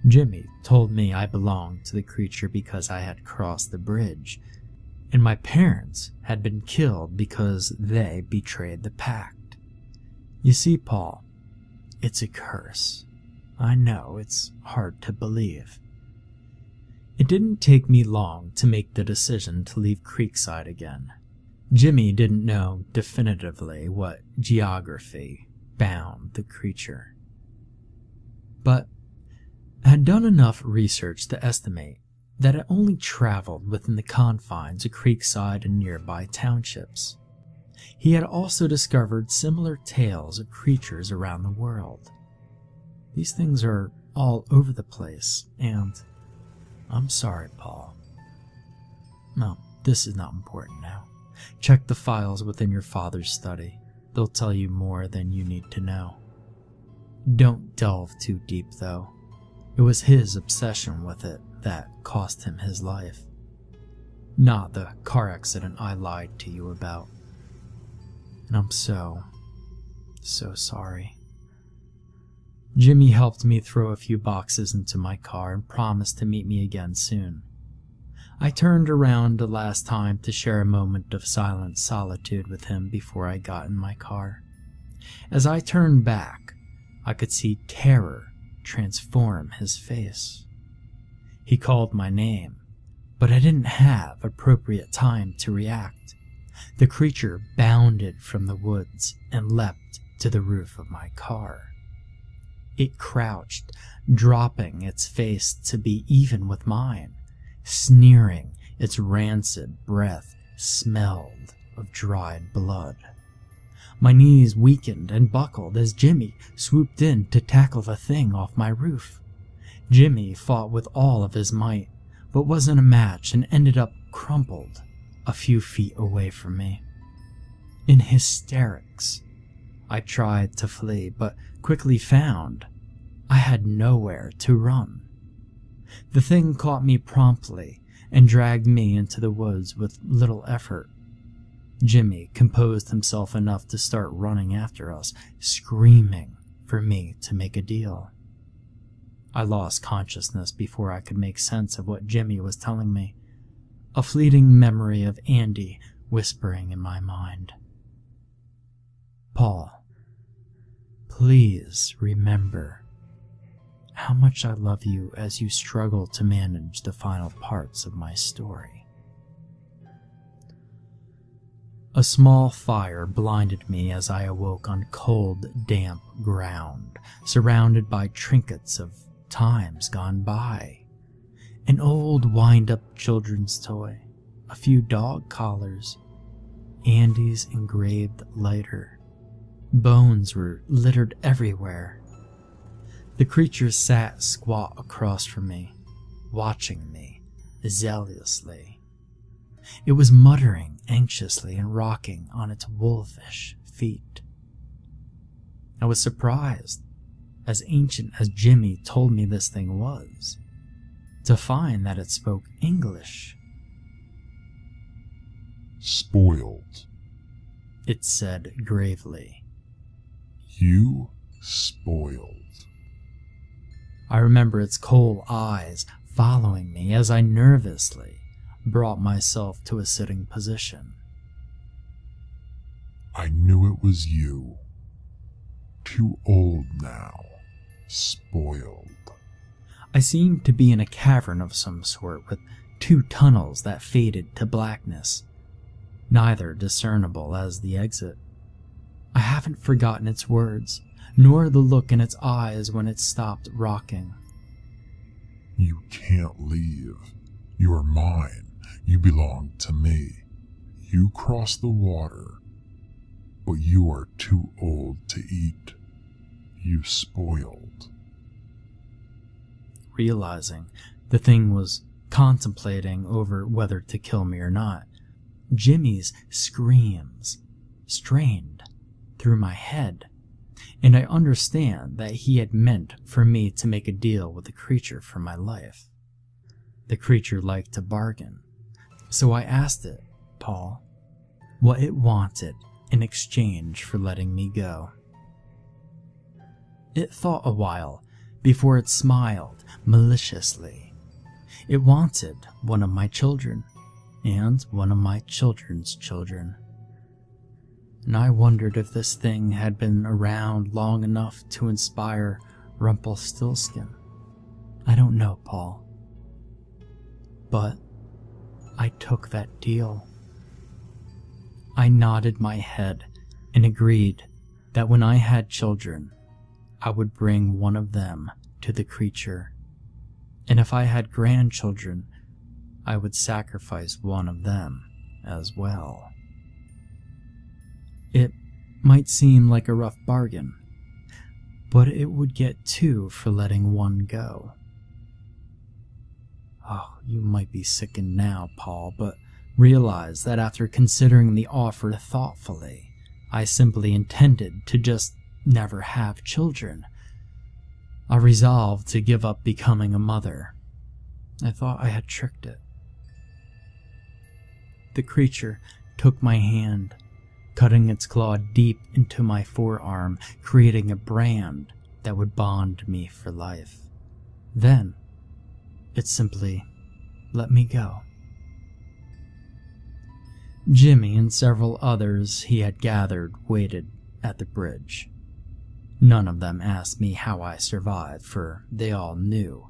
Jimmy told me I belonged to the creature because I had crossed the bridge, and my parents had been killed because they betrayed the pact. You see, Paul, it's a curse. I know it's hard to believe. It didn't take me long to make the decision to leave Creekside again. Jimmy didn't know definitively what geography bound the creature, but had done enough research to estimate that it only traveled within the confines of Creekside and nearby townships. He had also discovered similar tales of creatures around the world. These things are all over the place, and I'm sorry, Paul. No, this is not important now. Check the files within your father's study. They'll tell you more than you need to know. Don't delve too deep, though. It was his obsession with it that cost him his life, not the car accident I lied to you about. And I'm so sorry. Jimmy helped me throw a few boxes into my car and promised to meet me again soon. I turned around the last time to share a moment of silent solitude with him before I got in my car. As I turned back, I could see terror transform his face. He called my name, but I didn't have appropriate time to react. The creature bounded from the woods and leapt to the roof of my car. It crouched, dropping its face to be even with mine. Sneering, its rancid breath smelled of dried blood. My knees weakened and buckled as Jimmy swooped in to tackle the thing off my roof. Jimmy fought with all of his might, but wasn't a match and ended up crumpled a few feet away from me. In hysterics, I tried to flee, but quickly found I had nowhere to run. The thing caught me promptly and dragged me into the woods with little effort. Jimmy composed himself enough to start running after us, screaming for me to make a deal. I lost consciousness before I could make sense of what Jimmy was telling me, a fleeting memory of Andy whispering in my mind. Paul, please remember how much I love you as you struggle to manage the final parts of my story. A small fire blinded me as I awoke on cold, damp ground, surrounded by trinkets of times gone by. An old wind-up children's toy, a few dog collars, Andy's engraved lighter. Bones were littered everywhere. The creature sat squat across from me, watching me zealously. It was muttering anxiously and rocking on its wolfish feet. I was surprised, as ancient as Jimmy told me this thing was, to find that it spoke English.
Spoiled,
it said gravely.
You spoiled.
I remember its cold eyes following me as I nervously brought myself to a sitting position.
I knew it was you. Too old now. Spoiled.
I seemed to be in a cavern of some sort with two tunnels that faded to blackness, neither discernible as the exit. I haven't forgotten its words, nor the look in its eyes when it stopped rocking.
You can't leave. You are mine. You belong to me. You crossed the water, but you are too old to eat. You spoiled.
Realizing the thing was contemplating over whether to kill me or not, Jimmy's screams strained through my head, and I understand that he had meant for me to make a deal with the creature for my life. The creature liked to bargain, so I asked it, Paul, what it wanted in exchange for letting me go. It thought a while before it smiled maliciously. It wanted one of my children, and one of my children's children. And I wondered if this thing had been around long enough to inspire Rumpelstiltskin? I don't know, Paul. But I took that deal. I nodded my head and agreed that when I had children, I would bring one of them to the creature, and if I had grandchildren, I would sacrifice one of them as well. It might seem like a rough bargain, but it would get two for letting one go. Oh, you might be sickened now, Paul, but realize that after considering the offer thoughtfully, I simply intended to just never have children. I resolved to give up becoming a mother. I thought I had tricked it. The creature took my hand, cutting its claw deep into my forearm, creating a brand that would bond me for life. Then, it simply let me go. Jimmy and several others he had gathered waited at the bridge. None of them asked me how I survived, for they all knew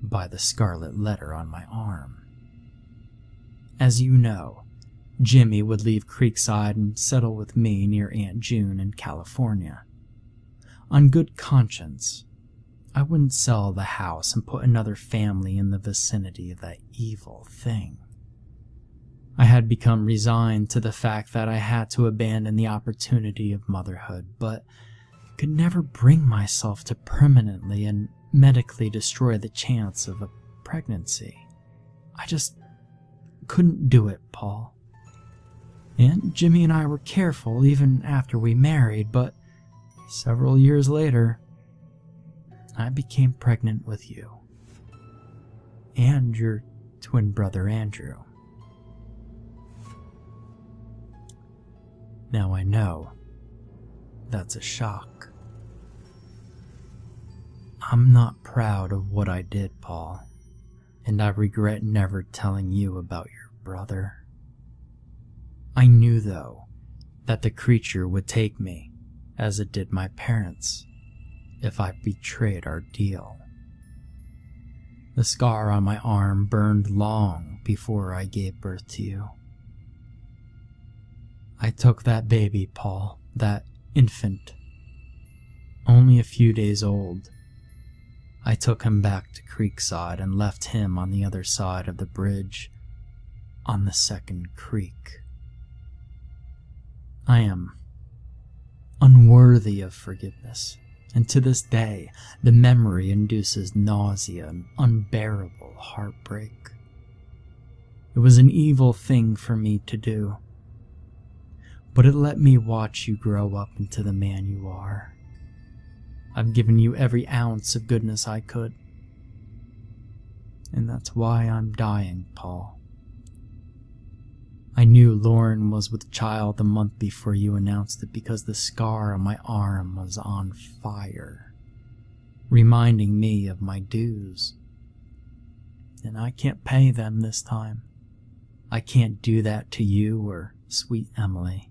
by the scarlet letter on my arm. As you know, Jimmy would leave Creekside and settle with me near Aunt June in California. On good conscience, I wouldn't sell the house and put another family in the vicinity of that evil thing. I had become resigned to the fact that I had to abandon the opportunity of motherhood, but could never bring myself to permanently and medically destroy the chance of a pregnancy. I just couldn't do it, Paul. And Jimmy and I were careful even after we married, but several years later, I became pregnant with you. And your twin brother Andrew. Now I know that's a shock. I'm not proud of what I did, Paul, and I regret never telling you about your brother. I knew, though, that the creature would take me, as it did my parents, if I betrayed our deal. The scar on my arm burned long before I gave birth to you. I took that baby, Paul, that infant, only a few days old. I took him back to Creekside and left him on the other side of the bridge, on the second creek. I am unworthy of forgiveness, and to this day, the memory induces nausea and unbearable heartbreak. It was an evil thing for me to do, but it let me watch you grow up into the man you are. I've given you every ounce of goodness I could, and that's why I'm dying, Paul. I knew Lauren was with child the month before you announced it because the scar on my arm was on fire, reminding me of my dues. And I can't pay them this time. I can't do that to you or sweet Emily.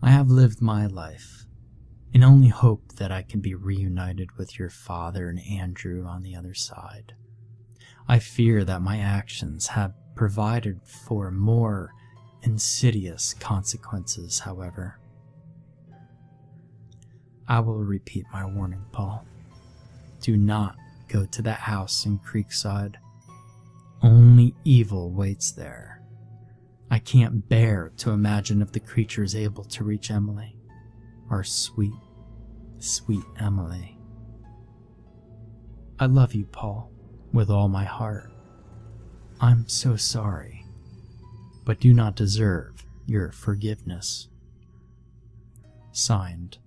I have lived my life, and only hope that I can be reunited with your father and Andrew on the other side. I fear that my actions have provided for more insidious consequences, however. I will repeat my warning, Paul. Do not go to that house in Creekside. Only evil waits there. I can't bear to imagine if the creature is able to reach Emily. Our sweet, sweet Emily. I love you, Paul, with all my heart. I'm so sorry, but do not deserve your forgiveness. Signed,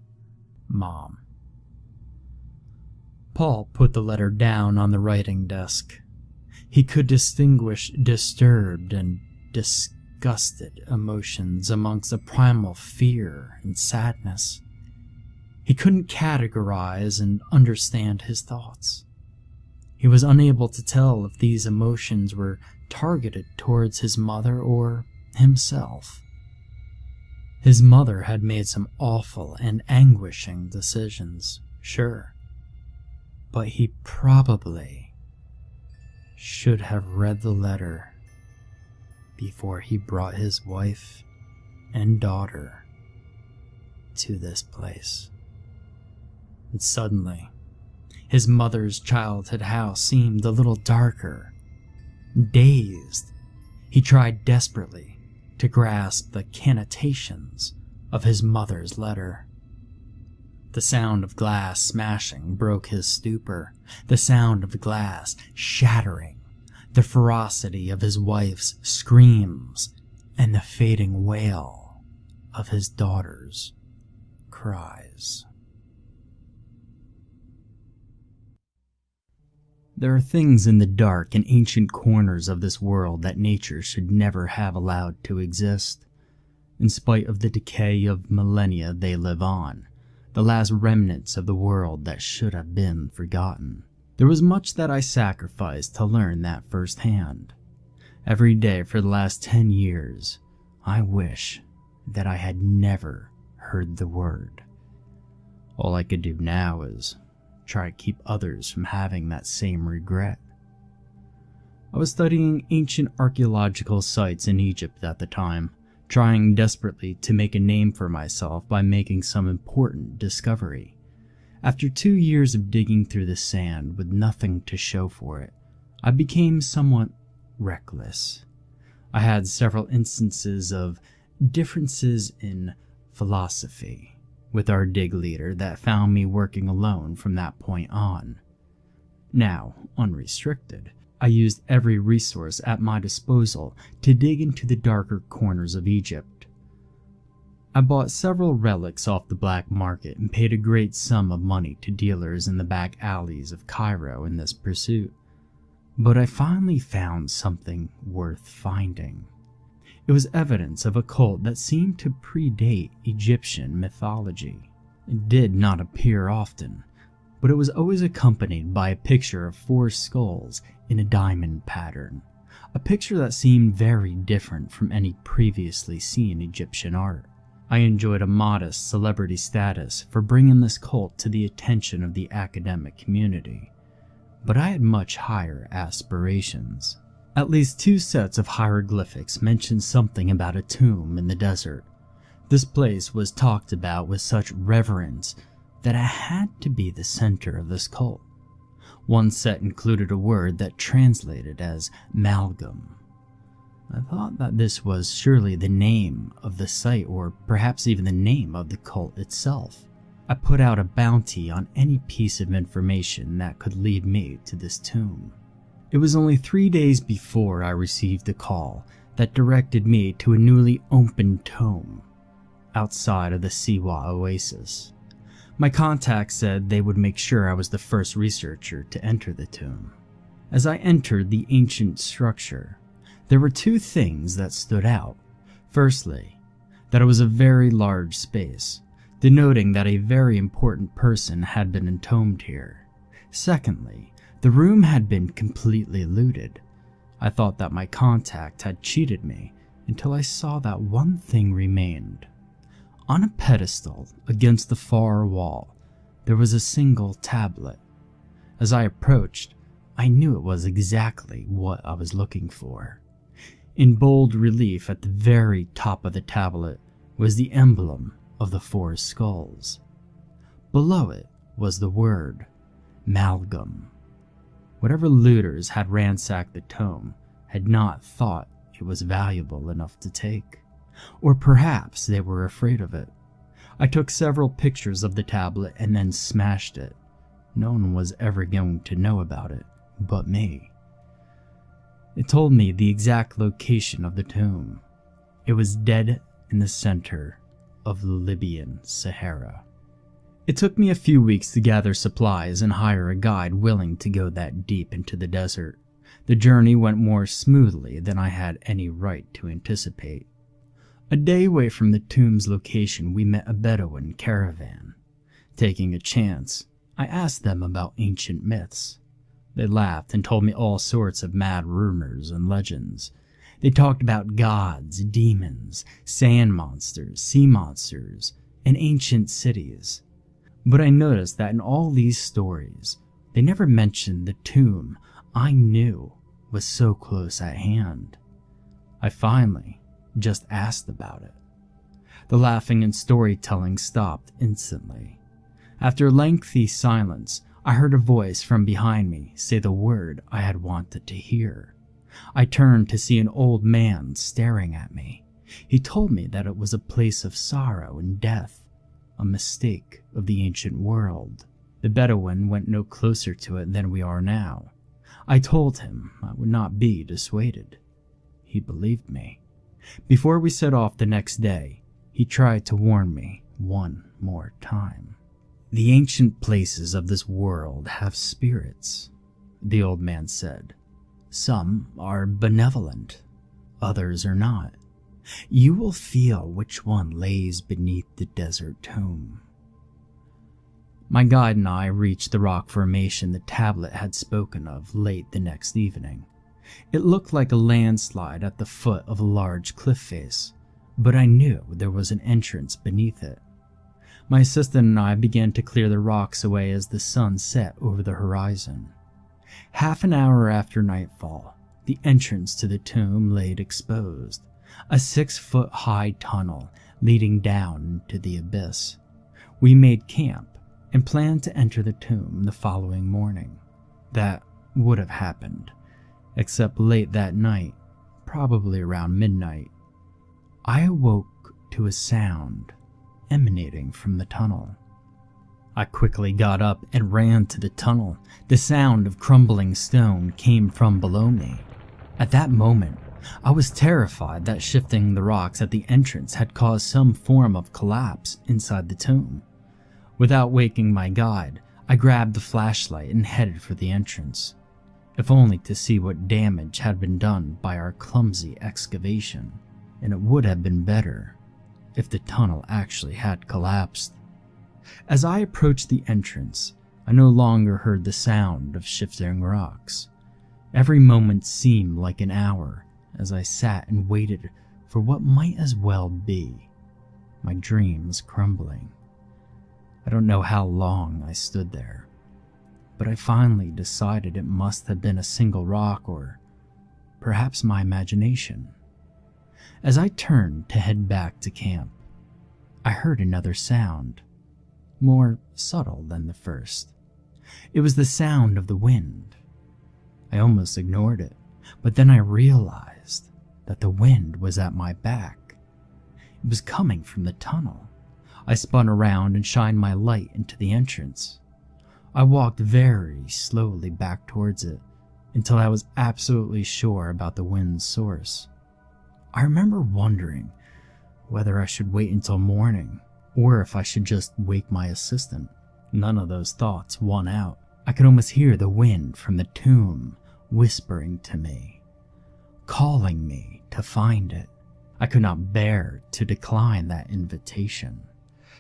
Mom. Paul put the letter down on the writing desk. He could distinguish disturbed and disgusted emotions amongst a primal fear and sadness. He couldn't categorize and understand his thoughts. He was unable to tell if these emotions were targeted towards his mother or himself. His mother had made some awful and anguishing decisions, sure, But he probably should have read the letter before he brought his wife and daughter to this place. And suddenly, his mother's childhood house seemed a little darker. Dazed, he tried desperately to grasp the connotations of his mother's letter. The sound of glass smashing broke his stupor, the sound of the glass shattering, the ferocity of his wife's screams, and the fading wail of his daughter's cries.
There are things in the dark and ancient corners of this world that nature should never have allowed to exist. In spite of the decay of millennia they live on, the last remnants of the world that should have been forgotten. There was much that I sacrificed to learn that firsthand. Every day for the last 10 years, I wish that I had never heard the word. All I could do now is try to keep others from having that same regret. I was studying ancient archaeological sites in Egypt at the time, trying desperately to make a name for myself by making some important discovery. After 2 years of digging through the sand with nothing to show for it, I became somewhat reckless. I had several instances of differences in philosophy with our dig leader that found me working alone from that point on. Now, unrestricted, I used every resource at my disposal to dig into the darker corners of Egypt. I bought several relics off the black market and paid a great sum of money to dealers in the back alleys of Cairo in this pursuit. But I finally found something worth finding. It was evidence of a cult that seemed to predate Egyptian mythology. It did not appear often, but it was always accompanied by a picture of 4 skulls in a diamond pattern, a picture that seemed very different from any previously seen Egyptian art. I enjoyed a modest celebrity status for bringing this cult to the attention of the academic community, but I had much higher aspirations. At least 2 sets of hieroglyphics mentioned something about a tomb in the desert. This place was talked about with such reverence that it had to be the center of this cult. One set included a word that translated as Malgam. I thought that this was surely the name of the site, or perhaps even the name of the cult itself. I put out a bounty on any piece of information that could lead me to this tomb. It was only 3 days before I received a call that directed me to a newly opened tomb outside of the Siwa Oasis. My contact said they would make sure I was the first researcher to enter the tomb. As I entered the ancient structure, there were 2 things that stood out. Firstly, that it was a very large space, denoting that a very important person had been entombed here. Secondly, the room had been completely looted. I thought that my contact had cheated me until I saw that one thing remained. On a pedestal against the far wall, there was a single tablet. As I approached, I knew it was exactly what I was looking for. In bold relief at the very top of the tablet was the emblem of the 4 skulls. Below it was the word Malgam. Whatever looters had ransacked the tomb had not thought it was valuable enough to take. Or perhaps they were afraid of it. I took several pictures of the tablet and then smashed it. No one was ever going to know about it but me. It told me the exact location of the tomb. It was dead in the center of the Libyan Sahara. It took me a few weeks to gather supplies and hire a guide willing to go that deep into the desert. The journey went more smoothly than I had any right to anticipate. A day away from the tomb's location, we met a Bedouin caravan. Taking a chance, I asked them about ancient myths. They laughed and told me all sorts of mad rumors and legends. They talked about gods, demons, sand monsters, sea monsters, and ancient cities. But I noticed that in all these stories, They never mentioned the tomb I knew was so close at hand. I finally just asked about it. The laughing and storytelling stopped instantly. After a lengthy silence, I heard a voice from behind me say the word I had wanted to hear. I turned to see an old man staring at me. He told me that it was a place of sorrow and death, a mistake of the ancient world. The Bedouin went no closer to it than we are now. I told him I would not be dissuaded. He believed me. Before we set off the next day, he tried to warn me one more time. The ancient places of this world have spirits, the old man said. Some are benevolent, others are not. You will feel which one lays beneath the desert tomb. My guide and I reached the rock formation the tablet had spoken of late the next evening. It looked like a landslide at the foot of a large cliff face, but I knew there was an entrance beneath it. My assistant and I began to clear the rocks away as the sun set over the horizon. Half an hour after nightfall, the entrance to the tomb lay exposed, a 6-foot-high tunnel leading down into the abyss. We made camp and planned to enter the tomb the following morning. That would have happened, except late that night, probably around midnight, I awoke to a sound emanating from the tunnel. I quickly got up and ran to the tunnel. The sound of crumbling stone came from below me. At that moment, I was terrified that shifting the rocks at the entrance had caused some form of collapse inside the tomb. Without waking my guide, I grabbed the flashlight and headed for the entrance, if only to see what damage had been done by our clumsy excavation, and it would have been better if the tunnel actually had collapsed. As I approached the entrance, I no longer heard the sound of shifting rocks. Every moment seemed like an hour as I sat and waited for what might as well be my dreams crumbling. I don't know how long I stood there, but I finally decided it must have been a single rock or perhaps my imagination. As I turned to head back to camp, I heard another sound, more subtle than the first. It was the sound of the wind. I almost ignored it, but then I realized that the wind was at my back. It was coming from the tunnel. I spun around and shined my light into the entrance. I walked very slowly back towards it until I was absolutely sure about the wind's source. I remember wondering whether I should wait until morning or if I should just wake my assistant. None of those thoughts won out. I could almost hear the wind from the tomb whispering to me, calling me to find it. I could not bear to decline that invitation.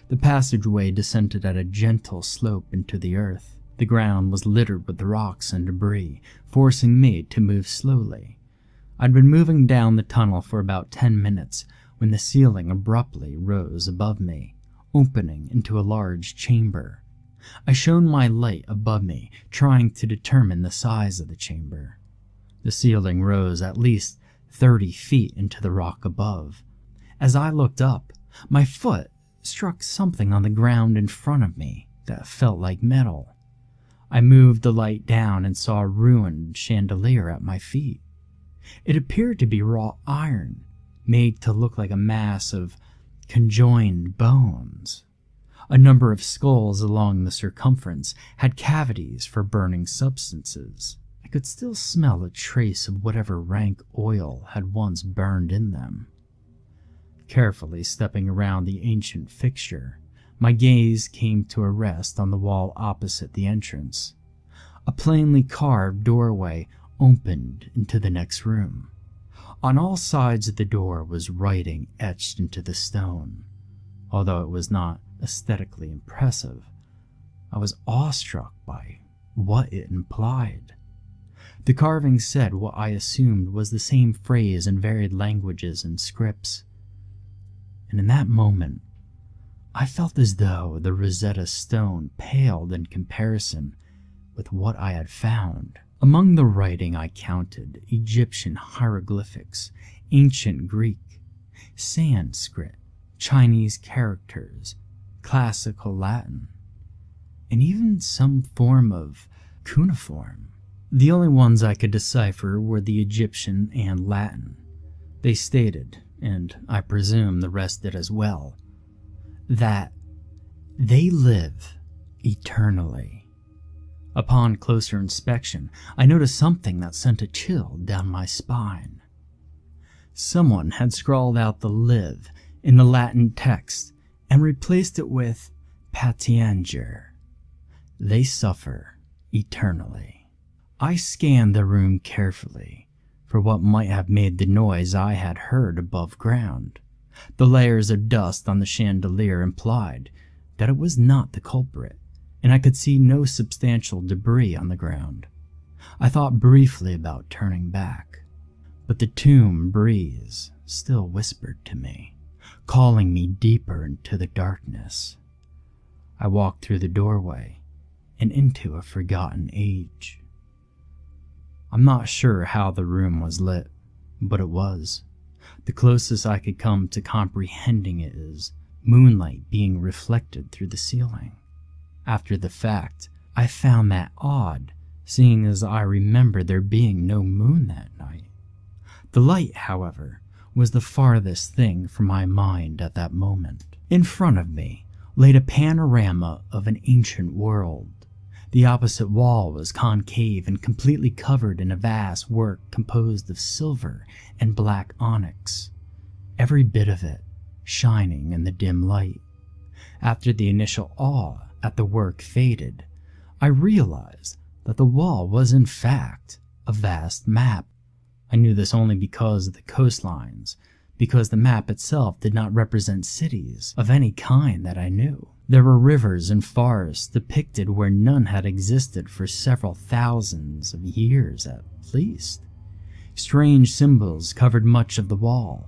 The passageway descended at a gentle slope into the earth. The ground was littered with rocks and debris, forcing me to move slowly. I'd been moving down the tunnel for about 10 minutes when the ceiling abruptly rose above me, opening into a large chamber. I shone my light above me, trying to determine the size of the chamber. The ceiling rose at least 30 feet into the rock above. As I looked up, my foot struck something on the ground in front of me that felt like metal. I moved the light down and saw a ruined chandelier at my feet. It appeared to be wrought iron, made to look like a mass of conjoined bones. A number of skulls along the circumference had cavities for burning substances. I could still smell a trace of whatever rank oil had once burned in them. Carefully stepping around the ancient fixture, my gaze came to a rest on the wall opposite the entrance. A plainly carved doorway opened into the next room. On all sides of the door was writing etched into the stone. Although it was not aesthetically impressive, I was awestruck by what it implied. The carving said what I assumed was the same phrase in varied languages and scripts. And in that moment, I felt as though the Rosetta Stone paled in comparison with what I had found. Among the writing I counted Egyptian hieroglyphics, ancient Greek, Sanskrit, Chinese characters, classical Latin, and even some form of cuneiform. The only ones I could decipher were the Egyptian and Latin. They stated, and I presume the rest did as well, that they live eternally. Upon closer inspection, I noticed something that sent a chill down my spine. Someone had scrawled out the live in the Latin text and replaced it with patianger. They suffer eternally. I scanned the room carefully for what might have made the noise I had heard above ground. The layers of dust on the chandelier implied that it was not the culprit, and I could see no substantial debris on the ground. I thought briefly about turning back, but the tomb breeze still whispered to me, calling me deeper into the darkness. I walked through the doorway and into a forgotten age. I'm not sure how the room was lit, but it was. The closest I could come to comprehending it is moonlight being reflected through the ceiling. After the fact, I found that odd, seeing as I remember there being no moon that night. The light, however, was the farthest thing from my mind at that moment. In front of me laid a panorama of an ancient world. The opposite wall was concave and completely covered in a vast work composed of silver and black onyx, every bit of it shining in the dim light. After the initial awe at the work faded, I realized that the wall was in fact a vast map. I knew this only because of the coastlines, because the map itself did not represent cities of any kind that I knew. There were rivers and forests depicted where none had existed for several thousands of years at least. Strange symbols covered much of the wall,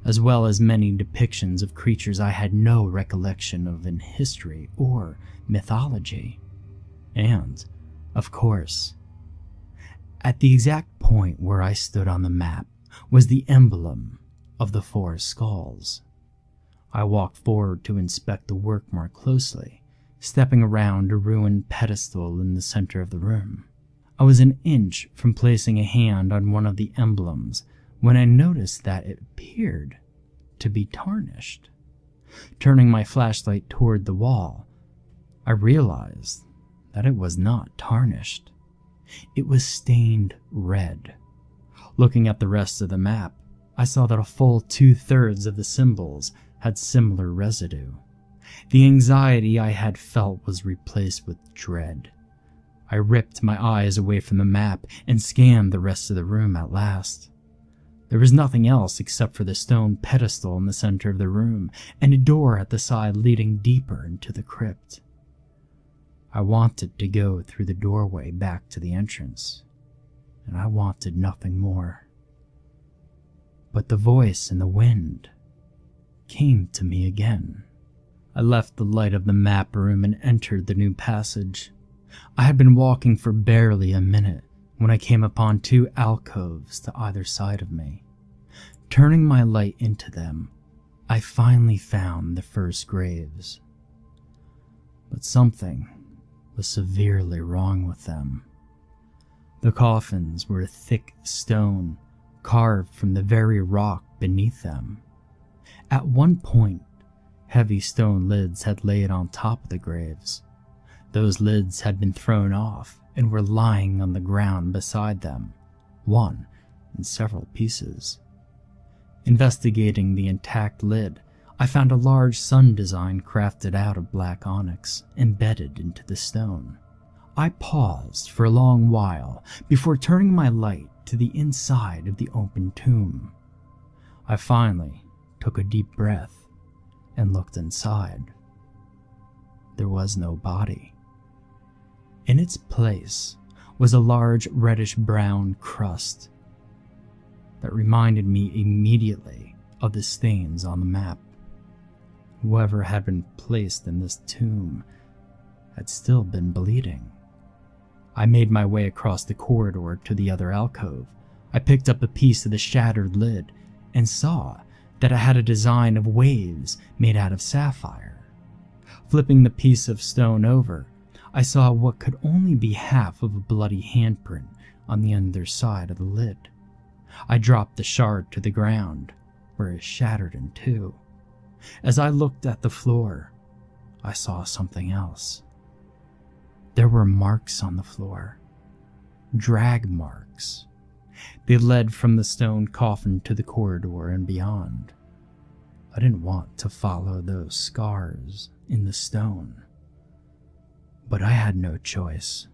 as well as many depictions of creatures I had no recollection of in history or mythology. And, of course, at the exact point where I stood on the map was the emblem of the 4 skulls. I walked forward to inspect the work more closely, stepping around a ruined pedestal in the center of the room. I was an inch from placing a hand on one of the emblems when I noticed that it appeared to be tarnished. Turning my flashlight toward the wall, I realized that it was not tarnished. It was stained red. Looking at the rest of the map, I saw that a full 2/3 of the symbols had similar residue. The anxiety I had felt was replaced with dread. I ripped my eyes away from the map and scanned the rest of the room at last. There was nothing else except for the stone pedestal in the center of the room and a door at the side leading deeper into the crypt. I wanted to go through the doorway back to the entrance, and I wanted nothing more. But the voice in the wind came to me again. I left the light of the map room and entered the new passage. I had been walking for barely a minute when I came upon 2 alcoves to either side of me. Turning my light into them, I finally found the first graves. But something was severely wrong with them. The coffins were thick stone, carved from the very rock beneath them. At one point, heavy stone lids had laid on top of the graves. Those lids had been thrown off and were lying on the ground beside them, one in several pieces. Investigating the intact lid, I found a large sun design crafted out of black onyx, embedded into the stone. I paused for a long while before turning my light to the inside of the open tomb. I finally took a deep breath and looked inside. There was no body. In its place was a large reddish-brown crust that reminded me immediately of the stains on the map. Whoever had been placed in this tomb had still been bleeding.
I made my way across the corridor to the other alcove. I picked up a piece of the shattered lid and saw that it had a design of waves made out of sapphire. Flipping the piece of stone over, I saw what could only be half of a bloody handprint on the underside of the lid. I dropped the shard to the ground, where it shattered in two. As I looked at the floor, I saw something else. There were marks on the floor. Drag marks. They led from the stone coffin to the corridor and beyond. I didn't want to follow those scars in the stone, but I had no choice.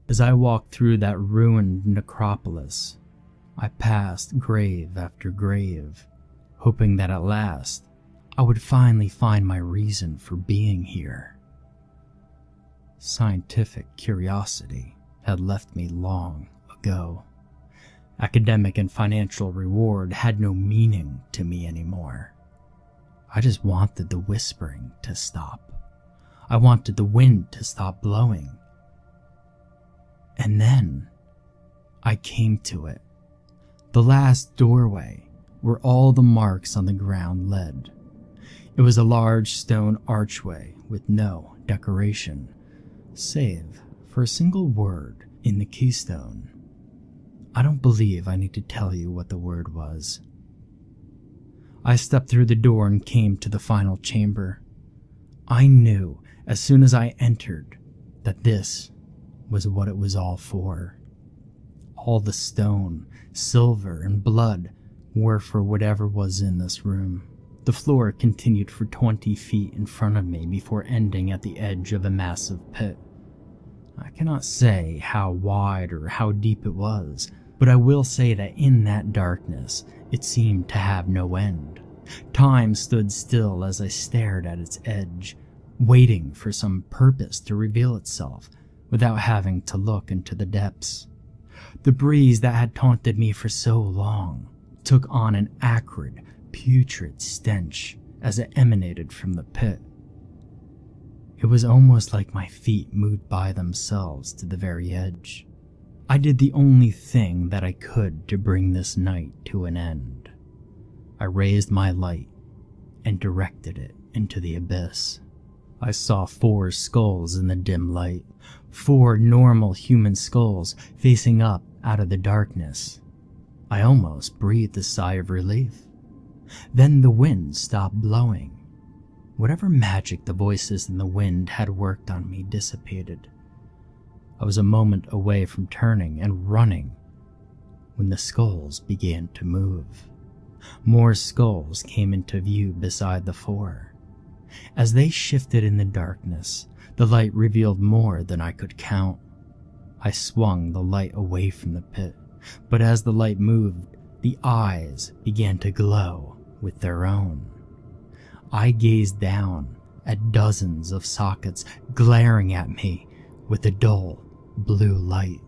As I walked through that ruined necropolis, I passed grave after grave, hoping that at last I would finally find my reason for being here. Scientific curiosity had left me long ago. Academic and financial reward had no meaning to me anymore. I just wanted the whispering to stop. I wanted the wind to stop blowing. And then I came to it. The last doorway where all the marks on the ground led. It was a large stone archway with no decoration, save for a single word in the keystone. I don't believe I need to tell you what the word was. I stepped through the door and came to the final chamber. I knew as soon as I entered that this was what it was all for. All the stone, silver, and blood were for whatever was in this room. The floor continued for 20 feet in front of me before ending at the edge of a massive pit. I cannot say how wide or how deep it was, but I will say that in that darkness, it seemed to have no end. Time stood still as I stared at its edge, waiting for some purpose to reveal itself without having to look into the depths. The breeze that had taunted me for so long took on an acrid, putrid stench as it emanated from the pit. It was almost like my feet moved by themselves to the very edge. I did the only thing that I could to bring this night to an end. I raised my light and directed it into the abyss. I saw 4 skulls in the dim light, 4 normal human skulls facing up out of the darkness. I almost breathed a sigh of relief. Then the wind stopped blowing. Whatever magic the voices in the wind had worked on me dissipated. I was a moment away from turning and running when the skulls began to move. More skulls came into view beside the 4. As they shifted in the darkness, the light revealed more than I could count. I swung the light away from the pit, but as the light moved, the eyes began to glow with their own. I gazed down at dozens of sockets glaring at me with a dull blue light.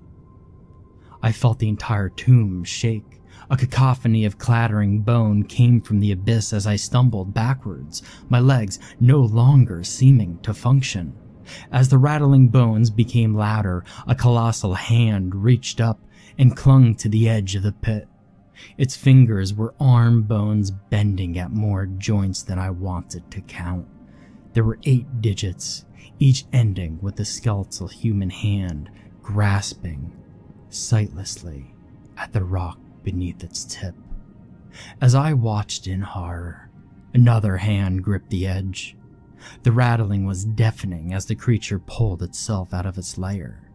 I felt the entire tomb shake. A cacophony of clattering bone came from the abyss as I stumbled backwards, my legs no longer seeming to function. As the rattling bones became louder, a colossal hand reached up and clung to the edge of the pit. Its fingers were arm bones bending at more joints than I wanted to count. There were 8 digits, each ending with a skeletal human hand grasping sightlessly at the rock beneath its tip. As I watched in horror, another hand gripped the edge. The rattling was deafening as the creature pulled itself out of its lair.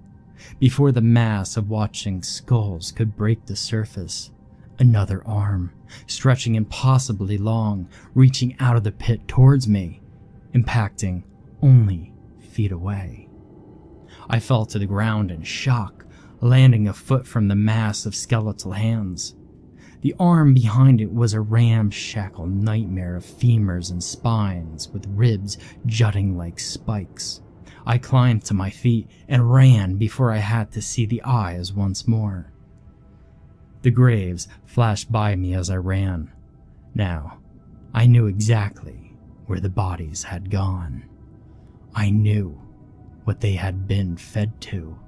Before the mass of watching skulls could break the surface, another arm, stretching impossibly long, reaching out of the pit towards me, impacting only feet away. I fell to the ground in shock, landing a foot from the mass of skeletal hands. The arm behind it was a ramshackle nightmare of femurs and spines, with ribs jutting like spikes. I climbed to my feet and ran before I had to see the eyes once more. The graves flashed by me as I ran. Now, I knew exactly where the bodies had gone. I knew what they had been fed to.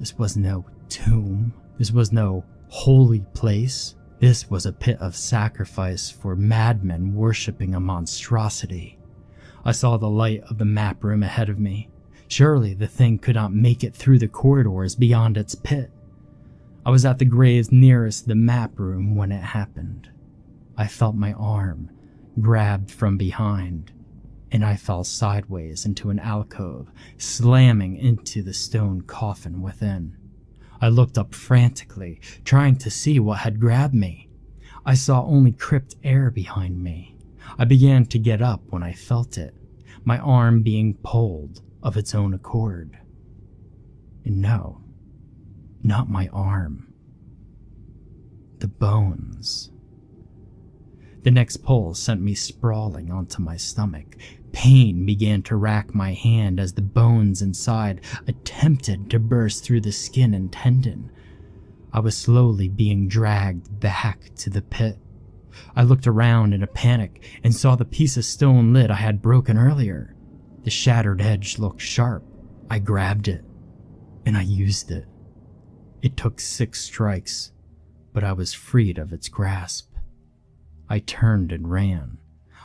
This was no tomb. This was no holy place. This was a pit of sacrifice for madmen worshipping a monstrosity. I saw the light of the map room ahead of me. Surely the thing could not make it through the corridors beyond its pit. I was at the graves nearest the map room when it happened. I felt my arm grabbed from behind, and I fell sideways into an alcove, slamming into the stone coffin within. I looked up frantically, trying to see what had grabbed me. I saw only crypt air behind me. I began to get up when I felt it, my arm being pulled of its own accord. And no, not my arm. The bones. The next pull sent me sprawling onto my stomach. Pain began to rack my hand as the bones inside attempted to burst through the skin and tendon. I was slowly being dragged back to the pit. I looked around in a panic and saw the piece of stone lid I had broken earlier. The shattered edge looked sharp. I grabbed it, and I used it. It took 6 strikes, but I was freed of its grasp. I turned and ran.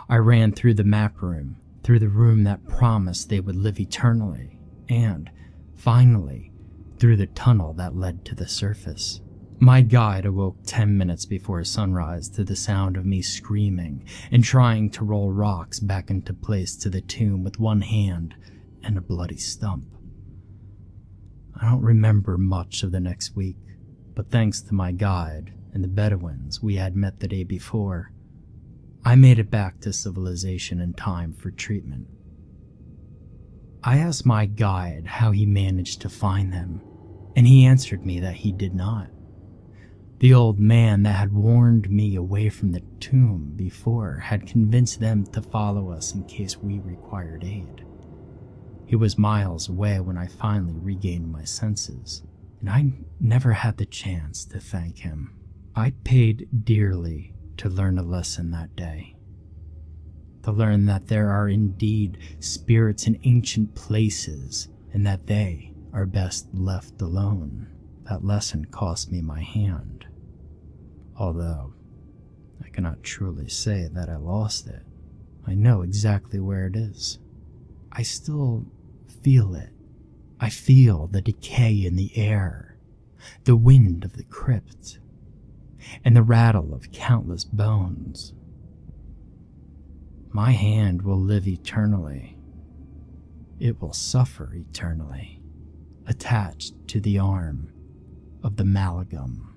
I ran through the map room, through the room that promised they would live eternally, and, finally, through the tunnel that led to the surface. My guide awoke 10 minutes before sunrise to the sound of me screaming and trying to roll rocks back into place to the tomb with one hand and a bloody stump. I don't remember much of the next week, but thanks to my guide and the Bedouins we had met the day before, I made it back to civilization in time for treatment. I asked my guide how he managed to find them, and he answered me that he did not. The old man that had warned me away from the tomb before had convinced them to follow us in case we required aid. He was miles away when I finally regained my senses, and I never had the chance to thank him. I paid dearly to learn a lesson that day. To learn that there are indeed spirits in ancient places, and that they are best left alone. That lesson cost me my hand. Although, I cannot truly say that I lost it. I know exactly where it is. I still feel it. I feel the decay in the air, the wind of the crypt, and the rattle of countless bones. My hand will live eternally. It will suffer eternally, attached to the arm of the Malgam.